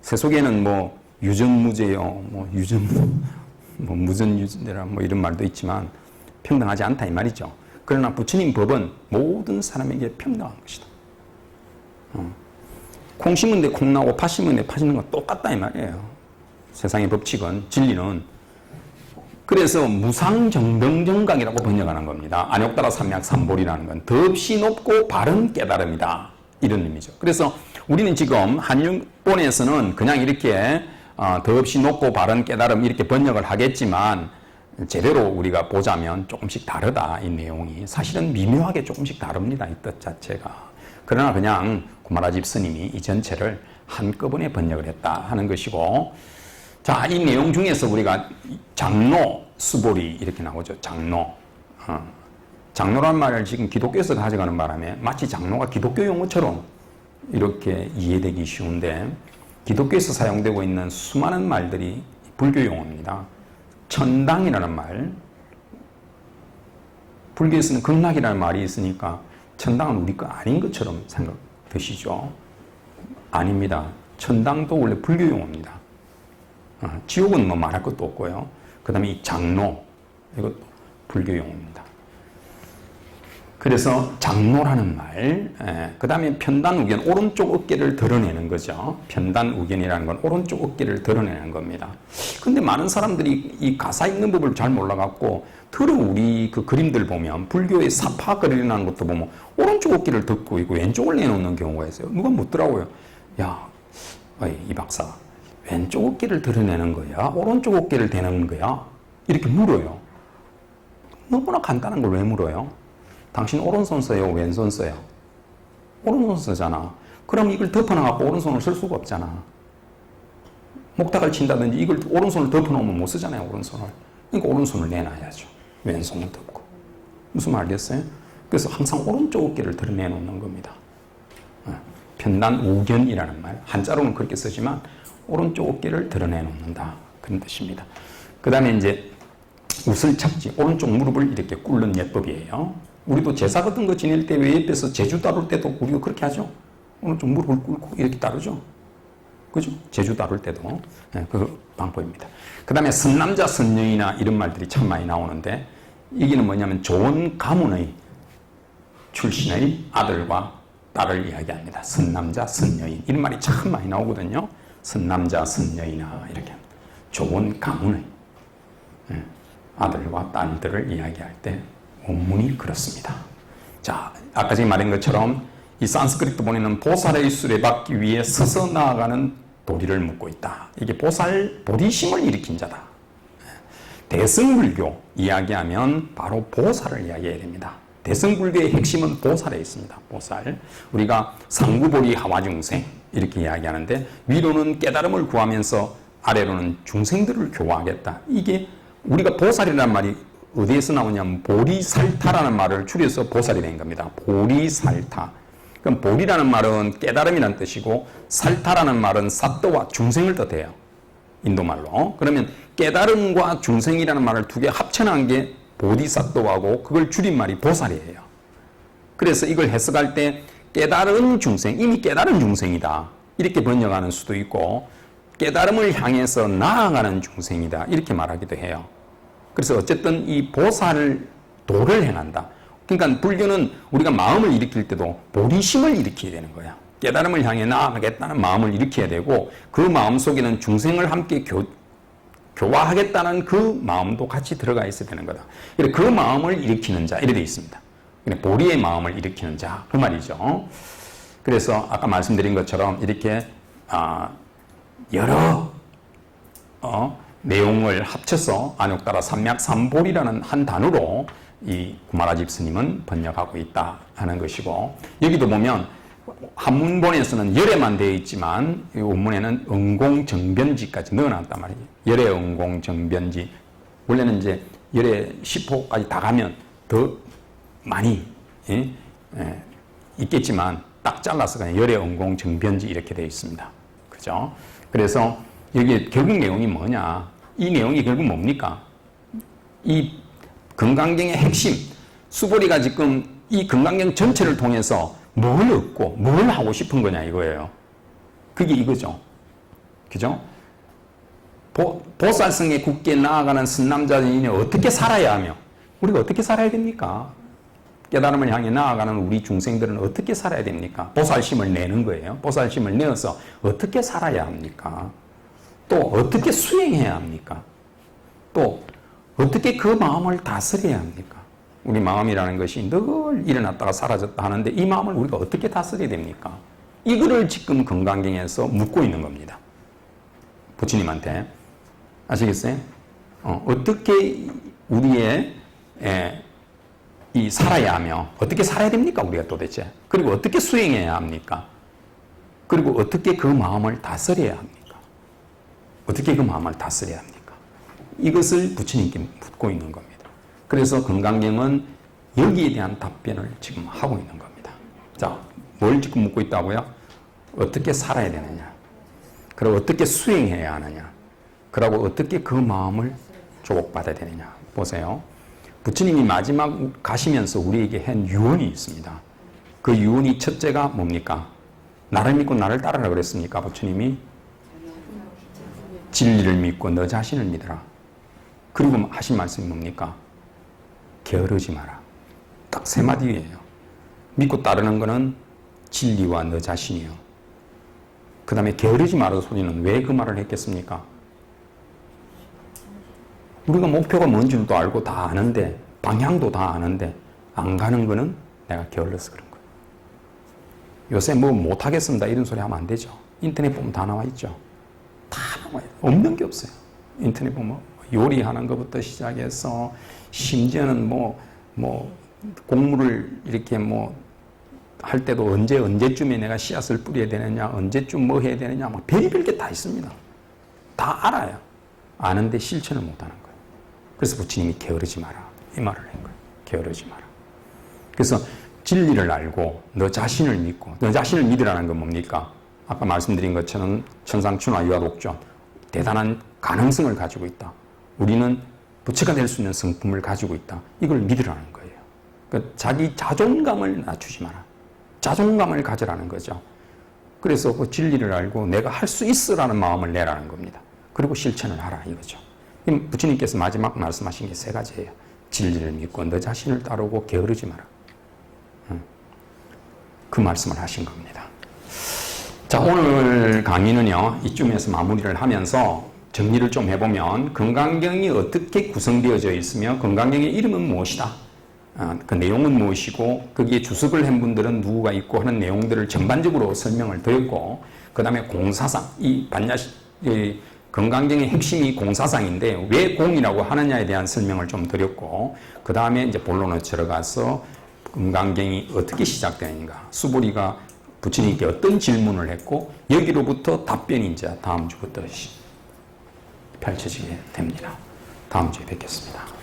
세속에는 뭐 유전무죄요, 무전유죄라 뭐 이런 말도 있지만 평등하지 않다 이 말이죠. 그러나 부처님 법은 모든 사람에게 평등한 것이다. 콩 심은 데 콩 나고 팥 심은 데 팥 있는 건 똑같다 이 말이에요. 세상의 법칙은 진리는. 그래서 무상정등정각이라고 번역하는 겁니다. 안옥따라 삼맥삼볼이라는 건 더없이 높고 바른 깨달음이다. 이런 의미죠. 그래서 우리는 지금 한육본에서는 그냥 이렇게 더없이 높고 바른 깨달음 이렇게 번역을 하겠지만 제대로 우리가 보자면 조금씩 다르다. 이 내용이 사실은 미묘하게 조금씩 다릅니다. 이 뜻 자체가. 그러나 그냥 구마라집 스님이 이 전체를 한꺼번에 번역을 했다 하는 것이고, 자, 이 내용 중에서 우리가 장로, 수보리 이렇게 나오죠. 장로. 장로란 말을 지금 기독교에서 가져가는 바람에 마치 장로가 기독교 용어처럼 이렇게 이해되기 쉬운데 기독교에서 사용되고 있는 수많은 말들이 불교 용어입니다. 천당이라는 말, 불교에서는 극락이라는 말이 있으니까 천당은 우리 거 아닌 것처럼 생각되시죠? 아닙니다. 천당도 원래 불교 용어입니다. 지옥은 뭐 말할 것도 없고요. 그 다음에 이 장로, 이것도 불교 용어입니다. 그래서 장로라는 말, 그 다음에 편단우견, 오른쪽 어깨를 드러내는 거죠. 편단우견이라는 건 오른쪽 어깨를 드러내는 겁니다. 근데 많은 사람들이 이 가사 읽는 법을 잘 몰라갖고, 들어 우리 그 그림들 보면, 불교의 사파 그림이라는 것도 보면, 오른쪽 어깨를 덮고 있고, 왼쪽을 내놓는 경우가 있어요. 누가 묻더라고요. 야, 이 박사, 왼쪽 어깨를 드러내는 거야? 오른쪽 어깨를 대는 거야? 이렇게 물어요. 너무나 간단한 걸 왜 물어요? 당신 오른손 써요? 왼손 써요? 오른손 쓰잖아. 그럼 이걸 덮어놔갖고 오른손을 쓸 수가 없잖아. 목탁을 친다든지 이걸 오른손을 덮어놓으면 못 쓰잖아요, 오른손을. 그러니까 오른손을 내놔야죠. 왼손을 덮고. 무슨 말 알겠어요? 그래서 항상 오른쪽 어깨를 드러내놓는 겁니다. 편단우견이라는 말, 한자로는 그렇게 쓰지만 오른쪽 어깨를 드러내놓는다. 그런 뜻입니다. 그 다음에 이제 우슬착지, 오른쪽 무릎을 이렇게 꿇는 예법이에요. 우리도 제사 같은 거 지낼 때 왜 옆에서 제주 다룰 때도 우리가 그렇게 하죠? 오른쪽 무릎을 꿇고 이렇게 다루죠? 그죠? 제주 다룰 때도. 그 방법입니다. 그 다음에 선남자, 선녀이나 이런 말들이 참 많이 나오는데, 여기는 뭐냐면 좋은 가문의 출신의 아들과 딸을 이야기합니다. 선남자, 선녀인. 이런 말이 참 많이 나오거든요. 선남자, 선녀이나 이렇게. 좋은 가문의 아들과 딸들을 이야기할 때 원문이 그렇습니다. 자, 아까 제가 말한 것처럼 이 산스크리트 본에는 보살의 수레받기 위해 서서 나아가는 도리를 묻고 있다. 이게 보리심을 일으킨 자다. 대승불교 이야기하면 바로 보살을 이야기해야 됩니다. 대승불교의 핵심은 보살에 있습니다. 보살. 우리가 상구보리 하와중생 이렇게 이야기하는데, 위로는 깨달음을 구하면서 아래로는 중생들을 교화하겠다. 이게 우리가 보살이라는 말이 어디에서 나오냐면 보리살타라는 말을 줄여서 보살이 된 겁니다. 보리살타. 그럼 보리라는 말은 깨달음이라는 뜻이고, 살타라는 말은 사또와 중생을 뜻해요. 인도말로. 그러면 깨달음과 중생이라는 말을 두 개 합쳐놓은 게 보디사또하고, 그걸 줄인 말이 보살이에요. 그래서 이걸 해석할 때 깨달은 중생, 이미 깨달은 중생이다. 이렇게 번역하는 수도 있고, 깨달음을 향해서 나아가는 중생이다. 이렇게 말하기도 해요. 그래서 어쨌든 이 보살 도를 행한다. 그러니까 불교는 우리가 마음을 일으킬 때도 보리심을 일으켜야 되는 거야. 깨달음을 향해 나아가겠다는 마음을 일으켜야 되고, 그 마음 속에는 중생을 함께 교화하겠다는 그 마음도 같이 들어가 있어야 되는 거다. 그 마음을 일으키는 자, 이래 되어 있습니다. 보리의 마음을 일으키는 자, 그 말이죠. 그래서 아까 말씀드린 것처럼 이렇게 여러 내용을 합쳐서 안욕따라 삼맥삼보리라는 한 단어로 이 구마라집 스님은 번역하고 있다 하는 것이고, 여기도 보면 한문본에서는 열애만 되어 있지만 이 원문에는 응공정변지까지 넣어놨단 말이에요. 열애 응공정변지. 원래는 이제 열애 10호까지 다 가면 더 많이 있겠지만 딱 잘라서 그냥 열애 응공정변지 이렇게 되어 있습니다. 그죠? 그래서 여기에 결국 내용이 뭐냐? 이 내용이 결국 뭡니까? 이 금강경의 핵심, 수보리가 지금 이 금강경 전체를 통해서 뭘 얻고 뭘 하고 싶은 거냐 이거예요. 그게 이거죠. 그죠? 보살성에 굳게 나아가는 선남자인이 어떻게 살아야 하며, 우리가 어떻게 살아야 됩니까? 깨달음을 향해 나아가는 우리 중생들은 어떻게 살아야 됩니까? 보살심을 내는 거예요. 보살심을 내어서 어떻게 살아야 합니까? 또 어떻게 수행해야 합니까? 또 어떻게 그 마음을 다스려야 합니까? 우리 마음이라는 것이 늘 일어났다가 사라졌다 하는데, 이 마음을 우리가 어떻게 다스려야 됩니까? 이거를 지금 금강경에서 묻고 있는 겁니다. 부처님한테. 아시겠어요? 어떻게 우리의 이 살아야 하며, 어떻게 살아야 됩니까? 우리가 도대체. 그리고 어떻게 수행해야 합니까? 그리고 어떻게 그 마음을 다스려야 합니까? 어떻게 그 마음을 다스려야 합니까? 이것을 부처님께 묻고 있는 겁니다. 그래서 금강경은 여기에 대한 답변을 지금 하고 있는 겁니다. 자, 뭘 지금 묻고 있다고요? 어떻게 살아야 되느냐? 그리고 어떻게 수행해야 하느냐? 그리고 어떻게 그 마음을 조복받아야 되느냐? 보세요. 부처님이 마지막 가시면서 우리에게 한 유언이 있습니다. 그 유언이 첫째가 뭡니까? 나를 믿고 나를 따르라 그랬습니까? 부처님이 진리를 믿고 너 자신을 믿어라. 그리고 하신 말씀이 뭡니까? 게으르지 마라. 딱 세 마디예요. 믿고 따르는 거는 진리와 너 자신이요. 그 다음에 게으르지 마라 소리는 왜 그 말을 했겠습니까? 우리가 목표가 뭔지도 알고 다 아는데, 방향도 다 아는데 안 가는 거는 내가 게을러서 그런 거예요. 요새 뭐 못하겠습니다 이런 소리 하면 안 되죠. 인터넷 보면 다 나와 있죠. 다 나와 있어요. 없는 게 없어요. 인터넷 보면 요리하는 것부터 시작해서 심지어는 뭐 곡물을 이렇게 할 때도 언제쯤에 내가 씨앗을 뿌려야 되느냐, 언제쯤 뭐 해야 되느냐, 막 별의별 게 다 있습니다. 다 알아요. 아는데 실천을 못 하는 거예요. 그래서 부처님이 게으르지 마라. 이 말을 한 거예요. 게으르지 마라. 그래서 진리를 알고 너 자신을 믿고, 너 자신을 믿으라는 건 뭡니까? 아까 말씀드린 것처럼 천상춘화 유화독존, 대단한 가능성을 가지고 있다. 우리는 부처가 될 수 있는 성품을 가지고 있다. 이걸 믿으라는 거예요. 그러니까 자기 자존감을 낮추지 마라. 자존감을 가져라는 거죠. 그래서 그 진리를 알고 내가 할 수 있어라는 마음을 내라는 겁니다. 그리고 실천을 하라 이거죠. 부처님께서 마지막 말씀하신 게 세 가지예요. 진리를 믿고 너 자신을 따르고 게으르지 마라. 그 말씀을 하신 겁니다. 자, 오늘 강의는요, 이쯤에서 마무리를 하면서 정리를 좀 해보면 건강경이 어떻게 구성되어져 있으며 건강경의 이름은 무엇이다. 그 내용은 무엇이고 거기에 주석을 한 분들은 누구가 있고 하는 내용들을 전반적으로 설명을 드렸고, 그 다음에 공사상, 이 건강경의 핵심이 공사상인데 왜 공이라고 하느냐에 대한 설명을 좀 드렸고, 그 다음에 이제 본론으로 들어가서 건강경이 어떻게 시작되는가, 수보리가 부처님께 어떤 질문을 했고 여기로부터 답변이 이제 다음 주부터 펼쳐지게 됩니다. 다음 주에 뵙겠습니다.